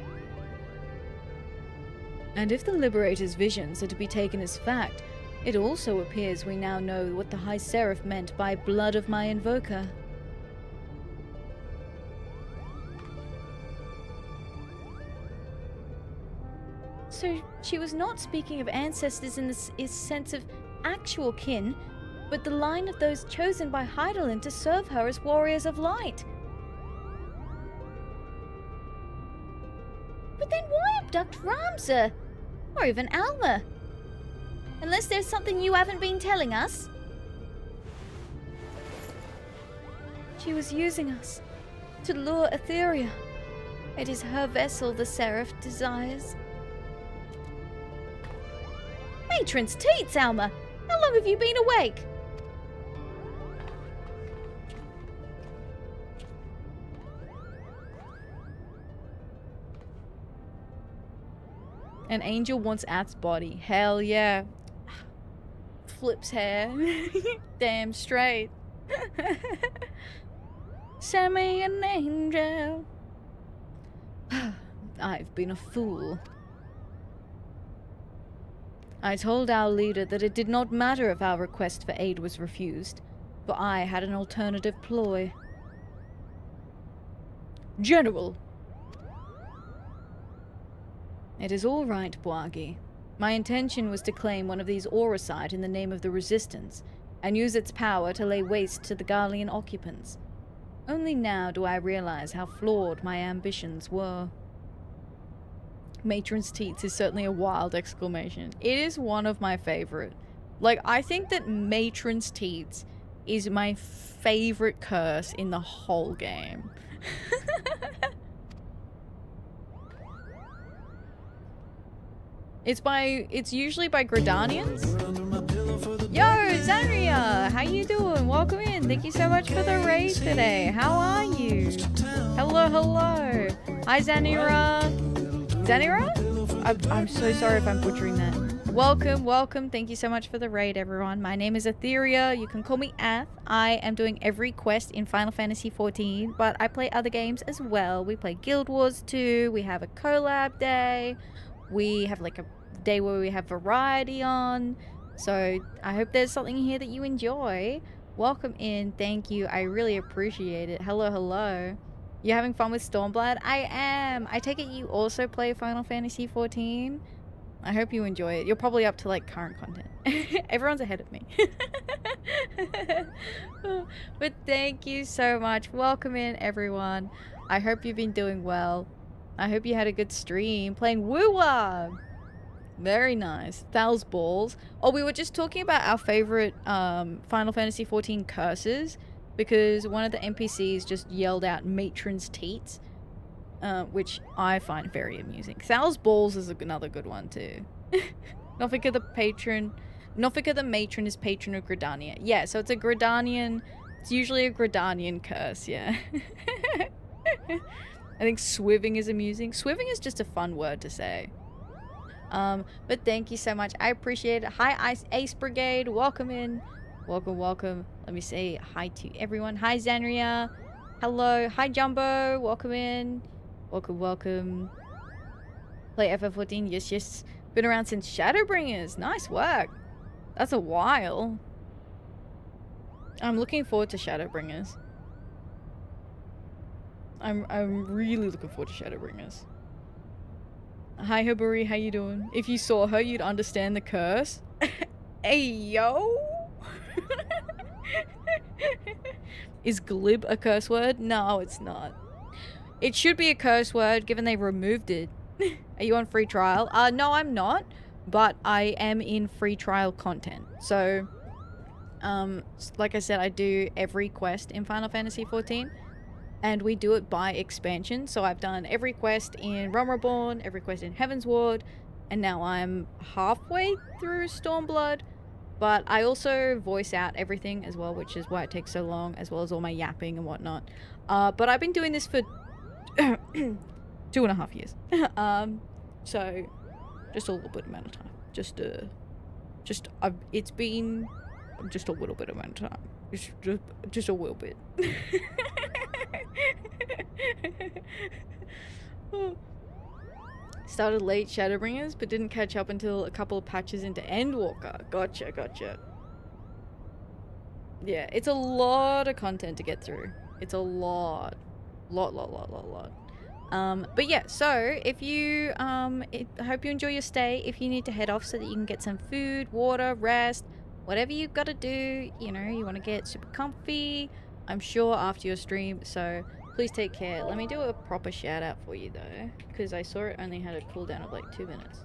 And if the Liberator's visions are to be taken as fact, it also appears we now know what the High Seraph meant by blood of my invoker. So she was not speaking of ancestors in the sense of actual kin, but the line of those chosen by Heidelin to serve her as warriors of light. But then why abduct Ramza? Or even Alma? Unless there's something you haven't been telling us? She was using us to lure Atheria. It is her vessel the Seraph desires. Matron's teats, Alma! How long have you been awake? An angel wants Ath's body. Hell yeah. Flips hair. Damn straight. Send me an angel. I've been a fool. I told our leader that it did not matter if our request for aid was refused, for I had an alternative ploy. General! It is all right, Bwagi. My intention was to claim one of these Auracite in the name of the Resistance, and use its power to lay waste to the Garlean occupants. Only now do I realize how flawed my ambitions were. Matron's teats is certainly a wild exclamation. It is one of my favorite. Like, I think that Matron's teats is my favorite curse in the whole game. It's usually by Gridanians. Yo, Zanria! How you doing? Welcome in. Thank you so much for the raid today. How are you? Hello, hello. Hi, Zanira. Zanira? I'm so sorry if I'm butchering that. Welcome, welcome. Thank you so much for the raid, everyone. My name is Atheria. You can call me Ath. I am doing every quest in Final Fantasy XIV, but I play other games as well. We play Guild Wars 2. We have a collab day. We have like a day where we have variety on. So I hope there's something here that you enjoy. Welcome in. Thank you. I really appreciate it. Hello, hello. You having fun with Stormblood? I am. I take it you also play Final Fantasy XIV. I hope you enjoy it. You're probably up to like current content. Everyone's ahead of me. But thank you so much. Welcome in, everyone. I hope you've been doing well. I hope you had a good stream playing Woo-Wah. Very nice. Thal's balls. Oh, we were just talking about our favorite Final Fantasy XIV curses because one of the NPCs just yelled out Matron's teats, which I find very amusing. Thal's balls is another good one too. Nofika the matron is patron of Gridania. Yeah, so it's a Gridanian. It's usually a Gridanian curse. Yeah. I think swiving is amusing. Swiving is just a fun word to say. But thank you so much. I appreciate it. Hi, Ace Brigade. Welcome in. Welcome, welcome. Let me say hi to everyone. Hi, Zanria. Hello. Hi, Jumbo. Welcome in. Welcome, welcome. Play FF14. Yes, yes. Been around since Shadowbringers. Nice work. That's a while. I'm looking forward to Shadowbringers. I'm really looking forward to Shadowbringers. Hi, Hibari, how you doing? If you saw her, you'd understand the curse. Hey, yo! Is glib a curse word? No, it's not. It should be a curse word, given they removed it. Are you on free trial? No, I'm not. But I am in free trial content. So, like I said, I do every quest in Final Fantasy XIV. And we do it by expansion. So I've done every quest in Realm Reborn, every quest in Heaven's Ward, and now I'm halfway through Stormblood. But I also voice out everything as well, which is why it takes so long, as well as all my yapping and whatnot. But I've been doing this for 2.5 years. So just a little bit amount of time. It's been just a little bit amount of time. Just a little bit. Started late Shadowbringers, but didn't catch up until a couple of patches into Endwalker. Gotcha, gotcha. Yeah, it's a lot of content to get through. It's a lot. Lot. But yeah, so if you, I hope you enjoy your stay. If you need to head off so that you can get some food, water, rest, whatever you've got to do, you know, you want to get super comfy, I'm sure, after your stream, so please take care. Let me do a proper shout out for you though, because I saw it only had a cooldown of like 2 minutes.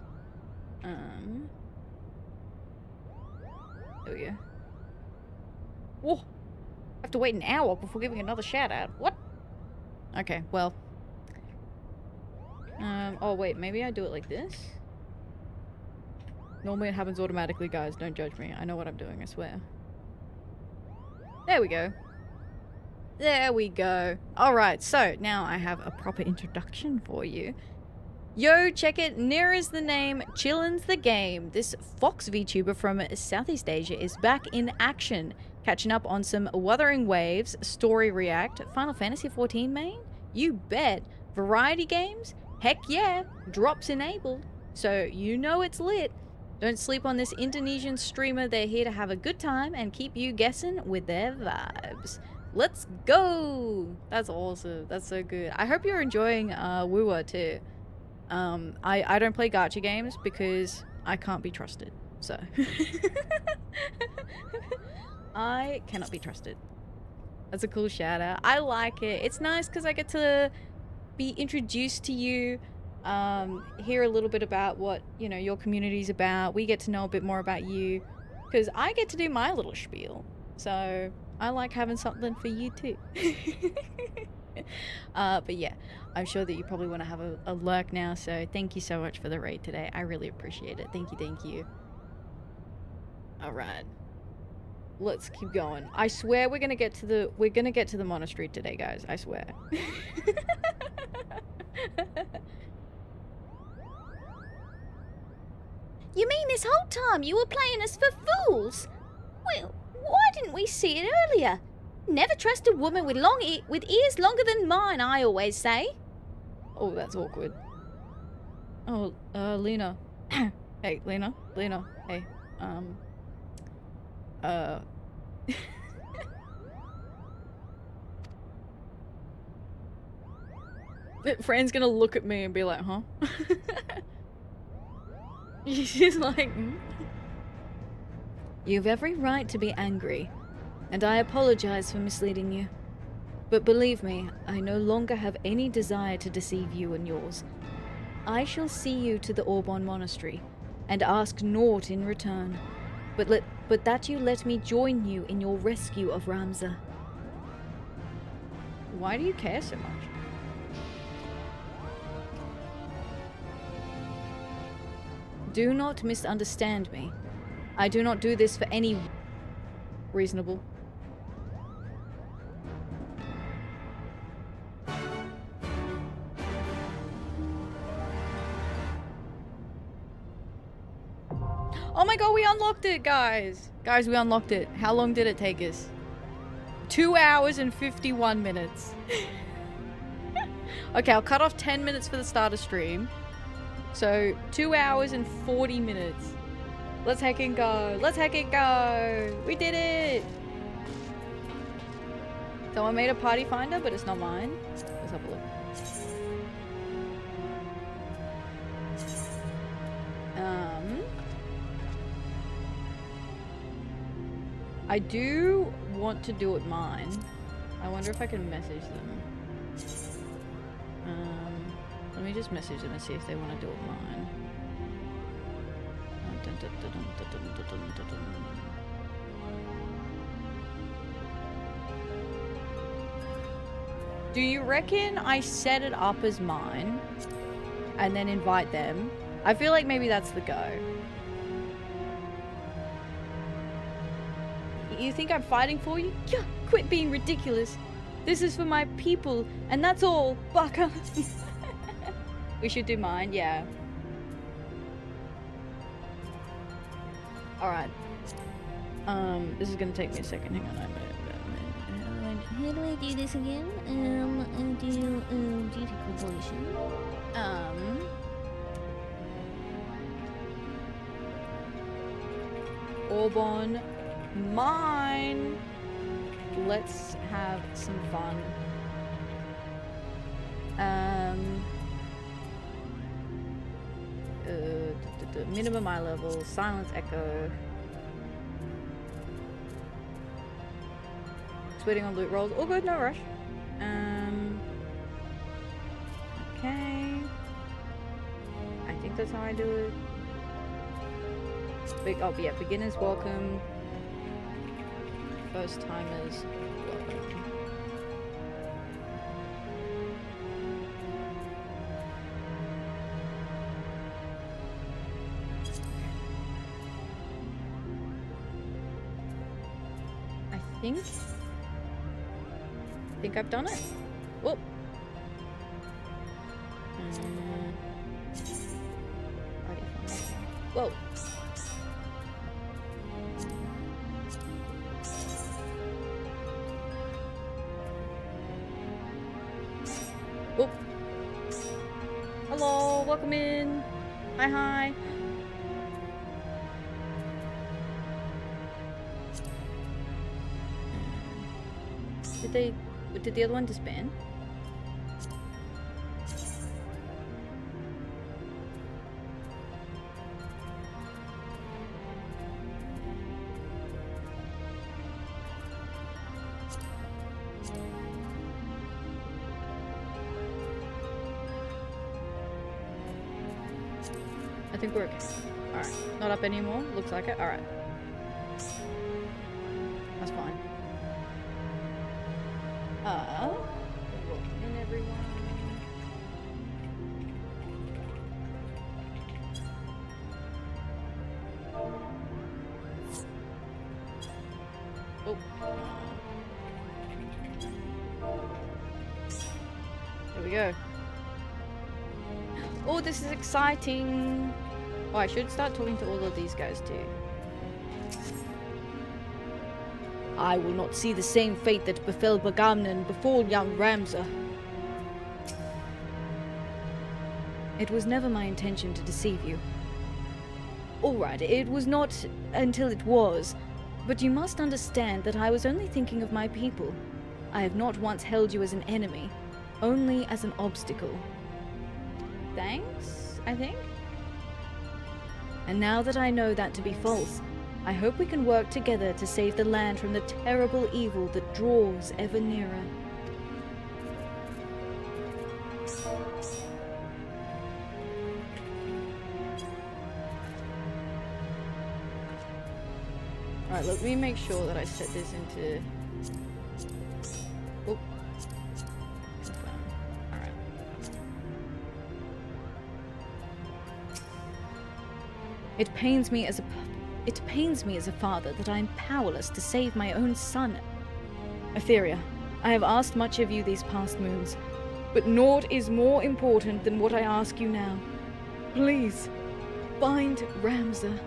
There we go. Whoa! have to wait an hour before giving another shout out. What? Okay, well. Oh wait, maybe I do it like this? Normally it happens automatically, guys. Don't judge me. I know what I'm doing, I swear. There we go. There we go. Alright, so now I have a proper introduction for you. Yo, check it. Near is the name, chillin's the game. This Fox VTuber from Southeast Asia is back in action. Catching up on some Wuthering Waves, Story React, Final Fantasy XIV main? You bet. Variety games? Heck yeah. Drops enabled. So you know it's lit. Don't sleep on this Indonesian streamer. They're here to have a good time and keep you guessing with their vibes. Let's go! That's awesome. That's so good. I hope you're enjoying Woowa too. I don't play gacha games because I can't be trusted. So I cannot be trusted. That's a cool shout out. I like it. It's nice because I get to be introduced to you, hear a little bit about what, you know, your community's about. We get to know a bit more about you because I get to do my little spiel. So I like having something for you too. But yeah, I'm sure that you probably want to have a lurk now, so thank you so much for the raid today. I really appreciate it. Thank you, thank you. Alright. Let's keep going. I swear we're gonna get to the monastery today, guys. I swear. You mean this whole time you were playing us for fools? Well, why didn't we see it earlier? Never trust a woman with with ears longer than mine, I always say. Oh, that's awkward. Oh, Lena. Hey, Lena. Hey, Fran's gonna look at me and be like, huh? She's like, You've every right to be angry, and I apologize for misleading you. But believe me, I no longer have any desire to deceive you and yours. I shall see you to the Orbonne Monastery, and ask naught in return, but that you let me join you in your rescue of Ramza. Why do you care so much? Do not misunderstand me. I do not do this for any reasonable. Oh my god, we unlocked it, guys! Guys, we unlocked it. How long did it take us? 2 hours and 51 minutes. Okay, I'll cut off 10 minutes for the start of stream. So, 2 hours and 40 minutes. Let's heckin' go. Let's heckin' go. We did it. Someone made a party finder, but it's not mine. Let's have a look. I do want to do it mine. I wonder if I can message them. Let me just message them and see if they want to do it mine. Do you reckon I set it up as mine and then invite them? I feel like maybe that's the go. You think I'm fighting for you? Yeah, quit being ridiculous. This is for my people, and that's all. Baka. We should do mine, yeah. Alright. This is gonna take me a second. Hang on. How do I do this again? Duty completion. Orbonne mine. Let's have some fun. Minimum eye level, silence echo. Just waiting on loot rolls. All good, no rush. Okay. I think that's how I do it. Oh yeah, beginners welcome. First timers welcome. think I've done it. Whoop. Whoa. Whoop. Hello, welcome in. Hi, hi. Did the other one disband? I think we're okay. Alright. Not up anymore? Looks like it. Alright. That's fine. Welcome in, everyone. Oh. There we go. Oh, this is exciting. Oh, I should start talking to all of these guys too. I will not see the same fate that befell Bagamnan befall young Ramza. It was never my intention to deceive you. Alright, it was not until it was, but you must understand that I was only thinking of my people. I have not once held you as an enemy, only as an obstacle. Thanks, I think? And now that I know that to be false, I hope we can work together to save the land from the terrible evil that draws ever nearer. Alright, let me make sure that I set this into... Oh. Alright. It pains me as a father that I am powerless to save my own son. Atheria, I have asked much of you these past moons, but naught is more important than what I ask you now. Please, find Ramza.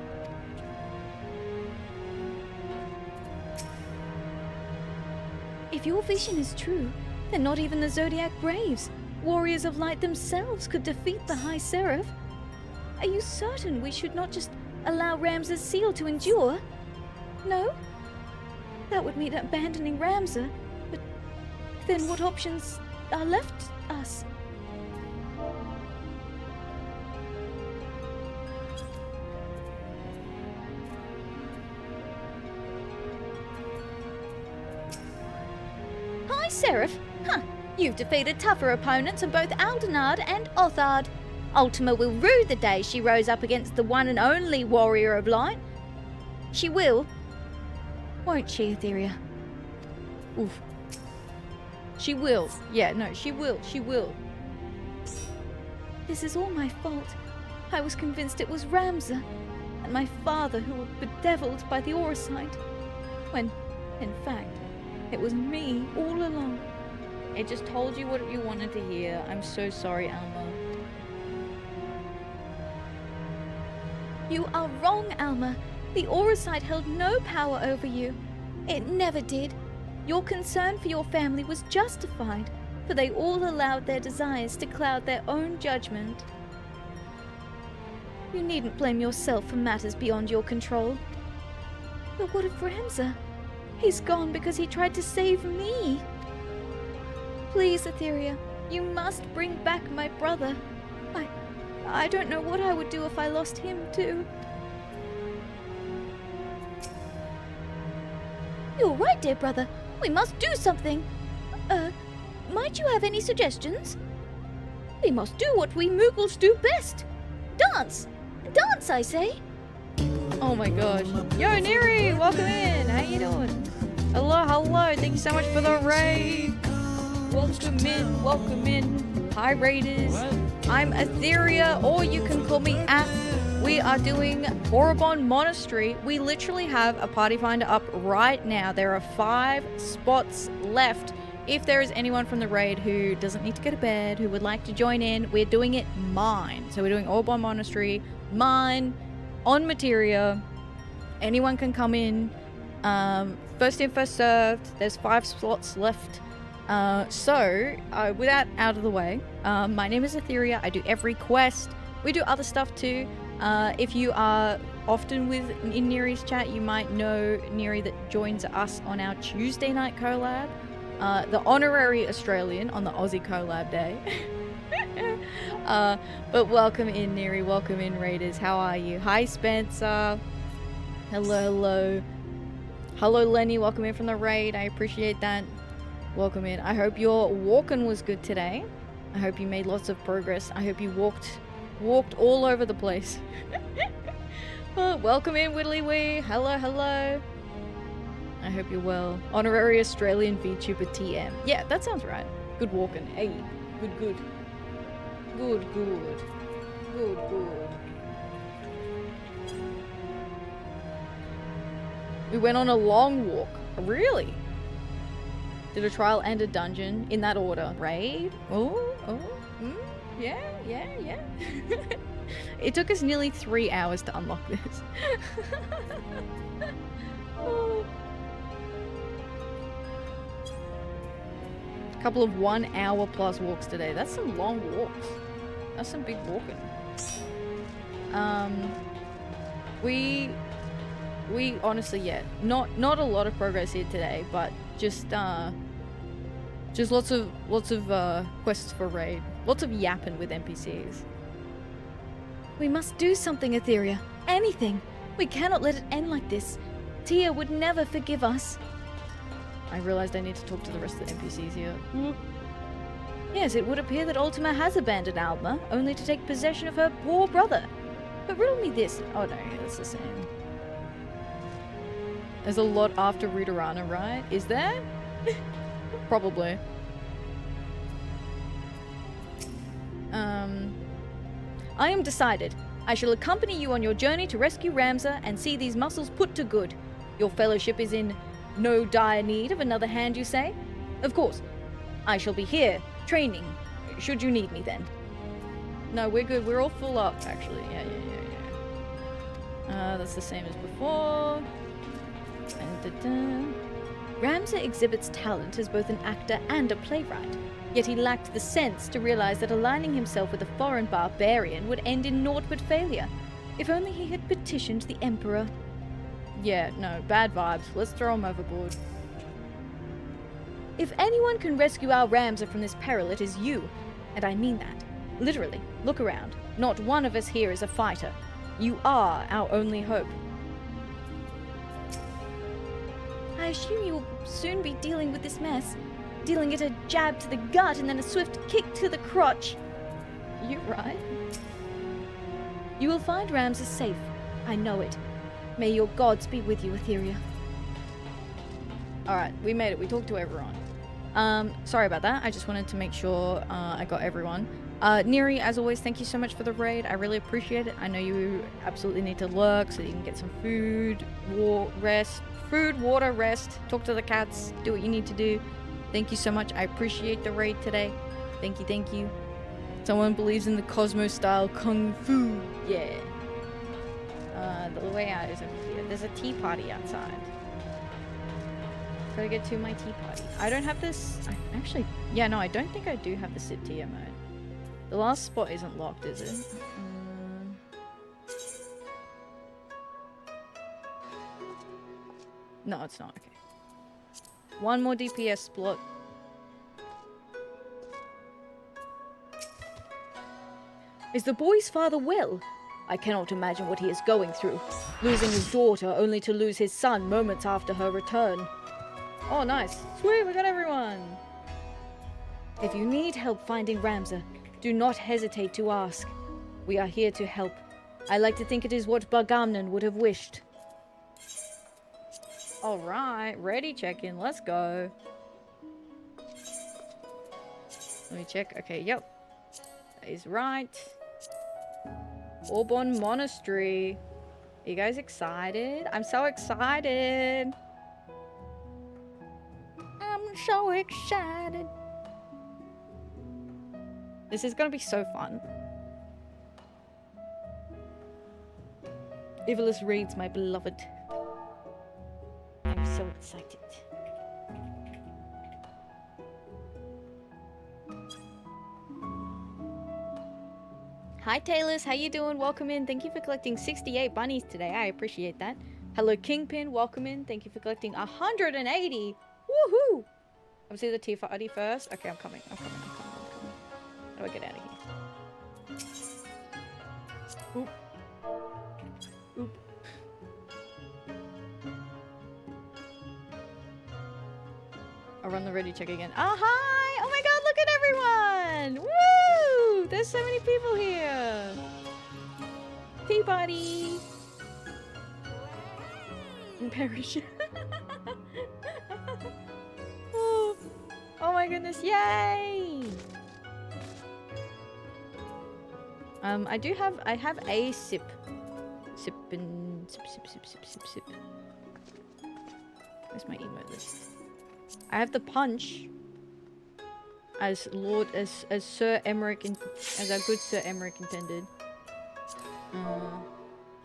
If your vision is true, then not even the Zodiac Braves, warriors of light themselves, could defeat the High Seraph. Are you certain we should not just allow Ramza's seal to endure? No? That would mean abandoning Ramza, but then what options are left us? High Seraph? Huh. You've defeated tougher opponents in both Aldenard and Othard. Ultima will rue the day she rose up against the one and only warrior of light. She will. Won't she, Atheria? Oof. She will. Yeah, no, she will. She will. This is all my fault. I was convinced it was Ramza and my father who were bedeviled by the Aurosite, when, in fact, it was me all along. It just told you what you wanted to hear. I'm so sorry, Alma. You are wrong, Alma. The Aurosite held no power over you. It never did. Your concern for your family was justified, for they all allowed their desires to cloud their own judgment. You needn't blame yourself for matters beyond your control. But what of Ramza? He's gone because he tried to save me. Please, Atheria, you must bring back my brother. I don't know what I would do if I lost him too. You're right, dear brother. We must do something. Might you have any suggestions? We must do what we Moogles do best. Dance! Dance, I say! Oh my gosh. Yo, Neri! Welcome in! How you doing? Hello, hello! Thank you so much for the raid! Welcome in, welcome in. Hi, Raiders. I'm Atheria, or you can call me Ath. We are doing Orbonne Monastery. We literally have a party finder up right now. There are 5 spots left. If there is anyone from the raid who doesn't need to go to bed, who would like to join in, we're doing it mine. So we're doing Orbonne Monastery, mine, on Atheria. Anyone can come in. First in, first served. There's 5 slots left. With that out of the way, my name is Atheria. I do every quest. We do other stuff too. If you are often in Neri's chat, you might know Neri that joins us on our Tuesday night collab. The honorary Australian on the Aussie collab day. But welcome in, Neri. Welcome in, Raiders. How are you? Hi, Spencer. Hello, hello. Hello, Lenny. Welcome in from the raid. I appreciate that. Welcome in. I hope your walking was good today. I hope you made lots of progress. I hope you walked all over the place. Welcome in, Whittly Wee. Hello, hello. I hope you're well. Honorary Australian VTuber TM. Yeah, that sounds right. Good walking. Hey, good, good. Good, good. Good, good. We went on a long walk. Really? Did a trial and a dungeon in that order. Raid? Yeah. It took us nearly 3 hours to unlock this. Oh. A couple of 1 hour plus walks today. That's some long walks. That's some big walking. We honestly, yeah, not a lot of progress here today, but just lots of quests for raid. Lots of yapping with NPCs. We must do something, Atheria. Anything. We cannot let it end like this. Tia would never forgive us. I realized I need to talk to the rest of the NPCs here. Yes, it would appear that Ultima has abandoned Alma, only to take possession of her poor brother. But riddle me this. Oh no, that's the same. There's a lot after Ruderana, right? Is there? Probably. I am decided. I shall accompany you on your journey to rescue Ramza and see these muscles put to good. Your fellowship is in no dire need of another hand, you say? Of course. I shall be here, training, should you need me then. No, we're good. We're all full up, actually. Yeah. That's the same as before. Ramza exhibits talent as both an actor and a playwright, yet he lacked the sense to realize that aligning himself with a foreign barbarian would end in naught but failure. If only he had petitioned the Emperor. Yeah, no, bad vibes. Let's throw him overboard. If anyone can rescue our Ramza from this peril, it is you. And I mean that. Literally. Look around. Not one of us here is a fighter. You are our only hope. I assume you will soon be dealing with this mess. Dealing it a jab to the gut and then a swift kick to the crotch. You right? You will find Ramza safe. I know it. May your gods be with you, Atheria. Alright, we made it. We talked to everyone. Sorry about that. I just wanted to make sure I got everyone. Neri, as always, thank you so much for the raid. I really appreciate it. I know you absolutely need to lurk so that you can get some food, water, rest, talk to the cats, do what you need to do. Thank you so much. I appreciate the raid today. Thank you. Someone believes in the Cosmo-style Kung Fu. Yeah. The way out is over here. There's a tea party outside. Gotta get to my tea party. I don't have this. I don't think I do have the sit tier mode. The last spot isn't locked, is it? No, it's not. Okay. One more DPS spot. Is the boy's father well? I cannot imagine what he is going through. Losing his daughter only to lose his son moments after her return. Oh, nice. Sweet, we got everyone. If you need help finding Ramza, do not hesitate to ask. We are here to help. I like to think it is what Bagamnan would have wished. Alright, ready check-in, let's go. Let me check. Okay, yep. That is right. Orbonne Monastery. Are you guys excited? I'm so excited. I'm so excited. This is gonna be so fun. Evilus reads, my beloved. I'm so excited. Hi Taylors, how you doing? Welcome in. Thank you for collecting 68 bunnies today. I appreciate that. Hello Kingpin, welcome in. Thank you for collecting 180. Woohoo! I'm seeing the T40 first. Okay, I'm coming. I'm coming. How do I get out of here? Oop. Oop. I'll run the ready check again. Oh, hi! Oh my god, look at everyone! Woo! There's so many people here! Peabody! And Parachute. Oh. Oh my goodness, yay! I have a sip. Sip and sip. Where's my emote list? I have the punch. As Sir Emmerich, as our good Sir Emmerich intended.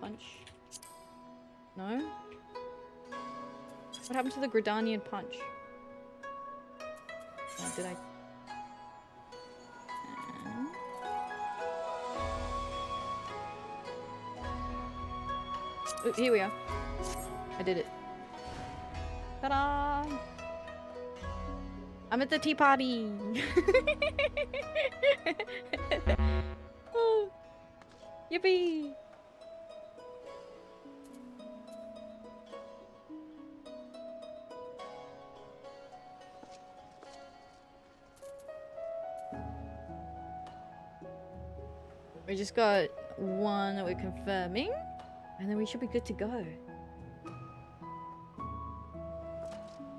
Punch. No? What happened to the Gridanian punch? Oh, did I? Oh, here we are. I did it. Ta-da! I'm at the tea party! Oh, yippee! We just got one that we're confirming, and then we should be good to go.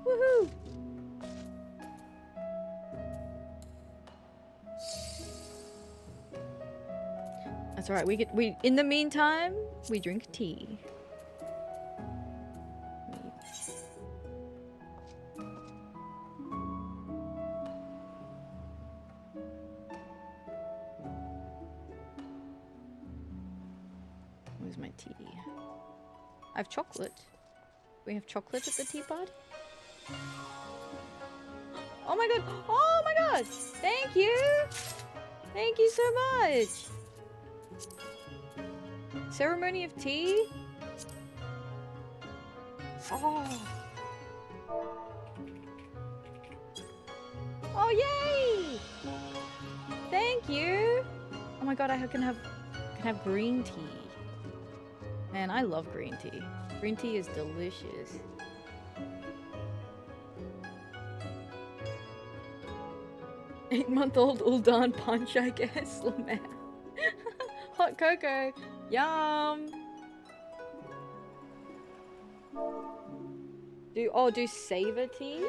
Woohoo! That's alright, we in the meantime, we drink tea. Where's my tea? I have chocolate. We have chocolate at the tea party? Oh my god! Oh my god! Thank you! Thank you so much! Ceremony of tea? Oh! Oh yay! Thank you! Oh my god, I can have green tea. Man, I love green tea. Green tea is delicious. Eight-month-old Uldan punch, I guess. Oh, man. Hot cocoa. Yum. Do savor tea?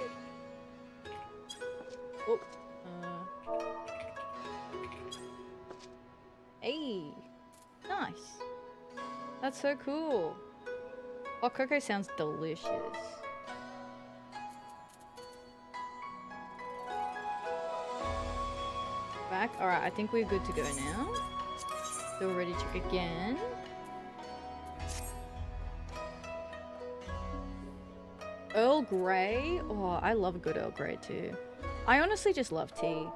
Oh. Hey. Nice. That's so cool. Hot cocoa sounds delicious. Back. Alright, I think we're good to go now. So we're ready to check again. Earl Grey? Oh, I love a good Earl Grey too. I honestly just love tea.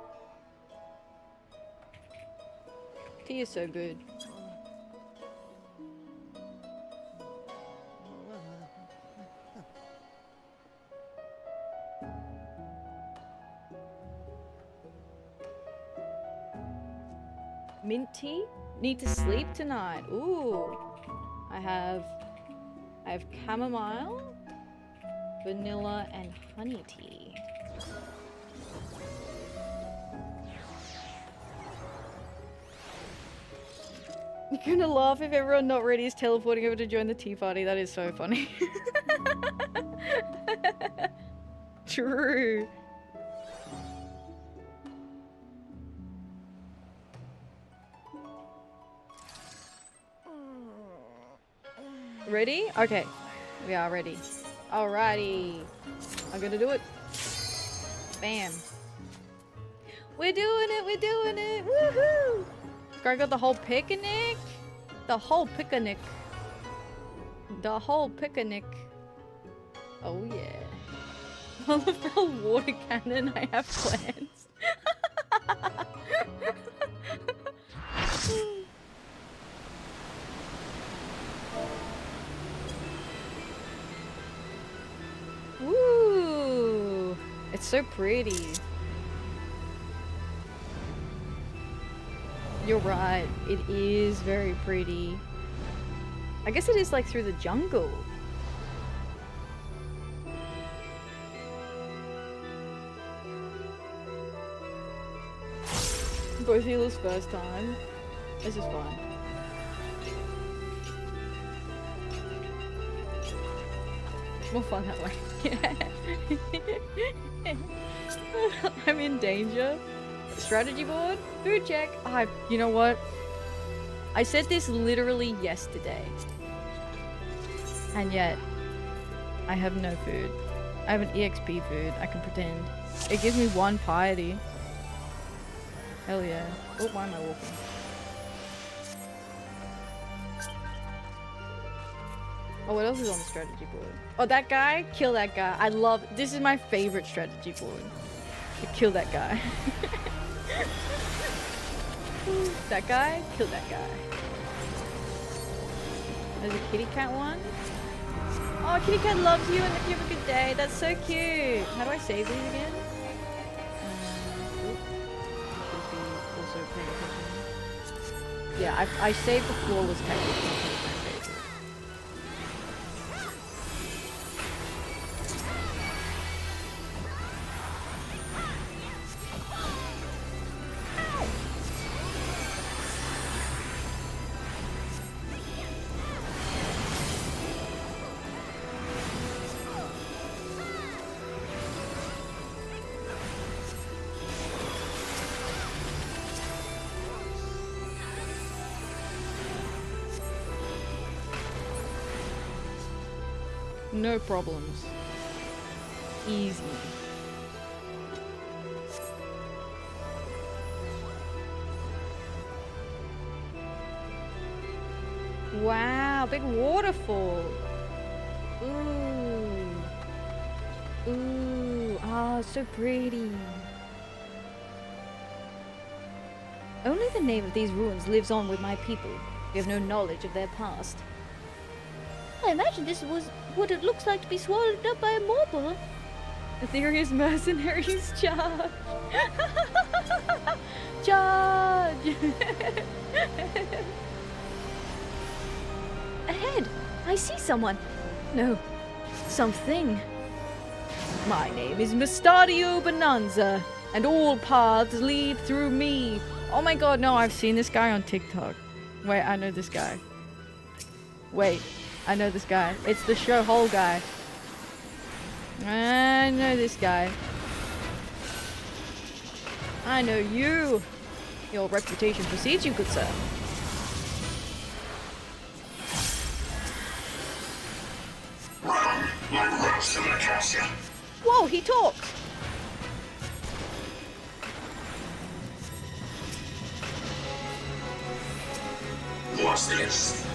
Tea is so good. Mint tea? Need to sleep tonight. Ooh. I have chamomile, vanilla, and honey tea. You're gonna laugh if everyone not ready is teleporting over to join the tea party. That is so funny. True. Ready? Okay. We are ready. Alrighty. I'm gonna do it. Bam. We're doing it, we're doing it! Woohoo! I got the whole picnic. The whole picnic. The whole picnic. Oh yeah. On the full water cannon, I have plans. Woo! It's so pretty. You're right, it is very pretty. I guess it is like through the jungle. Both healers first time. This is fine. More fun that way. I'm in danger. Strategy board? Food check. You know what? I said this literally yesterday. And yet, I have no food. I have an EXP food. I can pretend. It gives me 1 piety. Hell yeah. Oh, why am I walking? Oh, what else is on the strategy board? Oh, that guy? Kill that guy. I love... This is my favorite strategy board. To kill that guy. That guy? Kill that guy. There's a kitty cat one. Oh, kitty cat loves you and you have a good day. That's so cute. How do I save these again? Also paying attention. Yeah, I saved the flawless tactic. No problems. Easy. Wow, big waterfall. Ooh. Ooh. Ah, so pretty. Only the name of these ruins lives on with my people. We have no knowledge of their past. I imagine this was what it looks like to be swallowed up by a mortal. Atheria's mercenaries charge! Charge! Ahead! I see someone. No, something. My name is Mustadio Bonanza, and all paths lead through me. Oh my god, no, I've seen this guy on TikTok. Wait, I know this guy. Wait, I know this guy. It's the show hole guy. I know this guy. I know you. Your reputation precedes you, good sir. Whoa, he talks. What's this?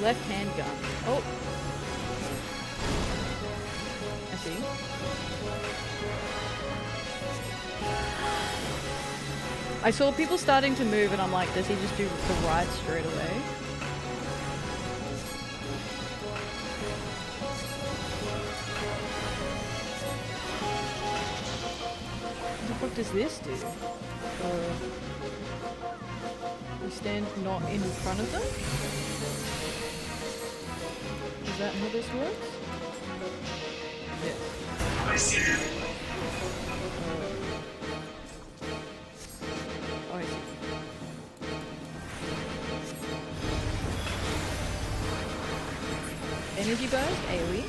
Left hand gun. Oh. I see. I saw people starting to move and I'm like, does he just do the right straight away? What the fuck does this do? You stand not in front of them? Is that how this works? Yes. I see you. Oh, I see. Energy burst, AoE.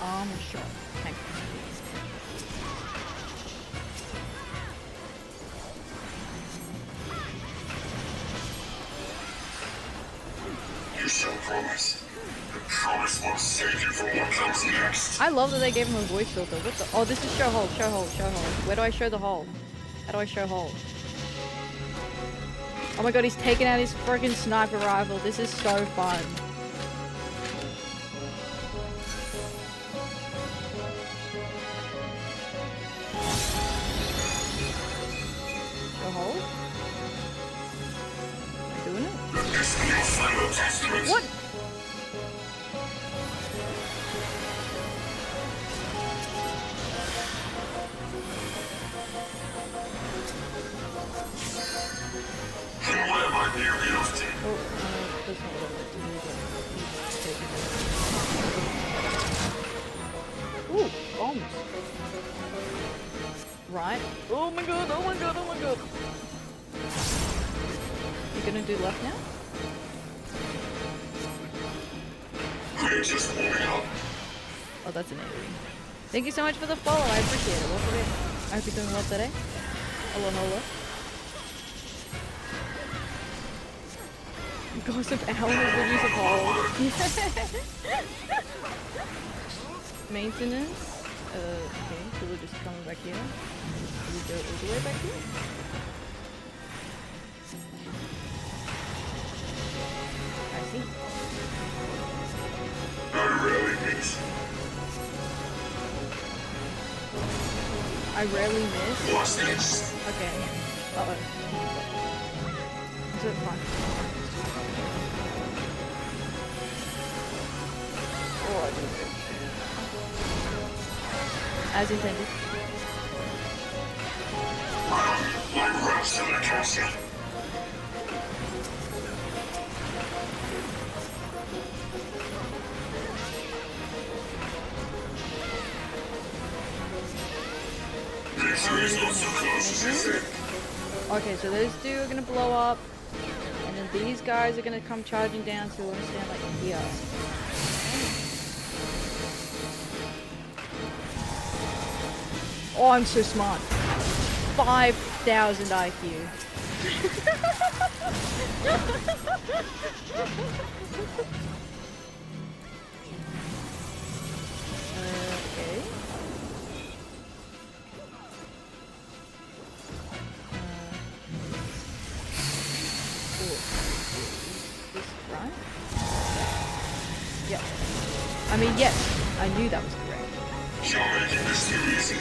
Armor shot. Thank you. You shall promise. The promise will save you from what comes next. I love that they gave him a voice filter. What the? Oh, this is show hole, show hole, show hole. Where do I show the hole? How do I show hole? Oh my god, he's taking out his freaking sniper rifle. This is so fun. Show hole? Am I doing it? This be your final testament. What? And where might you be off to? Oh, that's not what I meant. Ooh, bombs. Right. Oh my god, oh my god, oh my god. You gonna do left now? We're just warming up. Oh, that's an alien. Thank you so much for the follow, I appreciate it. Welcome in. I hope you're doing well today. Hello, hello. Gossip Alan is the use of hole. Maintenance. Okay, so we're just coming back here. We go all the way back here. I see. I rarely miss. I rarely miss. What's next? Okay. Uh-oh. Is it fun? Oh, I didn't do it. As intended. Like rats in a castle. Victory is not so close as you think. Okay, so those two are gonna blow up, and then these guys are gonna come charging down, so we're gonna stand like here. Oh, I'm so smart. 5,000 IQ. Okay. This right? Yeah. I mean, yes, I knew that was correct. You're making this too easy.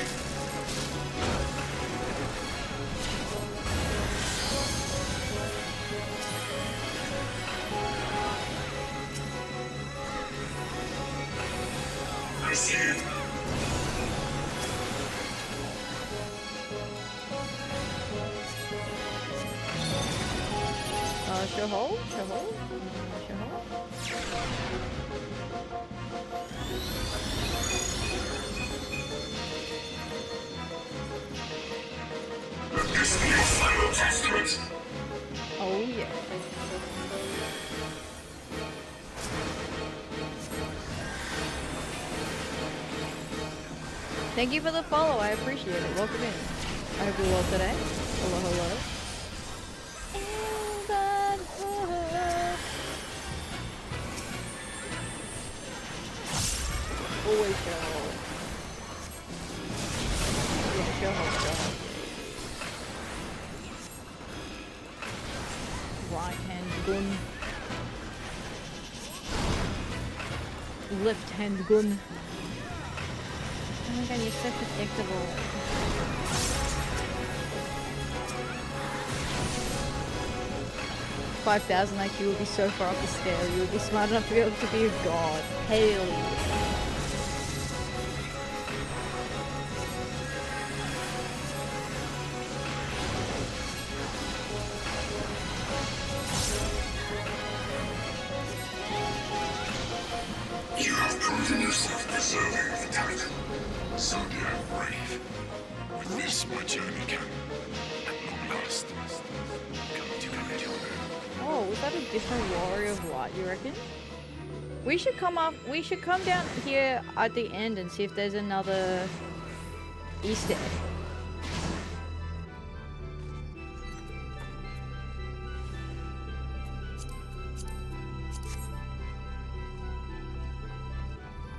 I see it. Show hole? Show hole? Show hole? This be your final testament. Oh yeah. Thank you for the follow, I appreciate it. Welcome in. I hope you're well today. Hello, hello. Always show hole. Yeah, show hole, show hole. Right hand gun. Left hand gun. Oh my god, you're so predictable. $5,000 IQ will be so far off the scale. You will be smart enough to be able to be a god. Hell yeah. You have proven yourself deserving of the title. So damn brave. With this, my journey can, at long last, come to an end. Oh, was that a different warrior of light, you reckon? We should come down here at the end and see if there's another Easter egg.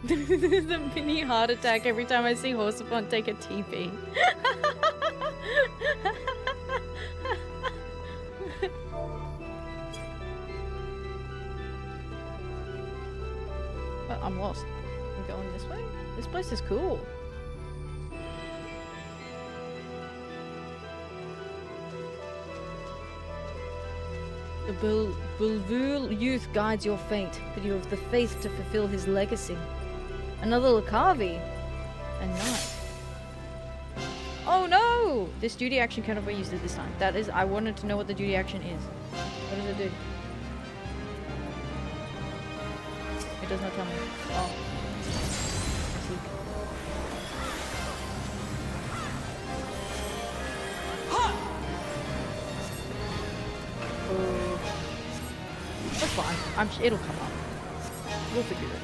There's a mini heart attack every time I see Horsefont take a TP. But I'm lost. I'm going this way? This place is cool. The Bulvul youth guides your fate, but you have the faith to fulfill his legacy. Another Lakavi. A knight. Oh no! This duty action cannot be used at this time. That is, I wanted to know what the duty action is. What does it do? It does not tell me. Oh. I see. Oh. That's fine. It'll come up. We'll figure it out.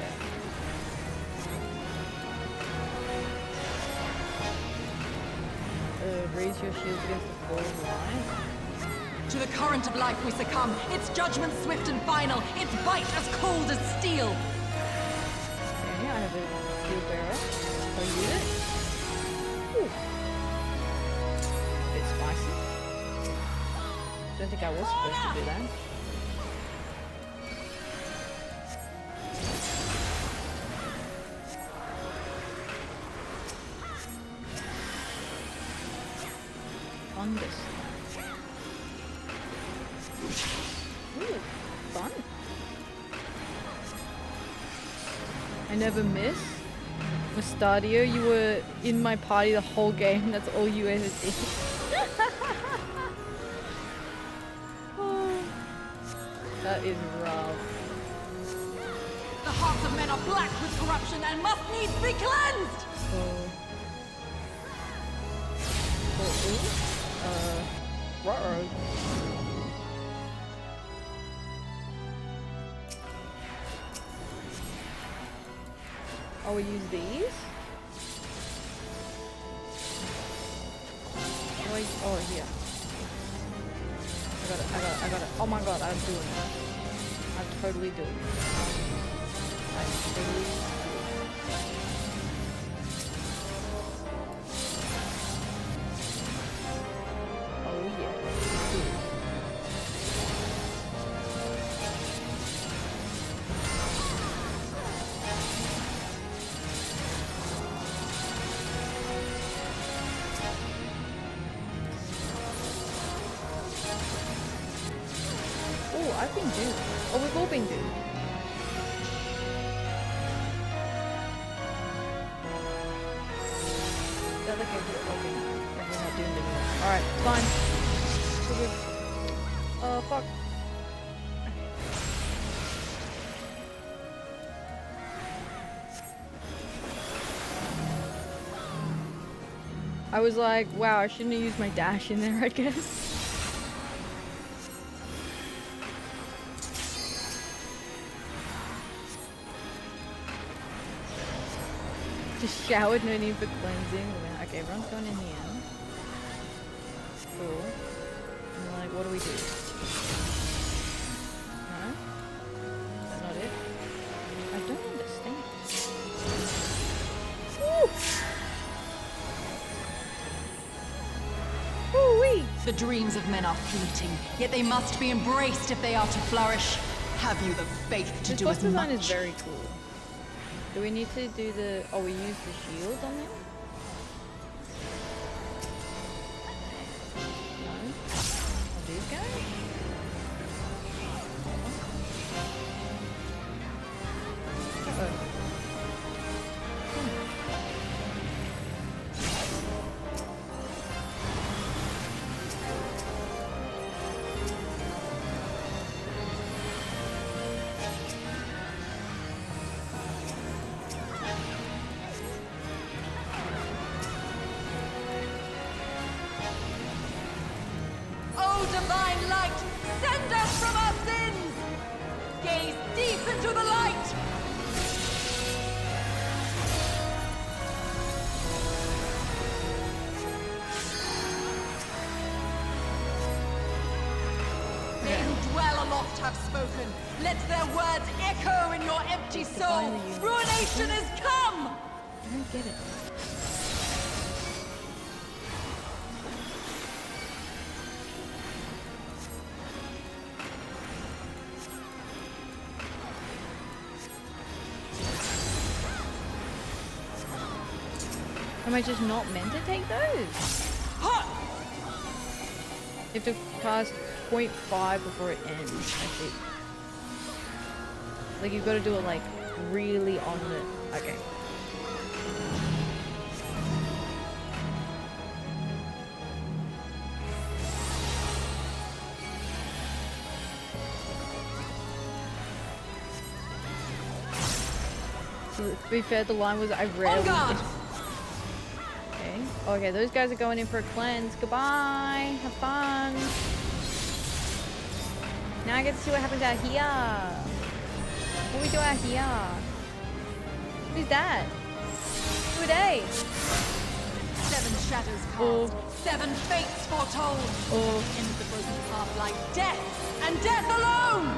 Raise your shields against the fall of light. To the current of life we succumb. Its judgment swift and final. Its bite as cold as steel. Okay, I have a shield bearer. I'll use it. Ooh. Bit spicy. Don't think I was supposed to do that. Fungus. Ooh, fun. I never miss. Mustadio, you were in my party the whole game. That's all you ever did. Oh, that is rough. The hearts of men are black with corruption and must needs be cleansed! Ruh-roh. Oh, we use these? Wait, oh, here. I got it. Oh my god, I'm doing it. I'm totally doing it. I'm totally doing it. I've been duped. Oh, we've all been duped. They're like okay, we're not doomed anymore. Alright, fine. So good. Oh, fuck. I was like, wow, I shouldn't have used my dash in there, I guess. Just showered, no need for cleansing. Okay, everyone's going in here. Cool. And like, what do we do? No? That's not it? I don't understand. Woo! Woo-wee! The dreams of men are fleeting, yet they must be embraced if they are to flourish. Have you the faith to do as much? This boss design is very cool. Do we need to do the... Oh, we use the shield on them? No? On these guys? Uh-oh. Divine light, send us from our sins! Gaze deep into the light! They who dwell aloft have spoken. Let their words echo in your empty soul. Ruination is come! I don't get it. Am I just not meant to take those? You have to pass 0.5 before it ends, I think. Like, you've got to do it, like, really on the... Okay. So, to be fair, the line was I rarely... Okay. Okay, those guys are going in for a cleanse. Goodbye. Have fun. Now I get to see what happens out here. What do we do out here? Who's that? Who are they? 7 shadows cast, 7 fates foretold. In the broken path lie death, and death alone!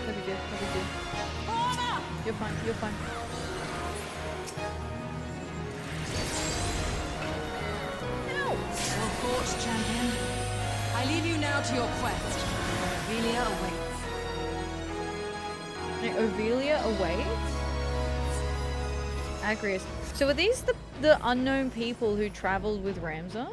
What do we do? What do we do? You're fine, you're fine. Well fought, champion. I leave you now to your quest. Atheria awaits. Like, Ovelia awaits? Agrius. So are these the unknown people who traveled with Ramza?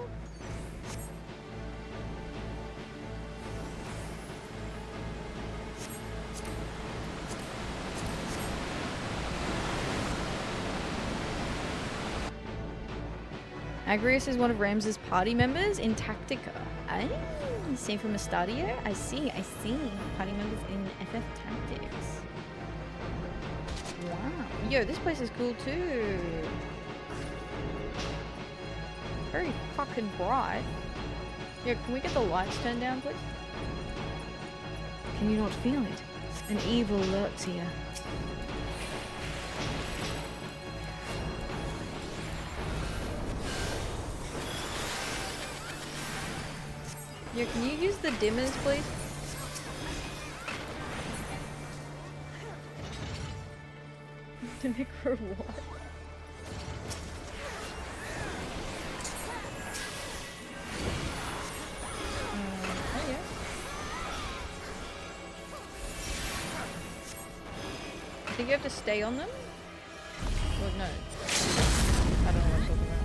Agrius is one of Ramza's party members in Tactica. Same from Estadio? I see. Party members in FF Tactics. Wow. Yo, this place is cool too. Very fucking bright. Yo, can we get the lights turned down, please? Can you not feel it? An evil lurks here. Yeah, can you use the dimmers, please? The necro what? Oh yeah. I think you have to stay on them? Well, no. I don't know what I'm talking about.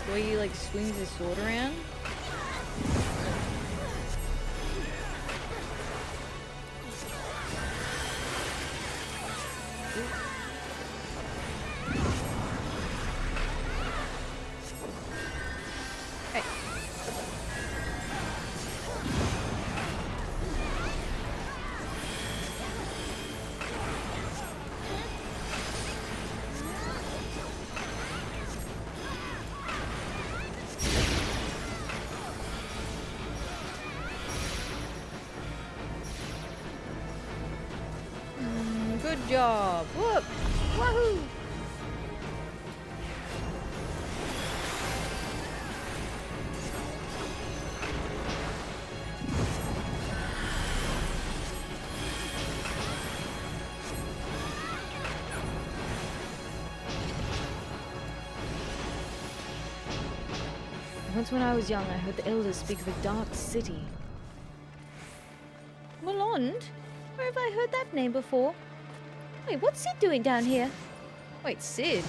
The way he like swings his sword around. Hey. Good job. Whoop. Wahoo. Once when I was young, I heard the elders speak of a dark city. Malond? Where have I heard that name before? Wait, what's Sid doing down here? Wait, Sid?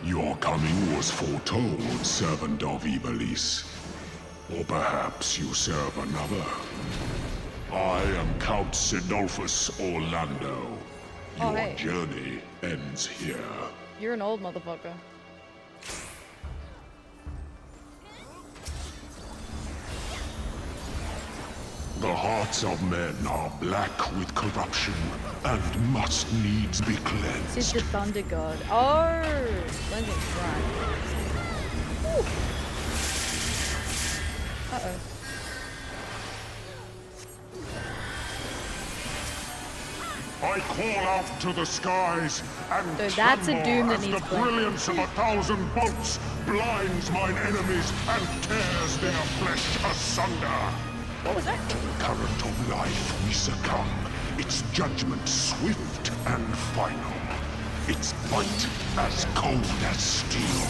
Your coming was foretold, servant of Ivalice. Or perhaps you serve another. I am Count Sidolphus Orlando. Oh, Your hey. journey ends here. You're an old motherfucker. The hearts of men are black with corruption and must needs be cleansed. This is the Thunder God. Oh, cleansing shrine. Uh-oh. I call out to the skies and So that's a doom that as needs the cleansing. brilliance of 1,000 bolts blinds mine enemies and tears their flesh asunder. What was that? To the current of life we succumb, its judgment swift and final, its bite as cold as steel.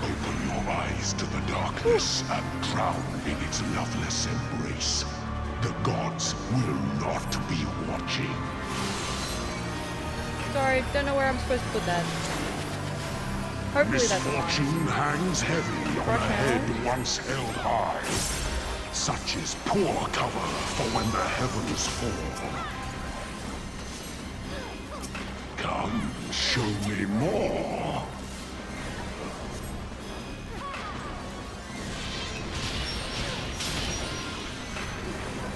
Open your eyes to the darkness and drown in its loveless embrace. The gods will not be watching. Sorry, don't know where I'm supposed to put that. Hopefully that's fine. Misfortune hangs heavy on a head once held high. Such is poor cover for when the heavens fall. Come, show me more.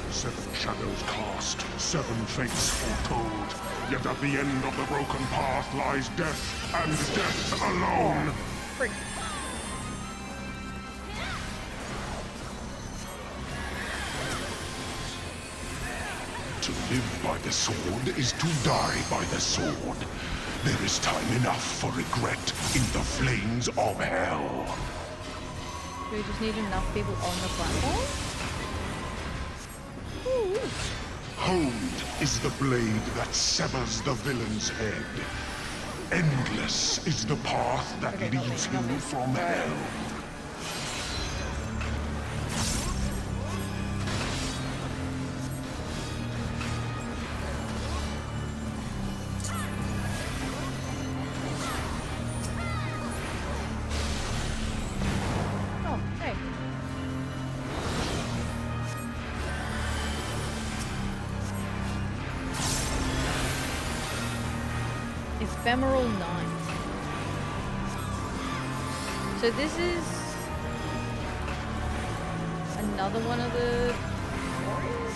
Seven shadows cast, seven fates foretold. Yet at the end of the broken path lies death, and death alone. Frick. To live by the sword is to die by the sword. There is time enough for regret in the flames of hell. We just need enough people on the platform. Honed is the blade that severs the villain's head. Endless is the path that leads him from hell. Oh, hey. Ephemeral Night. So this is another one of the warriors?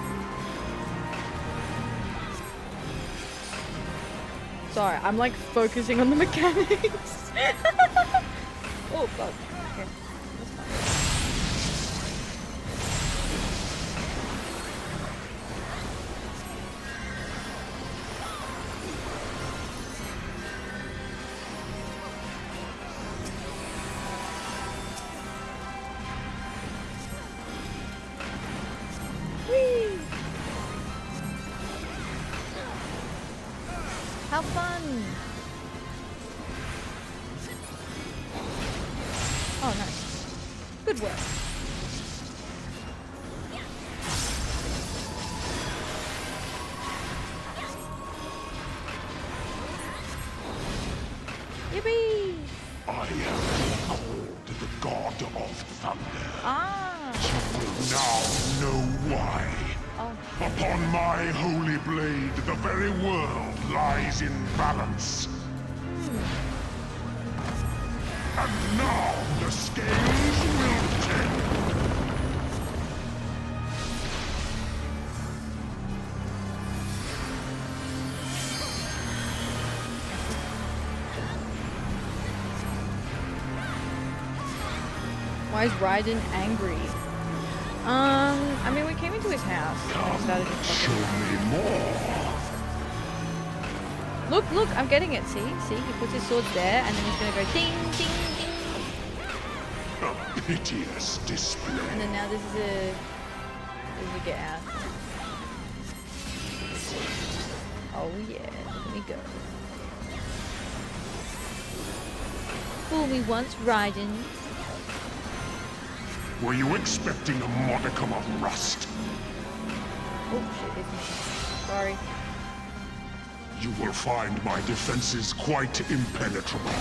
Sorry, I'm like focusing on the mechanics. Oh fuck. Okay. That's fine. Whee! How fun! Oh, nice. Good work. Yippee! I am called the god of thunder. Ah! You will now know why. Oh. Upon my holy blade, the very world lies in balance. And now the scales will tip. Why is Raiden angry? I mean, we came into his house and I decided to Show me more. Look, I'm getting it. See? He puts his swords there and then he's gonna go ding, ding, ding. A piteous display. And then now this is a get out. Oh yeah, let me go. Fool me once, Raiden. Were you expecting a modicum of rust? Oh shit, it's me. Sorry. You will find my defenses quite impenetrable.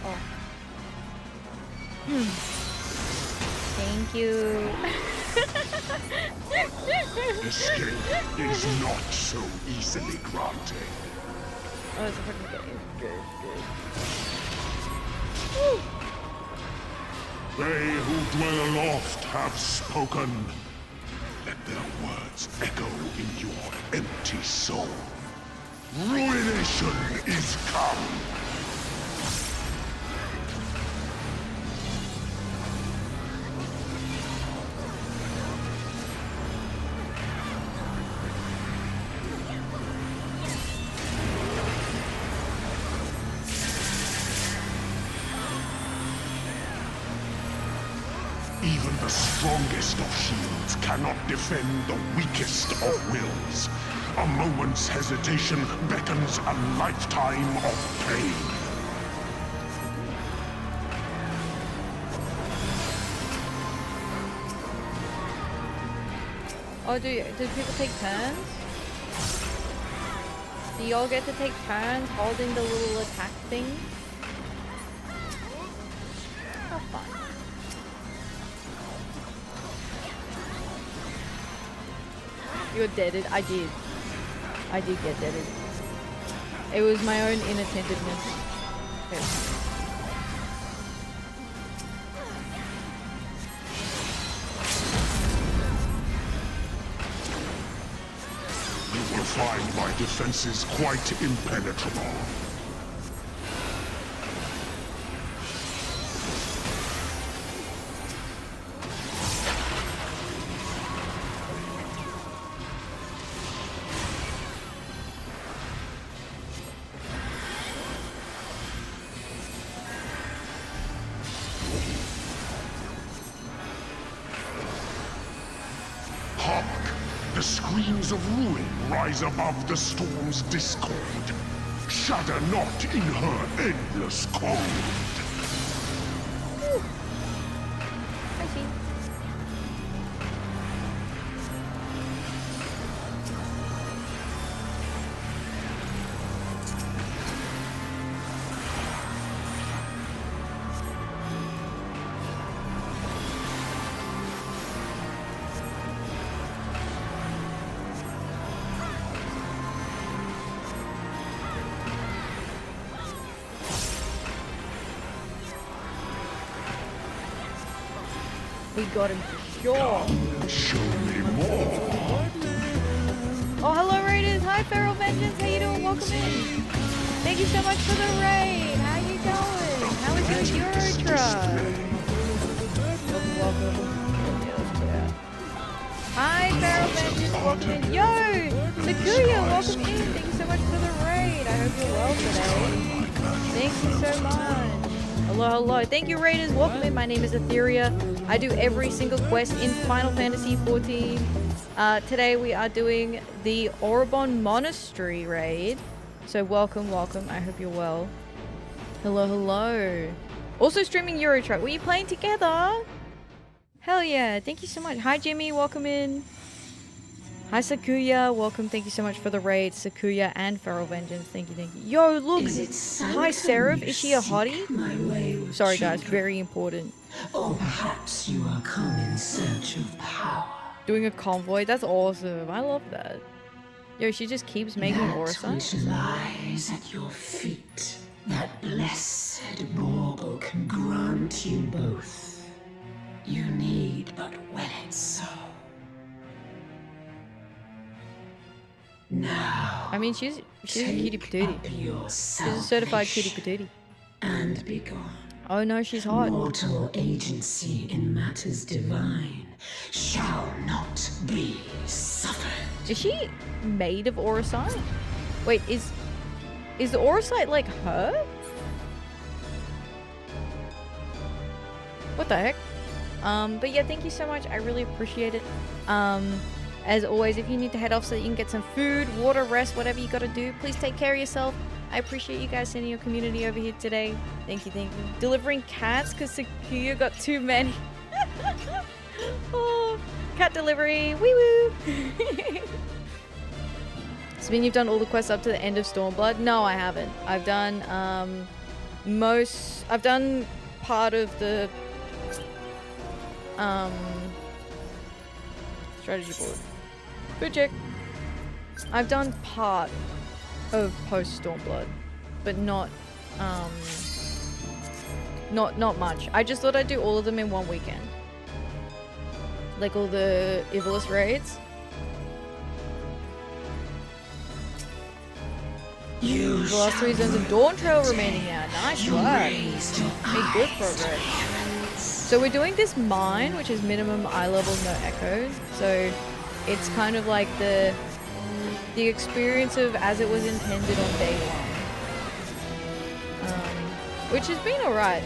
Oh. Thank you. Escape is not so easily granted. Oh, it's a freaking game. Good. Woo. They who dwell aloft have spoken. Let their words echo in your empty soul. Ruination is come. Even the strongest of shields cannot defend the weakest of wills. A moment's hesitation beckons a lifetime of pain. Oh, do people take turns? Do y'all get to take turns holding the little attack thing? How fun. You were deaded. I did. I did get deaded. It was my own inattentiveness. Okay. You will find my defenses quite impenetrable. The screams of ruin rise above the storm's discord. Shudder not in her endless cold. I see. We got him for sure. Show me more. Oh, hello Raiders. Hi Feral Vengeance. How you doing? Welcome in. Thank you so much for the raid. How you doing? How was your Euro truck? Welcome. Yeah, let's get out. Hi Feral Vengeance. Welcome in. Yo! Sakuya, welcome in. Thank you so much for the raid. I hope you're well today. Thank you so much. Hello, hello. Thank you, Raiders. Welcome in. My name is Atheria. I do every single quest in Final Fantasy XIV. Today we are doing the Orbonne Monastery raid. So welcome, welcome. I hope you're well. Hello, hello. Also streaming Euro Truck. Were you playing together? Hell yeah. Thank you so much. Hi, Jimmy. Welcome in. Hi, Sakuya. Welcome. Thank you so much for the raid. Sakuya and Feral Vengeance. Thank you, thank you. Yo, look. Hi, Seraph. Is she a hottie? Sorry, guys. Very important. Or perhaps you are come in search of power. Doing a convoy. That's awesome. I love that. Yo, she just keeps making aura signs. Which lies at your feet. That blessed bauble can grant you both. You need but will it so. Now, I mean, she's a cutie patootie. She's a certified cutie patootie. And be gone. Oh no, she's hot. Mortal agency in matters divine shall not be suffered. Is she made of auracite? Wait, is the auracite like her? What the heck? But yeah, thank you so much. I really appreciate it. As always, if you need to head off so that you can get some food, water, rest, whatever you gotta do, please take care of yourself. I appreciate you guys sending your community over here today. Thank you, thank you. Delivering cats because Sakuya got too many. Oh, cat delivery. Wee woo. So mean you've done all the quests up to the end of Stormblood? No, I haven't. I've done I've done part of the strategy board. Good check. I've done part of post Stormblood, but not Not much. I just thought I'd do all of them in one weekend. Like all the Ivalice raids. The last 3 zones of Dawn Trail remaining now. Nice work. Made good progress. So we're doing this mine, which is minimum eye level, no echoes. So it's kind of like the experience of as it was intended on day 1. Which has been alright.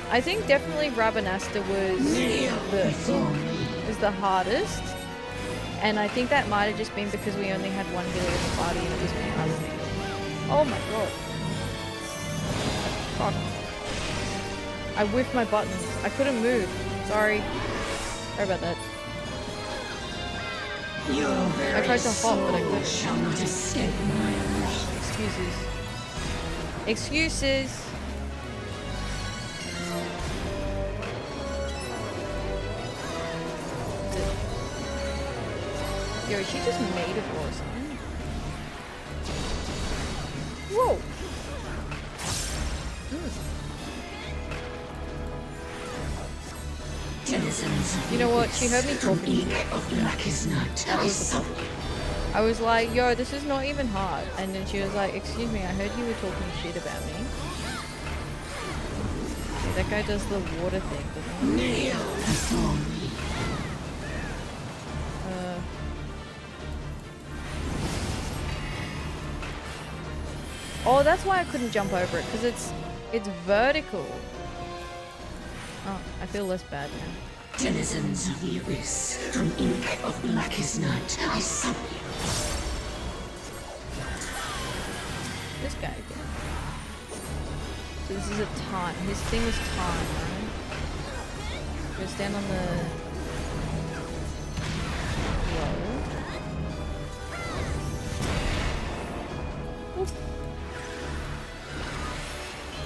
I think definitely Rabanasta was the hardest. And I think that might have just been because we only had one healer in the party and it was me. Oh my god. Fuck. I whiffed my buttons. I couldn't move. Sorry. Sorry about that. I tried to hop, but I couldn't. Excuses. Excuses. Yo, is she just made of war or something? Whoa! You know what? She heard me talking. That was the problem. I was like, yo, this is not even hard. And then she was like, excuse me, I heard you were talking shit about me. Okay, that guy does the water thing, doesn't he? Oh, that's why I couldn't jump over it, because it's vertical. Oh, I feel less bad now. Denizens of the Abyss, from ink of blackest night, I summon you. This guy again. So this is a time. His thing was time, right? We're gonna stand on the wall. Oop.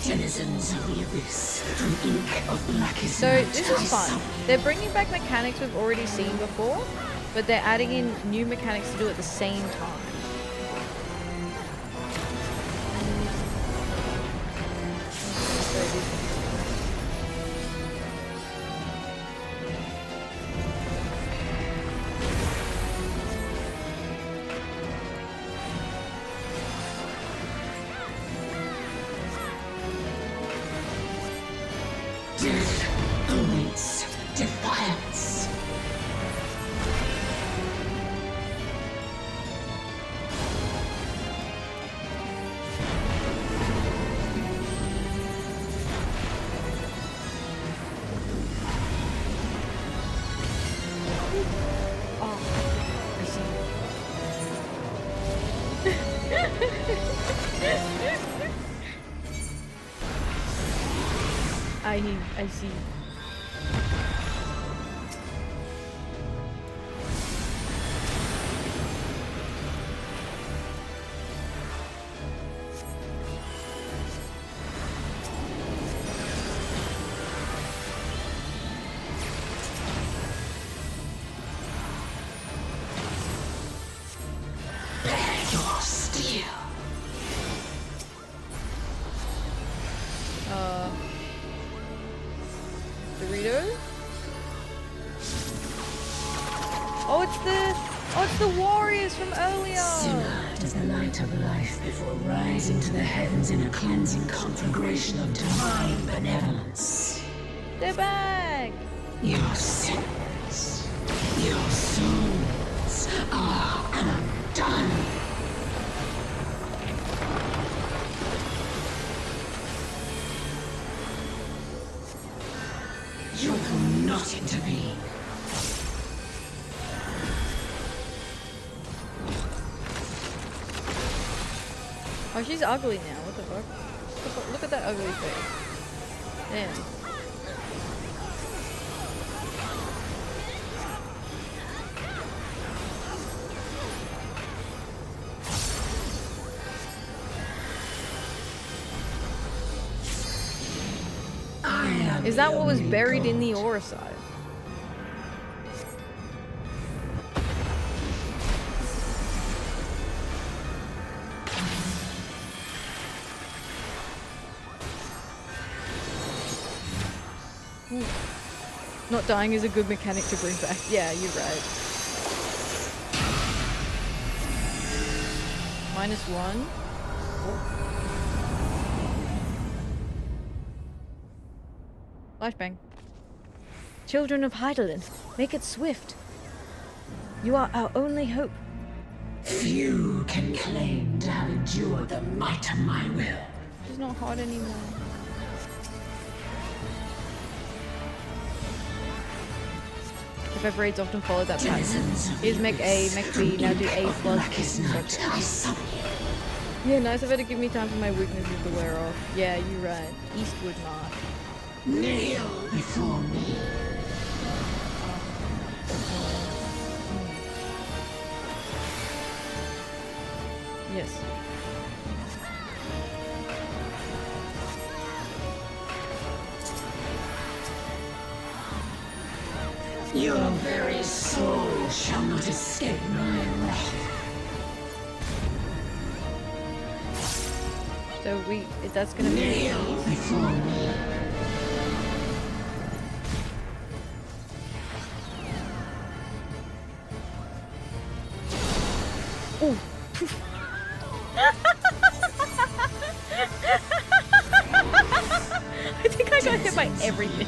Denizens of the Abyss, from ink of blackest So night, this is fun. They're bringing back mechanics we've already seen before, but they're adding in new mechanics to do at the same time. Death awaits defiance. I see. Bear your steel. Dorito? Oh, it's the warriors from earlier. Simmer as the light of life before rising to the heavens in a cleansing conflagration of divine benevolence. They're back. Your sins, your souls are undone. You will not intervene. Oh, she's ugly now. What the fuck? Look at that ugly face. Damn. Is that what was buried in the aura side? Not dying is a good mechanic to bring back. Yeah, you're right. -1. Flashbang. Children of Heidelin, make it swift. You are our only hope. Few can claim to have endured the might of my will. She's not hot anymore. The raids often follow that pattern. Here's mech A, mech B, now do A plus. Yeah, nice of her to give me time for my weaknesses to wear off. Yeah, you're right. Eastwood march. Kneel before me. Yes. Your very soul shall not escape my wrath. So that's gonna be kneel before me. Ooh. I think I got hit by everything.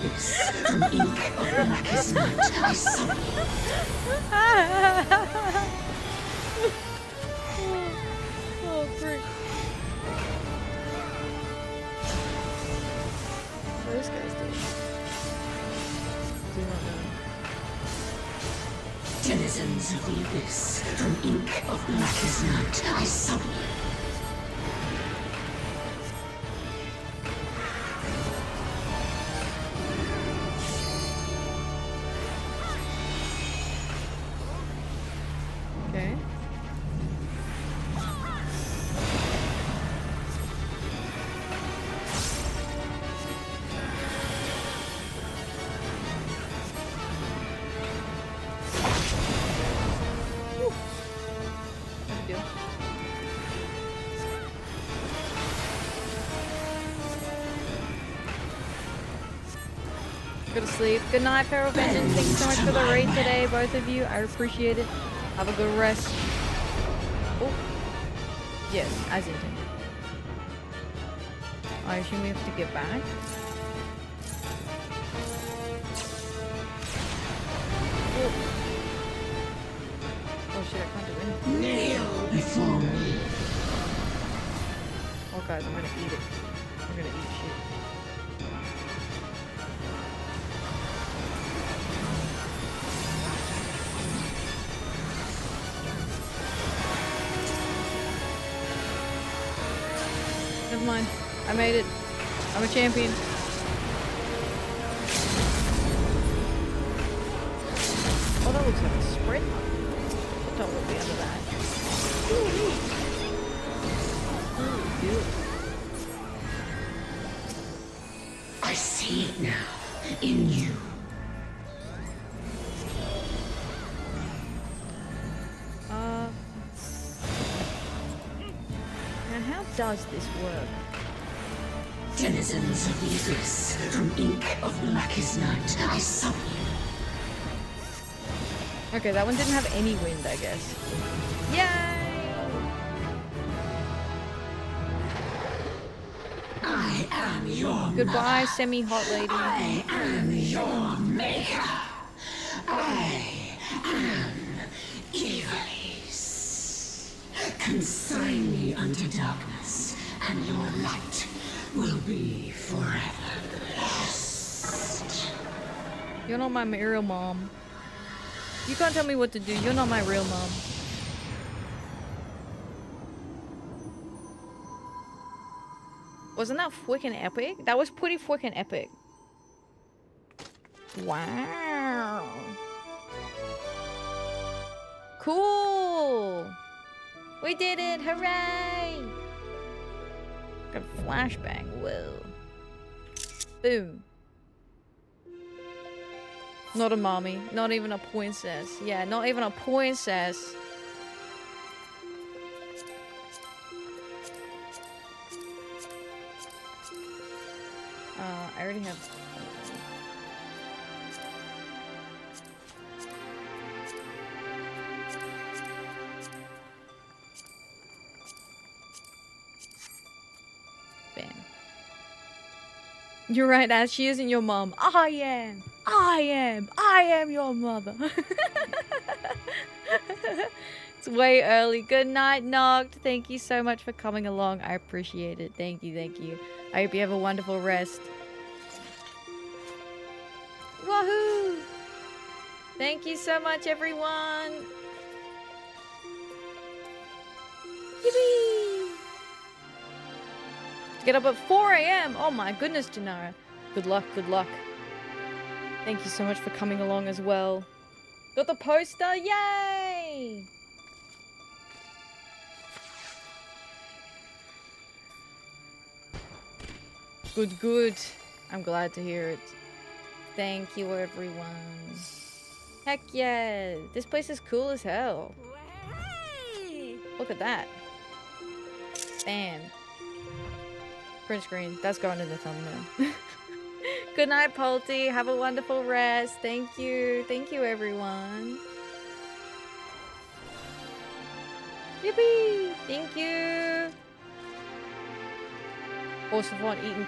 Oh, frick. What are those guys doing? Do not know. Denizens of the abyss, from ink of blackest night, I summon you. Okay. Go to sleep. Good night, Feral Vengeance. Thank you so much for the raid today, both of you. I appreciate it. Have a good rest. Oh. Yes, as intended. I assume we have to get back. Oh, oh shit, I can't do anything. Kneel before me. Oh guys, I'm gonna eat it. I'm gonna eat shit. Never mind. I made it. I'm a champion. Oh, that looks like a sprint. Don't look me under that. Ooh, good. I see it now, in you. Now how does this work? Denizens of the abyss, from ink of blackest night, I summon you. Okay, that one didn't have any wind, I guess. Yay! I am your Goodbye, semi-hot lady. I am your maker. I am Evilise. Consign me unto darkness, and your light will be forever lost. You're not my real mom. You can't tell me what to do. You're not my real mom. Wasn't that freaking epic? That was pretty freaking epic. Wow. Cool. We did it. Hooray. Got a flashbang. Whoa. Boom. Not a mommy. Not even a princess. Yeah, not even a princess. I already have... You're right, Ash. She isn't your mom. I am. I am your mother. It's way early. Good night, Noct. Thank you so much for coming along. I appreciate it. Thank you, thank you. I hope you have a wonderful rest. Wahoo! Thank you so much, everyone. Yippee! Get up at 4 a.m. Oh my goodness, Janara. Good luck, good luck. Thank you so much for coming along as well. Got the poster, yay! Good, good. I'm glad to hear it. Thank you, everyone. Heck yeah. This place is cool as hell. Look at that. Bam. Print screen. That's going in the thumbnail. Good night, Polty. Have a wonderful rest. Thank you. Thank you, everyone. Yippee! Thank you. Also want eating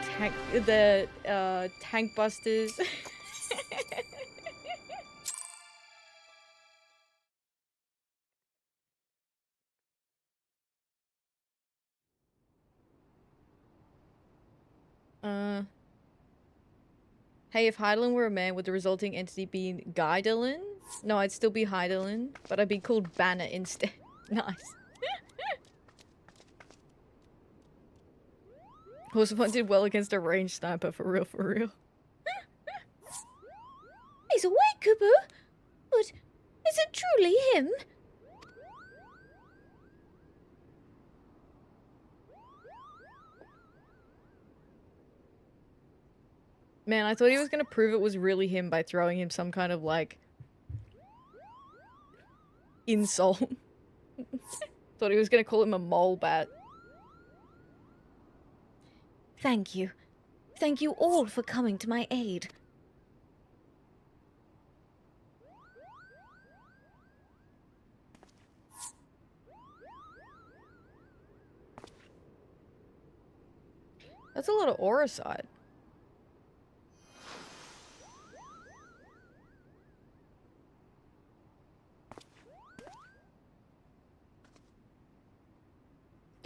tank busters. Hey, if Hydaelyn were a man, would the resulting entity be Gaidaelyn? No, I'd still be Hydaelyn, but I'd be called Banner instead. Nice. Horsefont did well against a ranged sniper, for real, for real. He's awake, Kubu. But is it truly him? Man, I thought he was gonna prove it was really him by throwing him some kind of, like, insult. Thought he was gonna call him a mole bat. Thank you. Thank you all for coming to my aid. That's a lot of aura side.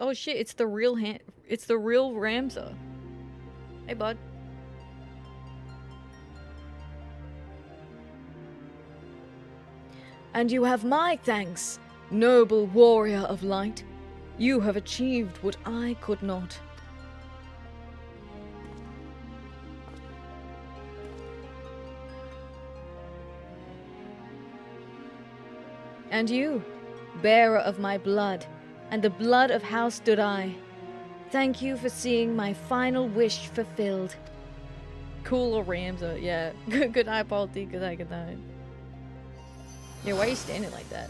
Oh shit, it's the real Ramza. Hey, bud. And you have my thanks, noble warrior of light. You have achieved what I could not. And you, bearer of my blood, and the blood of House Durai, thank you for seeing my final wish fulfilled. Cool or Ramza, yeah. Good night, Balti. Good night, good night. Yeah, why are you standing like that?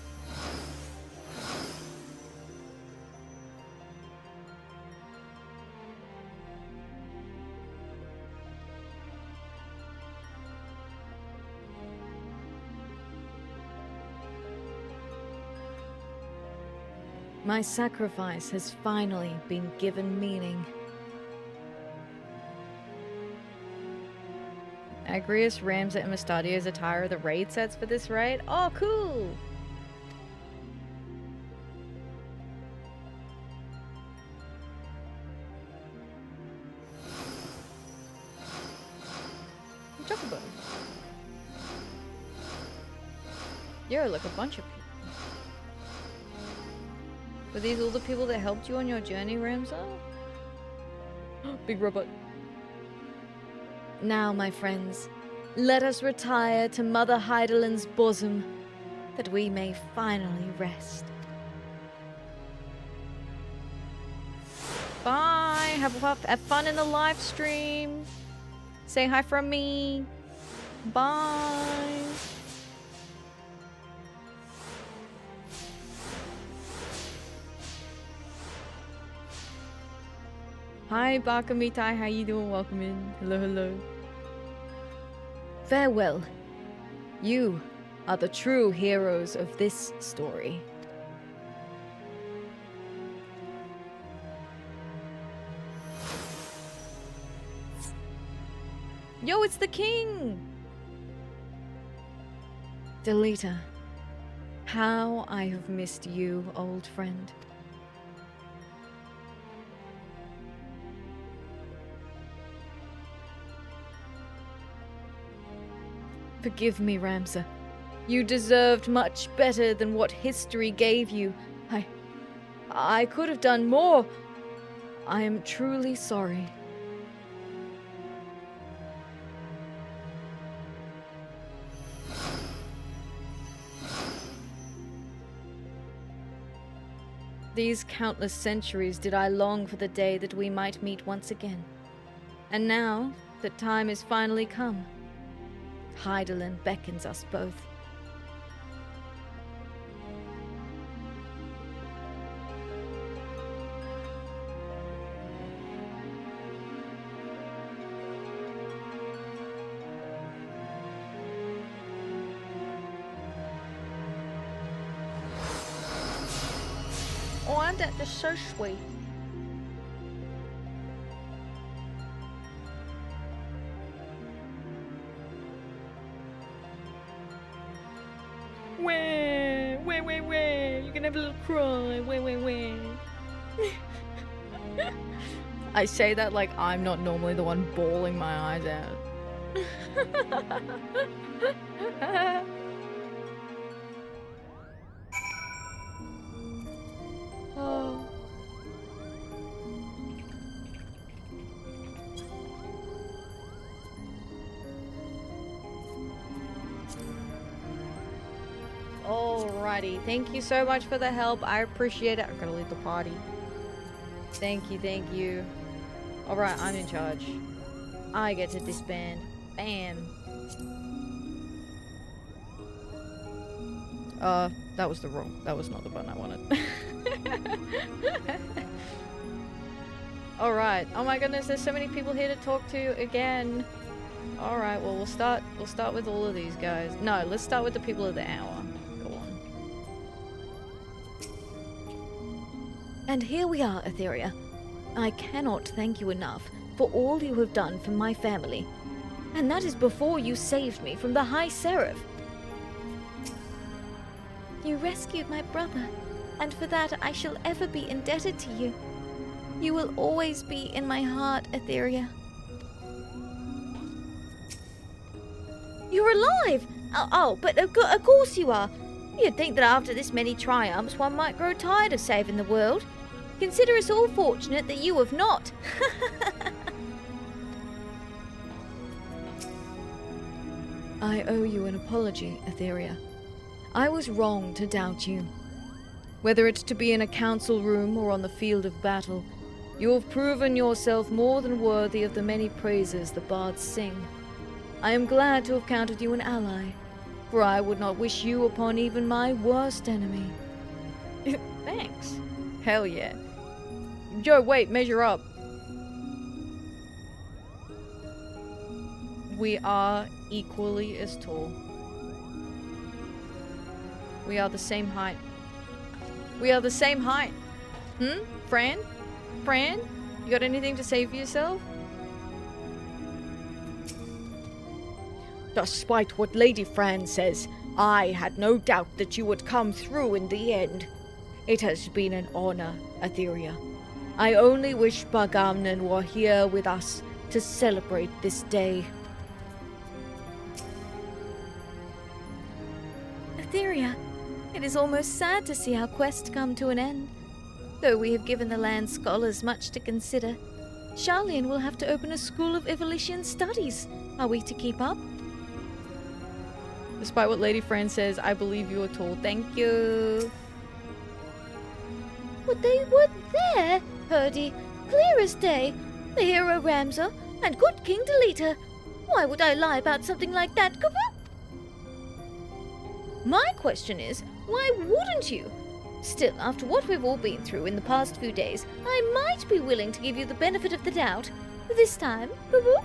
My sacrifice has finally been given meaning. Agrius, Ramza, and Mustadio's attire are the raid sets for this raid. Oh, cool! Chocobo. Yo, like a bunch of people. Were these all the people that helped you on your journey, Ramza? Big robot. Now, my friends, let us retire to Mother Hydaelyn's bosom, that we may finally rest. Bye! Have fun in the live stream! Say hi from me! Bye! Hi, Bakamitai, how you doing? Welcome in. Hello, hello. Farewell. You are the true heroes of this story. Yo, it's the king! Delita, how I have missed you, old friend. Forgive me, Ramza. You deserved much better than what history gave you. I could have done more. I am truly sorry. These countless centuries did I long for the day that we might meet once again. And now, the time has finally come. Hydaelyn beckons us both. Oh, that is so sweet. Wah. You can have a little cry. Wah. I say that like I'm not normally the one bawling my eyes out. Oh. Alrighty, thank you so much for the help. I appreciate it. I'm gonna leave the party. Thank you. Alright, I'm in charge. I get to disband. Bam. That was not the button I wanted. Alright. Oh my goodness, there's so many people here to talk to again. Alright, well we'll start with all of these guys. No, let's start with the people of the hour. Go on. And here we are, Atheria. I cannot thank you enough for all you have done for my family. And that is before you saved me from the High Seraph. You rescued my brother, and for that I shall ever be indebted to you. You will always be in my heart, Atheria. You're alive! Oh, but of course you are. You'd think that after this many triumphs one might grow tired of saving the world. Consider us all fortunate that you have not. I owe you an apology, Atheria. I was wrong to doubt you. Whether it's to be in a council room or on the field of battle, you have proven yourself more than worthy of the many praises the bards sing. I am glad to have counted you an ally, for I would not wish you upon even my worst enemy. Thanks. Hell yeah. Joe, wait, measure up. We are equally as tall. We are the same height. We are the same height. Fran? You got anything to say for yourself? Despite what Lady Fran says, I had no doubt that you would come through in the end. It has been an honor, Atheria. I only wish Bagamnan were here with us to celebrate this day. Atheria, it is almost sad to see our quest come to an end. Though we have given the land's scholars much to consider, Charlian will have to open a school of Evolution studies. Are we to keep up? Despite what Lady Fran says, I believe you are tall. Thank you. But they were there, Purdy, clear as day. The hero Ramza and good King Delita. Why would I lie about something like that, Kubu? My question is, why wouldn't you? Still, after what we've all been through in the past few days, I might be willing to give you the benefit of the doubt. This time, Kubu?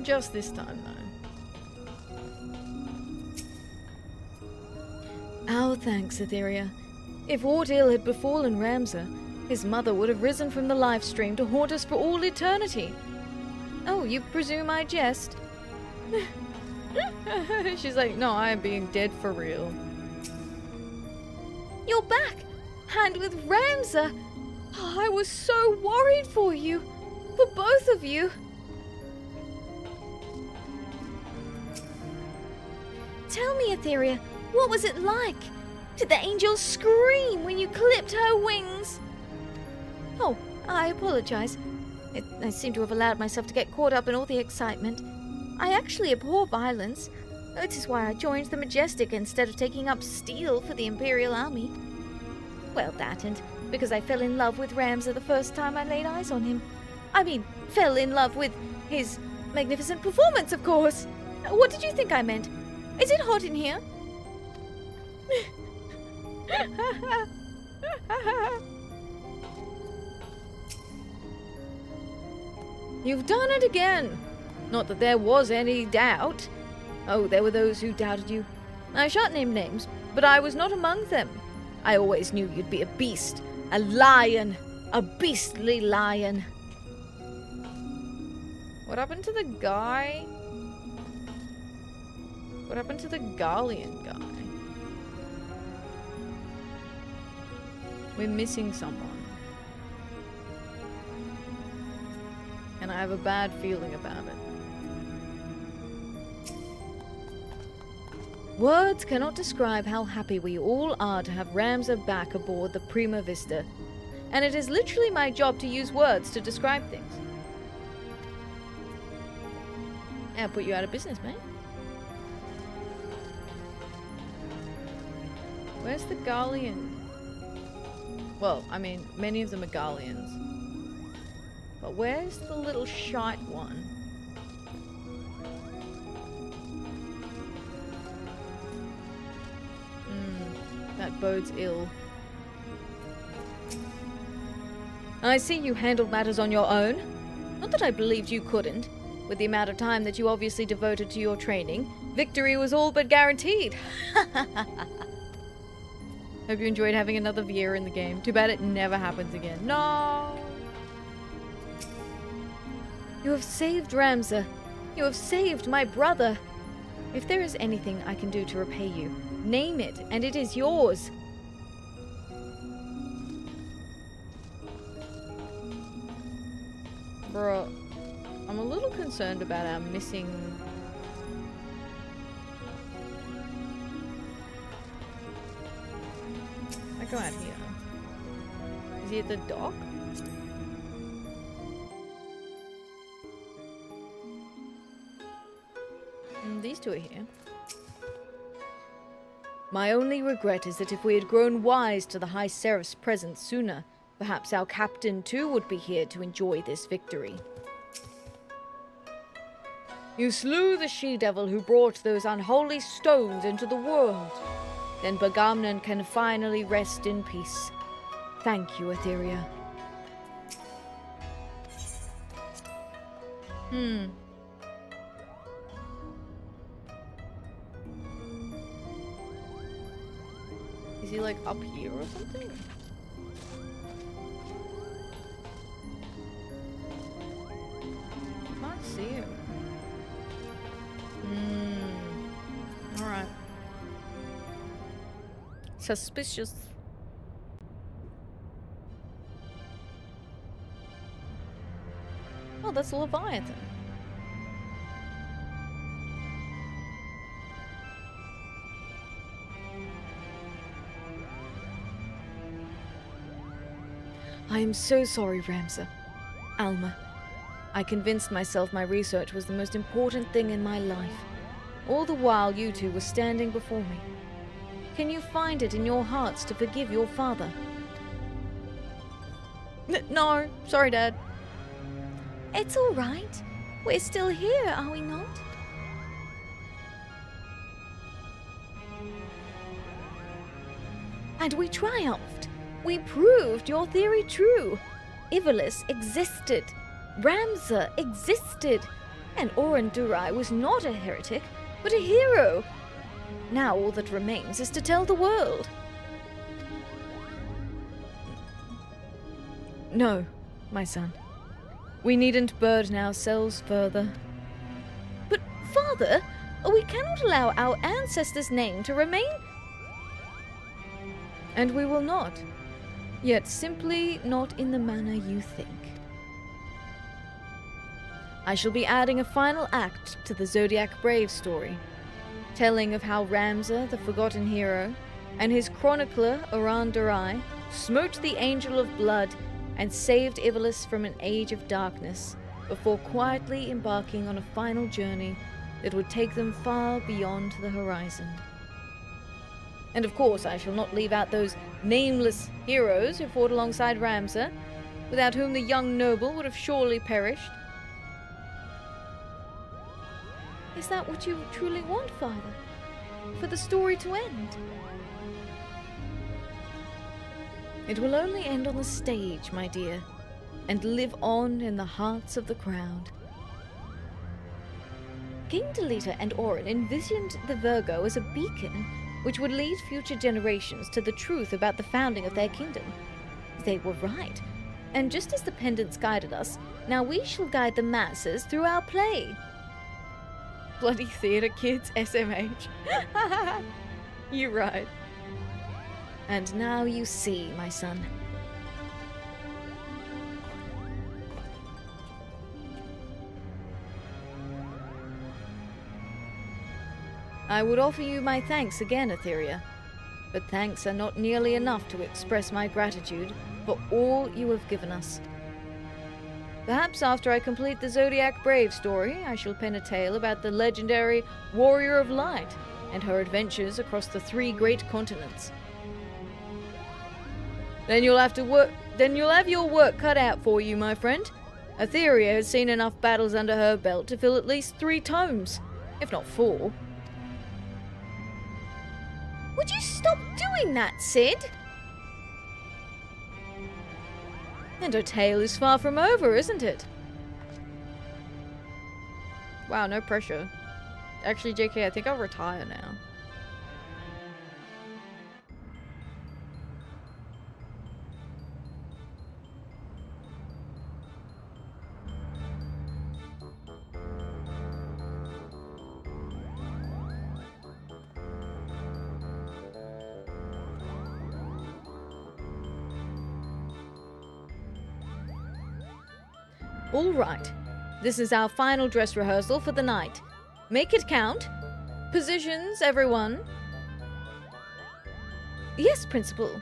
Just this time, though. Our thanks, Atheria. If aught ill had befallen Ramza, His mother would have risen from the live stream to haunt us for all eternity. Oh, you presume I jest? She's like, no, I am being dead for real. You're back! And with Ramza! Oh, I was so worried for you! For both of you! Tell me, Atheria, what was it like? Did the angel scream when you clipped her wings? Oh, I apologize. I seem to have allowed myself to get caught up in all the excitement. I actually abhor violence. That is why I joined the Majestic instead of taking up steel for the Imperial Army. Well, that and because I fell in love with Ramza the first time I laid eyes on him. I mean, fell in love with his magnificent performance, of course. What did you think I meant? Is it hot in here? You've done it again! Not that there was any doubt. Oh, there were those who doubted you. I shan't name names, but I was not among them. I always knew you'd be a beast. A lion. A beastly lion. What happened to the guy? What happened to the Garlean guy? We're missing someone. And I have a bad feeling about it. Words cannot describe how happy we all are to have Ramza back aboard the Prima Vista. And it is literally my job to use words to describe things. I'll put you out of business, mate. Where's the Garlean? Well, I mean, many of them are Garleans. But where's the little shite one? That bodes ill. I see you handled matters on your own. Not that I believed you couldn't. With the amount of time that you obviously devoted to your training, victory was all but guaranteed. Hope you enjoyed having another Viera in the game. Too bad it never happens again. No! You have saved Ramza. You have saved my brother. If there is anything I can do to repay you, name it, and it is yours. Bro, I'm a little concerned about our missing... I go out here. Is he at the dock? These two are here. My only regret is that if we had grown wise to the High Seraph's presence sooner, perhaps our captain too would be here to enjoy this victory. You slew the she-devil who brought those unholy stones into the world. Then Bagamnan can finally rest in peace. Thank you, Atheria. Is he like up here or something? I can't see him. Alright. Suspicious. Oh, that's Leviathan. I am so sorry, Ramza. Alma. I convinced myself my research was the most important thing in my life. All the while you two were standing before me. Can you find it in your hearts to forgive your father? No. Sorry, Dad. It's all right. We're still here, are we not? And we triumphed. We proved your theory true. Ivalice existed. Ramza existed. And Oran Durai was not a heretic, but a hero. Now all that remains is to tell the world. No, my son. We needn't burden ourselves further. But, Father, we cannot allow our ancestors' name to remain. And we will not. Yet simply not in the manner you think. I shall be adding a final act to the Zodiac Brave story, telling of how Ramza, the forgotten hero, and his chronicler, Oran Darai, smote the Angel of Blood and saved Ivalice from an age of darkness, before quietly embarking on a final journey that would take them far beyond the horizon. And of course, I shall not leave out those nameless heroes who fought alongside Ramza, without whom the young noble would have surely perished. Is that what you truly want, Father? For the story to end? It will only end on the stage, my dear, and live on in the hearts of the crowd. King Delita and Orin envisioned the Virgo as a beacon which would lead future generations to the truth about the founding of their kingdom. They were right, and just as the pendants guided us, now we shall guide the masses through our play. Bloody theatre kids, SMH. You're right. And now you see, my son. I would offer you my thanks again, Atheria, but thanks are not nearly enough to express my gratitude for all you have given us. Perhaps after I complete the Zodiac Brave story, I shall pen a tale about the legendary Warrior of Light and her adventures across the 3 great continents. Then you'll have your work cut out for you, my friend. Atheria has seen enough battles under her belt to fill at least 3 tomes, if not 4. Would you stop doing that, Sid? And her tale is far from over, isn't it? Wow, no pressure. Actually, JK, I think I'll retire now. All right. This is our final dress rehearsal for the night. Make it count. Positions, everyone. Yes, Principal.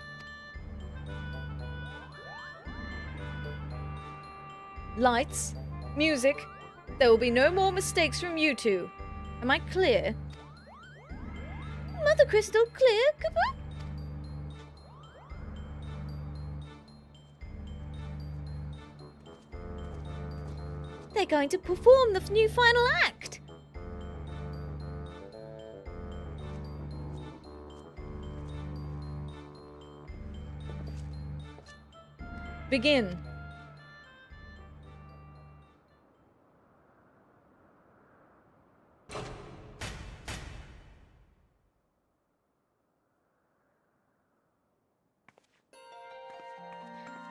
Lights. Music. There will be no more mistakes from you two. Am I clear? Mother Crystal, clear, Cooper? They're going to perform the new final act. Begin.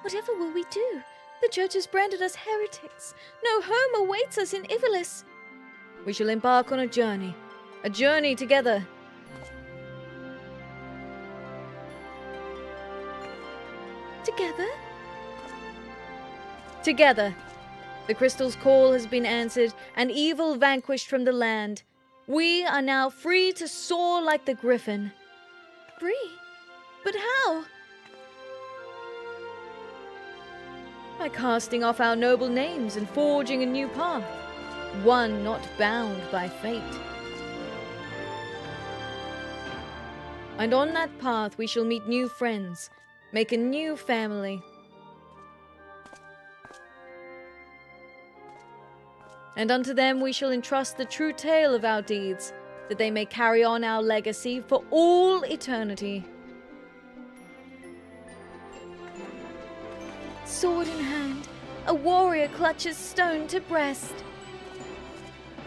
Whatever will we do? The church has branded us heretics. No home awaits us in Ivalice. We shall embark on a journey together. Together? Together. The crystal's call has been answered, and evil vanquished from the land. We are now free to soar like the griffin. Free? But how? By casting off our noble names and forging a new path, one not bound by fate. And on that path we shall meet new friends, make a new family. And unto them we shall entrust the true tale of our deeds, that they may carry on our legacy for all eternity. Sword in hand, a warrior clutches stone to breast.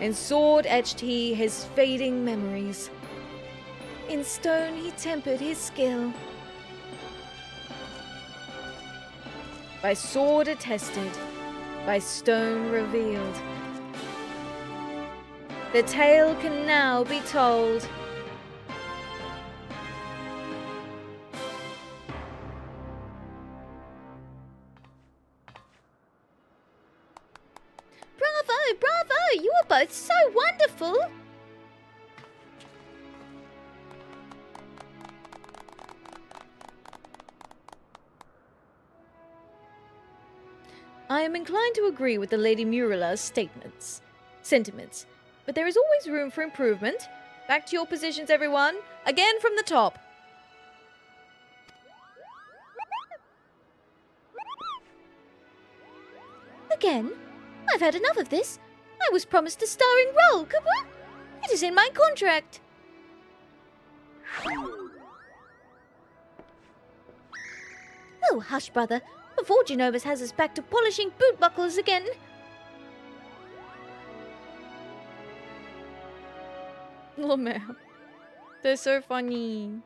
In sword etched he his fading memories. In stone he tempered his skill. by sword attested, by stone revealed. The tale can now be told. Bravo, bravo! You are both so wonderful! I am inclined to agree with the Lady Muriela's sentiments, but there is always room for improvement. Back to your positions, everyone. Again from the top. Again? I've had enough of this. I was promised a starring role. It is in my contract. Oh, hush, brother. Before Genovus has us back to polishing boot buckles again. Oh man. They're so funny.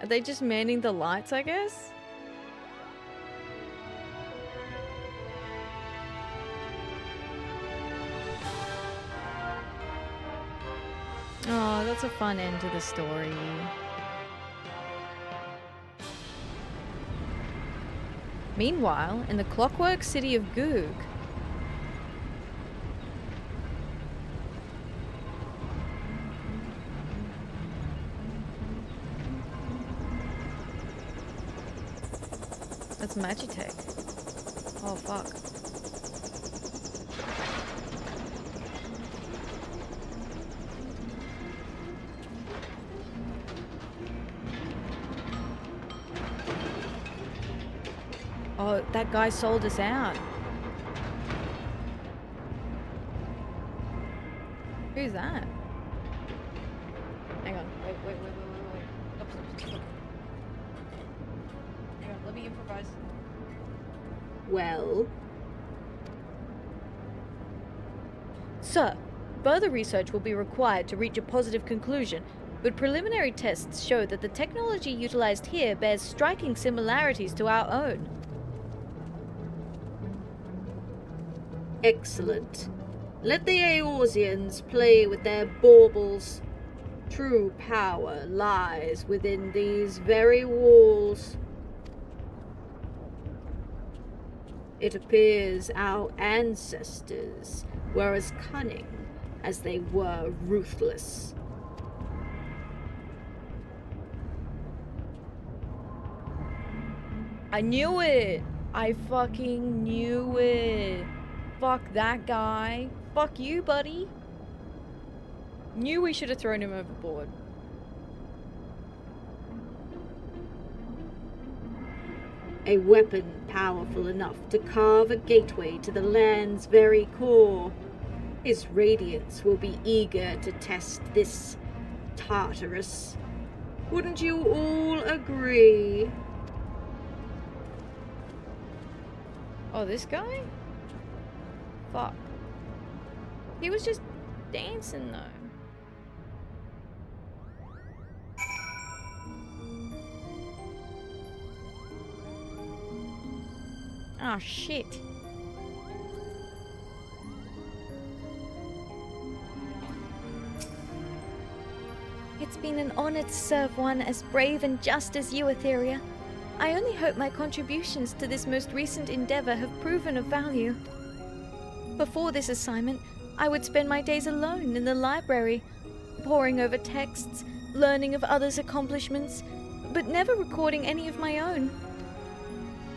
Are they just manning the lights, I guess? Oh, that's a fun end to the story. Meanwhile, in the clockwork city of Goog, that's Magitech. Oh fuck. Oh, that guy sold us out. Who's that? Hang on. Wait. Stop. Hang on, let me improvise. Well? Sir, further research will be required to reach a positive conclusion, but preliminary tests show that the technology utilized here bears striking similarities to our own. Excellent. Let the Eorzeans play with their baubles. True power lies within these very walls. It appears our ancestors were as cunning as they were ruthless. I knew it! I fucking knew it! Fuck that guy. Fuck you, buddy. Knew we should have thrown him overboard. A weapon powerful enough to carve a gateway to the land's very core. His radiance will be eager to test this Tartarus. Wouldn't you all agree? Oh, this guy? Fuck. He was just dancing though. Oh shit. It's been an honor to serve one as brave and just as you, Atheria. I only hope my contributions to this most recent endeavor have proven of value. Before this assignment, I would spend my days alone in the library, poring over texts, learning of others' accomplishments, but never recording any of my own.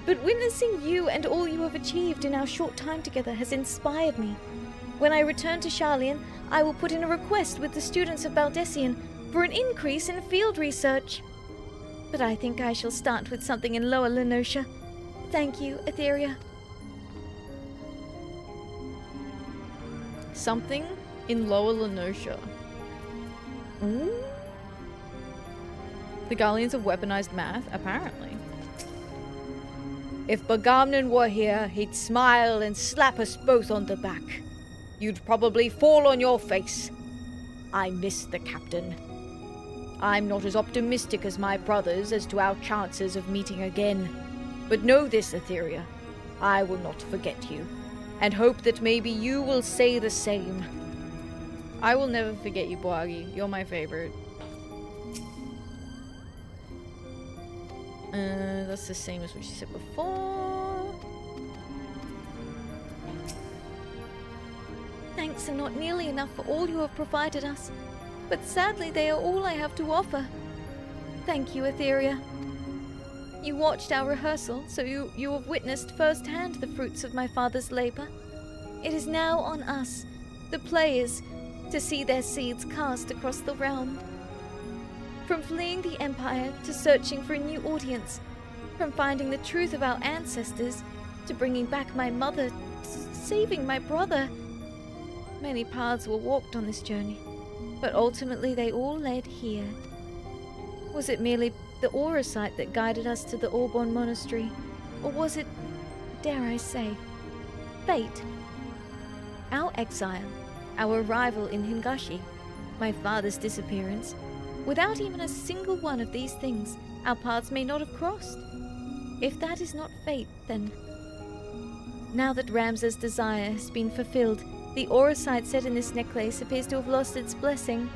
But witnessing you and all you have achieved in our short time together has inspired me. When I return to Sharlayan, I will put in a request with the students of Baldessian for an increase in field research. But I think I shall start with something in Lower Lenosha. Thank you, Atheria. Something in Lower Lenosha. Ooh. The Garleans have weaponized math, apparently. If Bagamnan were here, he'd smile and slap us both on the back. You'd probably fall on your face. I miss the captain. I'm not as optimistic as my brothers as to our chances of meeting again. But know this, Atheria, I will not forget you, and hope that maybe you will say the same. I will never forget you, Boagi. You're my favorite. That's the same as what she said before. Thanks are not nearly enough for all you have provided us, but sadly they are all I have to offer. Thank you, Atheria. You watched our rehearsal, so you have witnessed firsthand the fruits of my father's labor. It is now on us, the players, to see their seeds cast across the realm. From fleeing the Empire to searching for a new audience, from finding the truth of our ancestors to bringing back my mother, to saving my brother. Many paths were walked on this journey, but ultimately they all led here. Was it merely the aura site that guided us to the Orbonne Monastery, or was it, dare I say, fate? Our exile, our arrival in Hingashi, my father's disappearance, without even a single one of these things, our paths may not have crossed. If that is not fate, then... Now that Ramza's desire has been fulfilled, the aura site set in this necklace appears to have lost its blessing.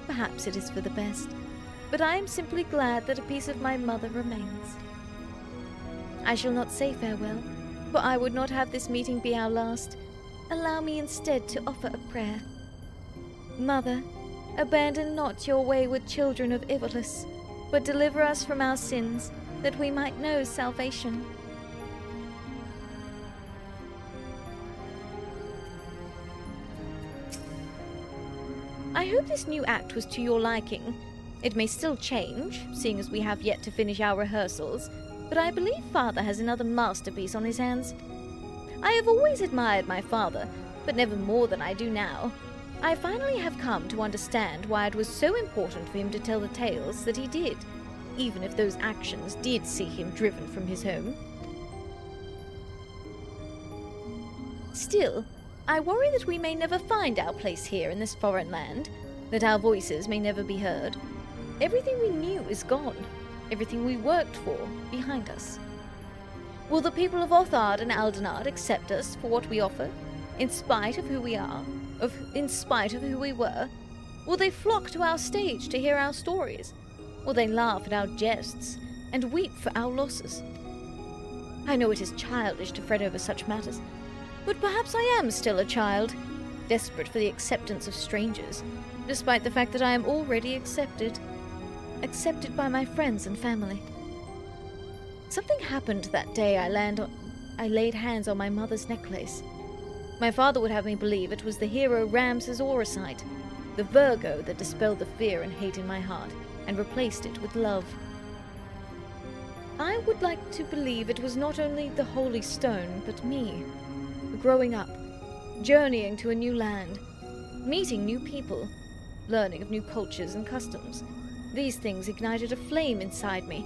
Perhaps it is for the best, but I am simply glad that a piece of my mother remains. I shall not say farewell, for I would not have this meeting be our last. Allow me instead to offer a prayer. Mother, abandon not your wayward children of Ivolus, but deliver us from our sins, that we might know salvation. I hope this new act was to your liking. It may still change, seeing as we have yet to finish our rehearsals, but I believe Father has another masterpiece on his hands. I have always admired my father, but never more than I do now. I finally have come to understand why it was so important for him to tell the tales that he did, even if those actions did see him driven from his home. Still, I worry that we may never find our place here in this foreign land, that our voices may never be heard. Everything we knew is gone, everything we worked for behind us. Will the people of Othard and Aldenard accept us for what we offer, in spite of who we are, in spite of who we were? Will they flock to our stage to hear our stories? Will they laugh at our jests and weep for our losses? I know it is childish to fret over such matters, but perhaps I am still a child, desperate for the acceptance of strangers, despite the fact that I am already accepted by my friends and family. Something happened that day I laid hands on my mother's necklace. My father would have me believe it was the hero Ramza's aura site, the Virgo that dispelled the fear and hate in my heart and replaced it with love. I would like to believe it was not only the holy stone, but me, growing up, journeying to a new land, meeting new people, learning of new cultures and customs. These things ignited a flame inside me,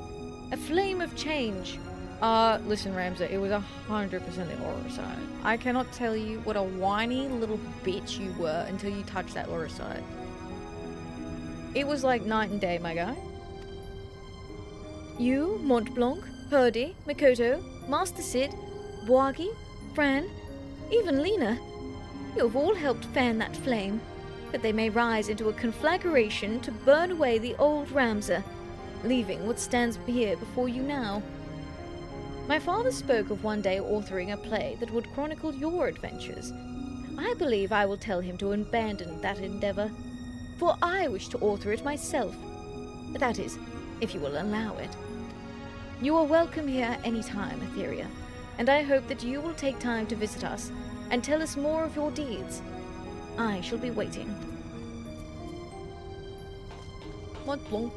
a flame of change. Listen, Ramza, it was 100% the aura site. I cannot tell you what a whiny little bitch you were until you touched that aura site. It was like night and day, my guy. You, Mont Blanc, Purdy, Mikoto, Master Sid, Boagi, Fran, even Lena, you have all helped fan that flame, that they may rise into a conflagration to burn away the old Ramza, leaving what stands here before you now. My father spoke of one day authoring a play that would chronicle your adventures. I believe I will tell him to abandon that endeavor, for I wish to author it myself. That is, if you will allow it. You are welcome here any time, Atheria, and I hope that you will take time to visit us and tell us more of your deeds. I shall be waiting. Mont Blanc.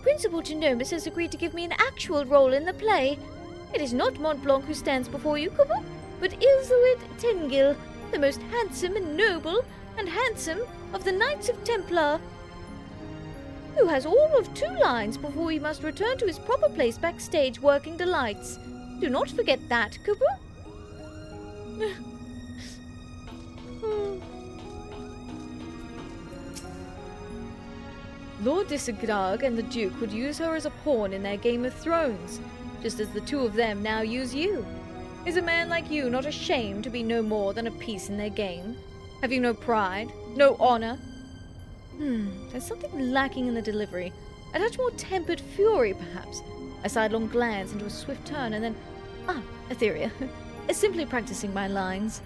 Principal Genomus has agreed to give me an actual role in the play. It is not Mont Blanc who stands before you, Kubo, but Ilzuid Tengil, the most handsome and noble and handsome of the Knights of Templar, who has all of 2 lines before he must return to his proper place backstage working the lights. Do not forget that, Kubo. Lord Disagdag and the Duke would use her as a pawn in their Game of Thrones, just as the two of them now use you. Is a man like you not ashamed to be no more than a piece in their game? Have you no pride? No honor? There's something lacking in the delivery. A touch more tempered fury, perhaps. A sidelong glance into a swift turn, and then... Atheria. Simply practicing my lines.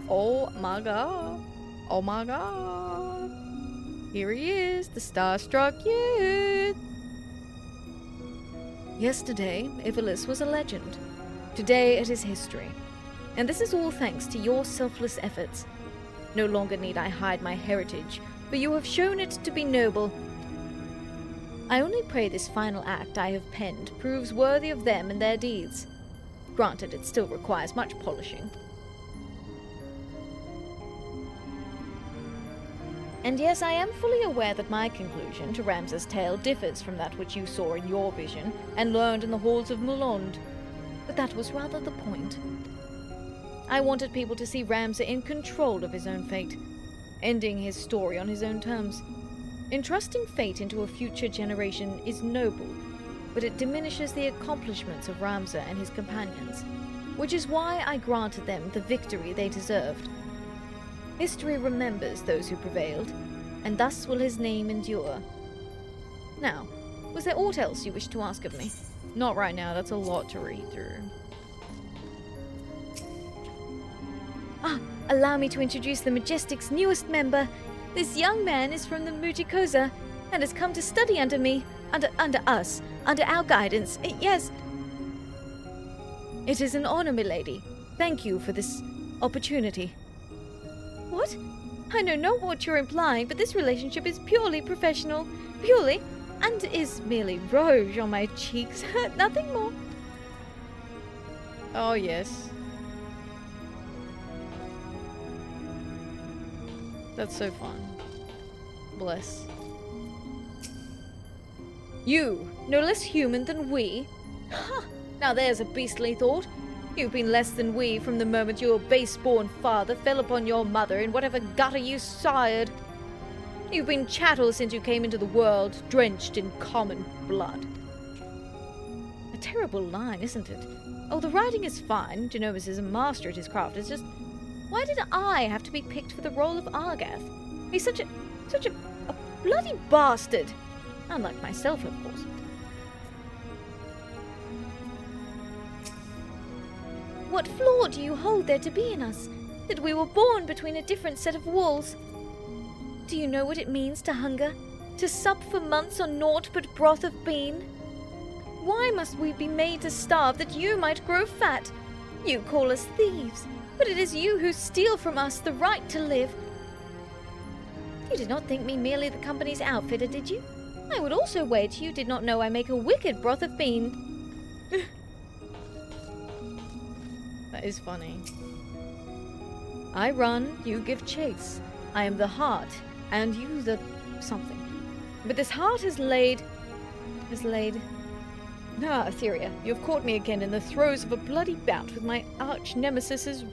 Oh my god. Oh my god. Here he is, the starstruck youth. Yesterday, Ivalice was a legend. Today it is history. And this is all thanks to your selfless efforts. No longer need I hide my heritage, for you have shown it to be noble. I only pray this final act I have penned proves worthy of them and their deeds. Granted, it still requires much polishing. And yes, I am fully aware that my conclusion to Ramsa's tale differs from that which you saw in your vision and learned in the halls of Mulond. But that was rather the point. I wanted people to see Ramsa in control of his own fate, ending his story on his own terms. Entrusting fate into a future generation is noble, but it diminishes the accomplishments of Ramsa and his companions, which is why I granted them the victory they deserved. History remembers those who prevailed, and thus will his name endure. Now, was there aught else you wished to ask of me? Not right now, that's a lot to read through. Allow me to introduce the Majestic's newest member. This young man is from the Mujikoza, and has come to study under me, under us, under our guidance. Yes. It is an honor, milady. Thank you for this opportunity. What? I know not what you're implying, but this relationship is purely professional. Purely, and is merely rouge on my cheeks. Nothing more. Oh, yes. That's so fun. Bless. You, no less human than we? Now there's a beastly thought. You've been less than we from the moment your base-born father fell upon your mother in whatever gutter you sired. You've been chattel since you came into the world, drenched in common blood. A terrible line, isn't it? Oh, the writing is fine. Genomus is a master at his craft. It's just, why did I have to be picked for the role of Argath? He's such a bloody bastard. Unlike myself, of course. What flaw do you hold there to be in us? That we were born between a different set of walls? Do you know what it means to hunger? To sup for months on naught but broth of bean? Why must we be made to starve that you might grow fat? You call us thieves, but it is you who steal from us the right to live. You did not think me merely the company's outfitter, did you? I would also wager you did not know I make a wicked broth of bean. That is funny. I run, you give chase. I am the heart, and you the something. But this heart has laid... Ah, Atheria, you have caught me again in the throes of a bloody bout with my arch-nemesis's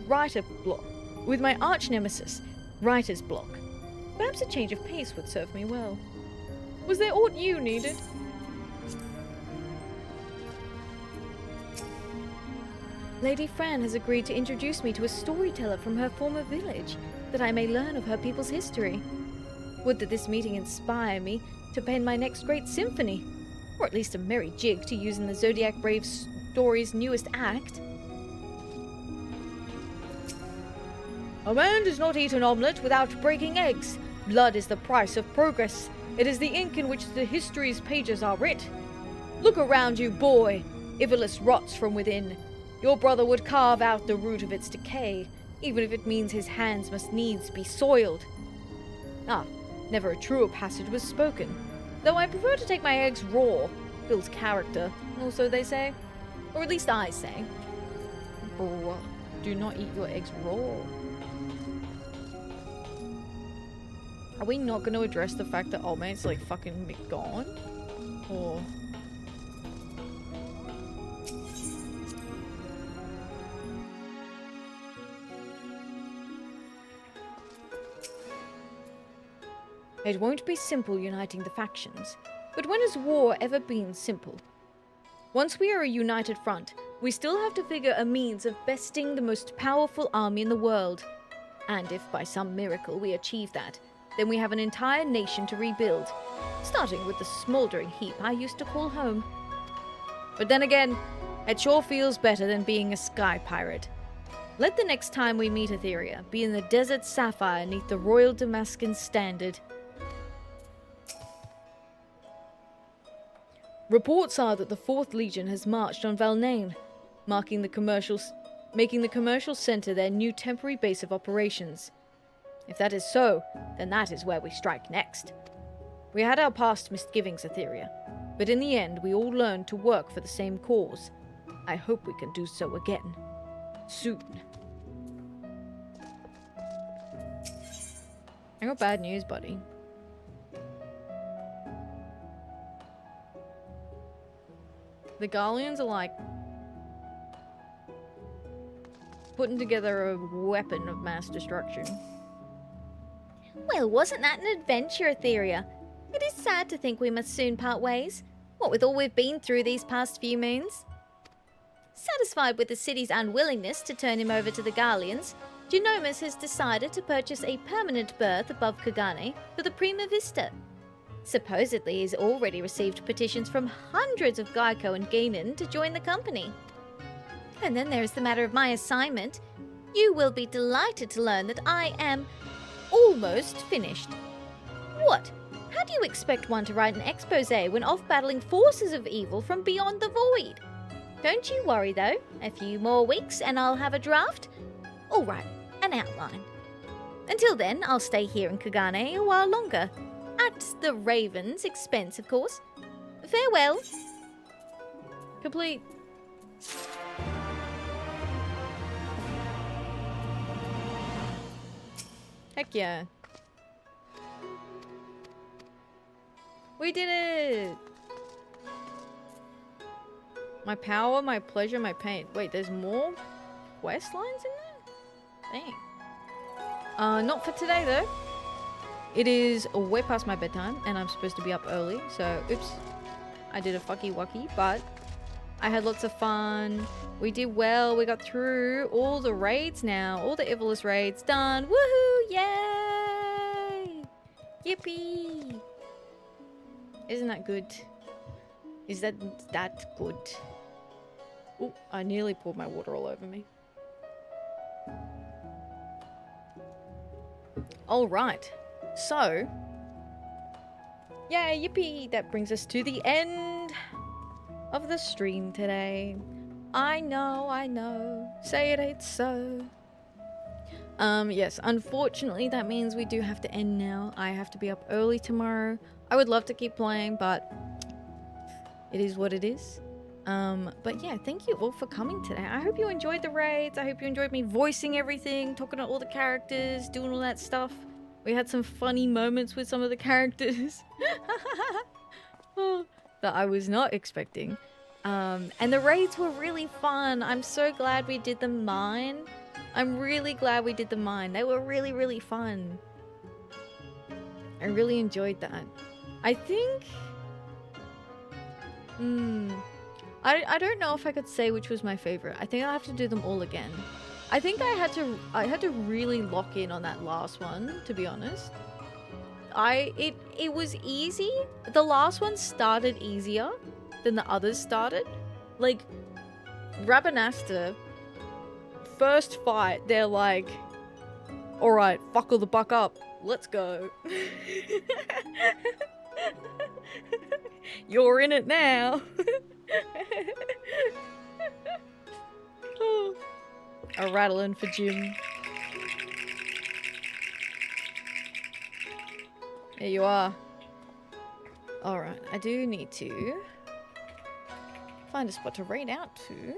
writer's block. Perhaps a change of pace would serve me well. Was there aught you needed? Lady Fran has agreed to introduce me to a storyteller from her former village, that I may learn of her people's history. Would that this meeting inspire me to pen my next great symphony, or at least a merry jig to use in the Zodiac Brave story's newest act. A man does not eat an omelette without breaking eggs. Blood is the price of progress. It is the ink in which the history's pages are writ. Look around you, boy. Ivalice rots from within. Your brother would carve out the root of its decay, even if it means his hands must needs be soiled. Never a truer passage was spoken. Though I prefer to take my eggs raw. Builds character, also they say. Or at least I say. Bruh, do not eat your eggs raw. Are we not going to address the fact that old mate's like fucking gone? Or... It won't be simple uniting the factions, but when has war ever been simple? Once we are a united front, we still have to figure a means of besting the most powerful army in the world. And if by some miracle we achieve that, then we have an entire nation to rebuild, starting with the smoldering heap I used to call home. But then again, it sure feels better than being a sky pirate. Let the next time we meet Atheria be in the desert sapphire neath the Royal Damascus standard. Reports are that the 4th Legion has marched on Valnain, making the commercial center their new temporary base of operations. If that is so, then that is where we strike next. We had our past misgivings, Atheria, but in the end we all learned to work for the same cause. I hope we can do so again. Soon. I got bad news, buddy. The Garleans are like putting together a weapon of mass destruction. Well, wasn't that an adventure, Atheria? It is sad to think we must soon part ways, what with all we've been through these past few moons. Satisfied with the city's unwillingness to turn him over to the Garleans, Genomus has decided to purchase a permanent berth above Kagane for the Prima Vista. Supposedly he's already received petitions from hundreds of Geico and Gainan to join the company. And then there's the matter of my assignment. You will be delighted to learn that I am almost finished. What? How do you expect one to write an expose when off battling forces of evil from beyond the void? Don't you worry though, a few more weeks and I'll have a draft. All right, an outline. Until then, I'll stay here in Kagane a while longer. At the Raven's expense, of course. Farewell. Complete. Heck yeah. We did it! My power, my pleasure, my pain. Wait, there's more quest lines in there? Dang. Not for today though. It is way past my bedtime and I'm supposed to be up early, so oops. I did a fucky wucky, but I had lots of fun. We did well. We got through all the raids now. All the Ivolus raids done. Woohoo! Yay! Yippee! Isn't that good? Is that good? Oh, I nearly poured my water all over me. Alright. So, yay, yippee! That brings us to the end of the stream today. I know. Say it ain't so. Yes, unfortunately that means we do have to end now. I have to be up early tomorrow. I would love to keep playing, but it is what it is. But yeah, thank you all for coming today. I hope you enjoyed the raids. I hope you enjoyed me voicing everything, talking to all the characters, doing all that stuff. We had some funny moments with some of the characters that I was not expecting. And the raids were really fun. I'm so glad we did the mine. I'm really glad we did the mine. They were really, really fun. I really enjoyed that. I think... I don't know if I could say which was my favorite. I think I'll have to do them all again. I think I had to really lock in on that last one, to be honest. It was easy. The last one started easier than the others started. Like, Rabanasta, first fight, they're like, alright, buckle the buck up, let's go. You're in it now. A rattling for Jim. There you are. Alright, I do need to find a spot to raid out to.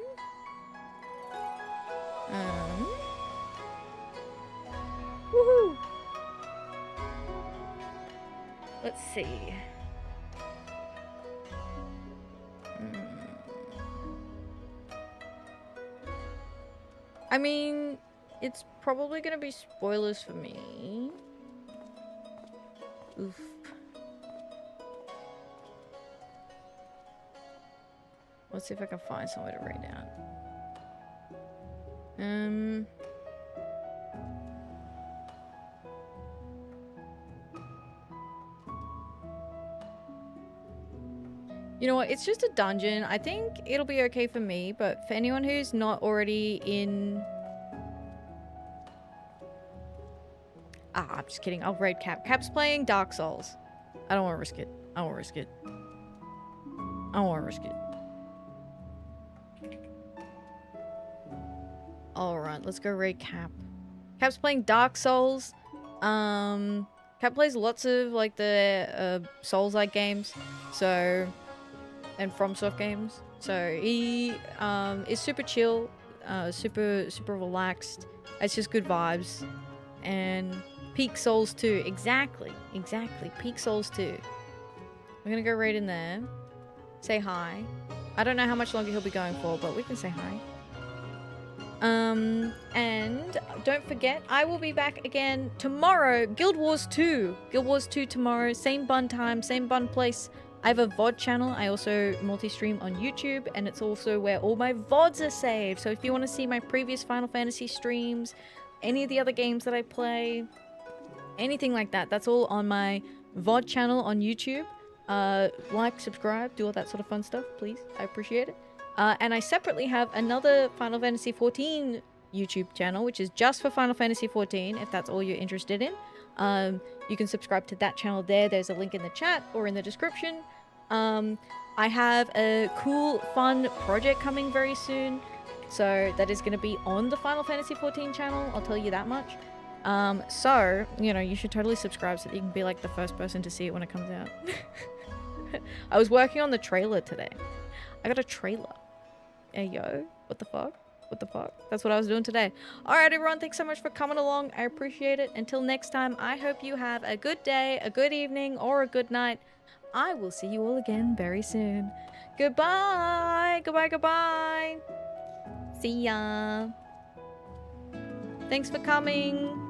Woohoo! Let's see. I mean, it's probably gonna be spoilers for me. Oof. Let's see if I can find somewhere to write down. You know what? It's just a dungeon. I think it'll be okay for me, but for anyone who's not already in... I'm just kidding. I'll raid Cap. Cap's playing Dark Souls. I don't want to risk it. I don't want to risk it. I don't want to risk it. Alright, let's go raid Cap. Cap's playing Dark Souls. Cap plays lots of, like, the Souls-like games. So... and FromSoft games. So he is super chill, super relaxed. It's just good vibes. And Peak Souls 2, exactly, Peak Souls 2. We're gonna go right in there, say hi. I don't know how much longer he'll be going for, but we can say hi. And don't forget, I will be back again tomorrow. Guild Wars 2 tomorrow, same bun time, same bun place. I have a VOD channel. I also multi-stream on YouTube, and it's also where all my VODs are saved. So if you want to see my previous Final Fantasy streams, any of the other games that I play, anything like that, that's all on my VOD channel on YouTube. Like, subscribe, do all that sort of fun stuff, please. I appreciate it. And I separately have another Final Fantasy XIV YouTube channel, which is just for Final Fantasy XIV, if that's all you're interested in. You can subscribe to that channel there. There's a link in the chat or in the description. I have a cool, fun project coming very soon. So that is going to be on the Final Fantasy XIV channel. I'll tell you that much. So, you know, you should totally subscribe so that you can be like the first person to see it when it comes out. I was working on the trailer today. I got a trailer. Hey, yo. What the fuck? What the fuck? That's what I was doing today. Alright, everyone. Thanks so much for coming along. I appreciate it. Until next time, I hope you have a good day, a good evening, or a good night. I will see you all again very soon. Goodbye. Goodbye, goodbye. See ya. Thanks for coming.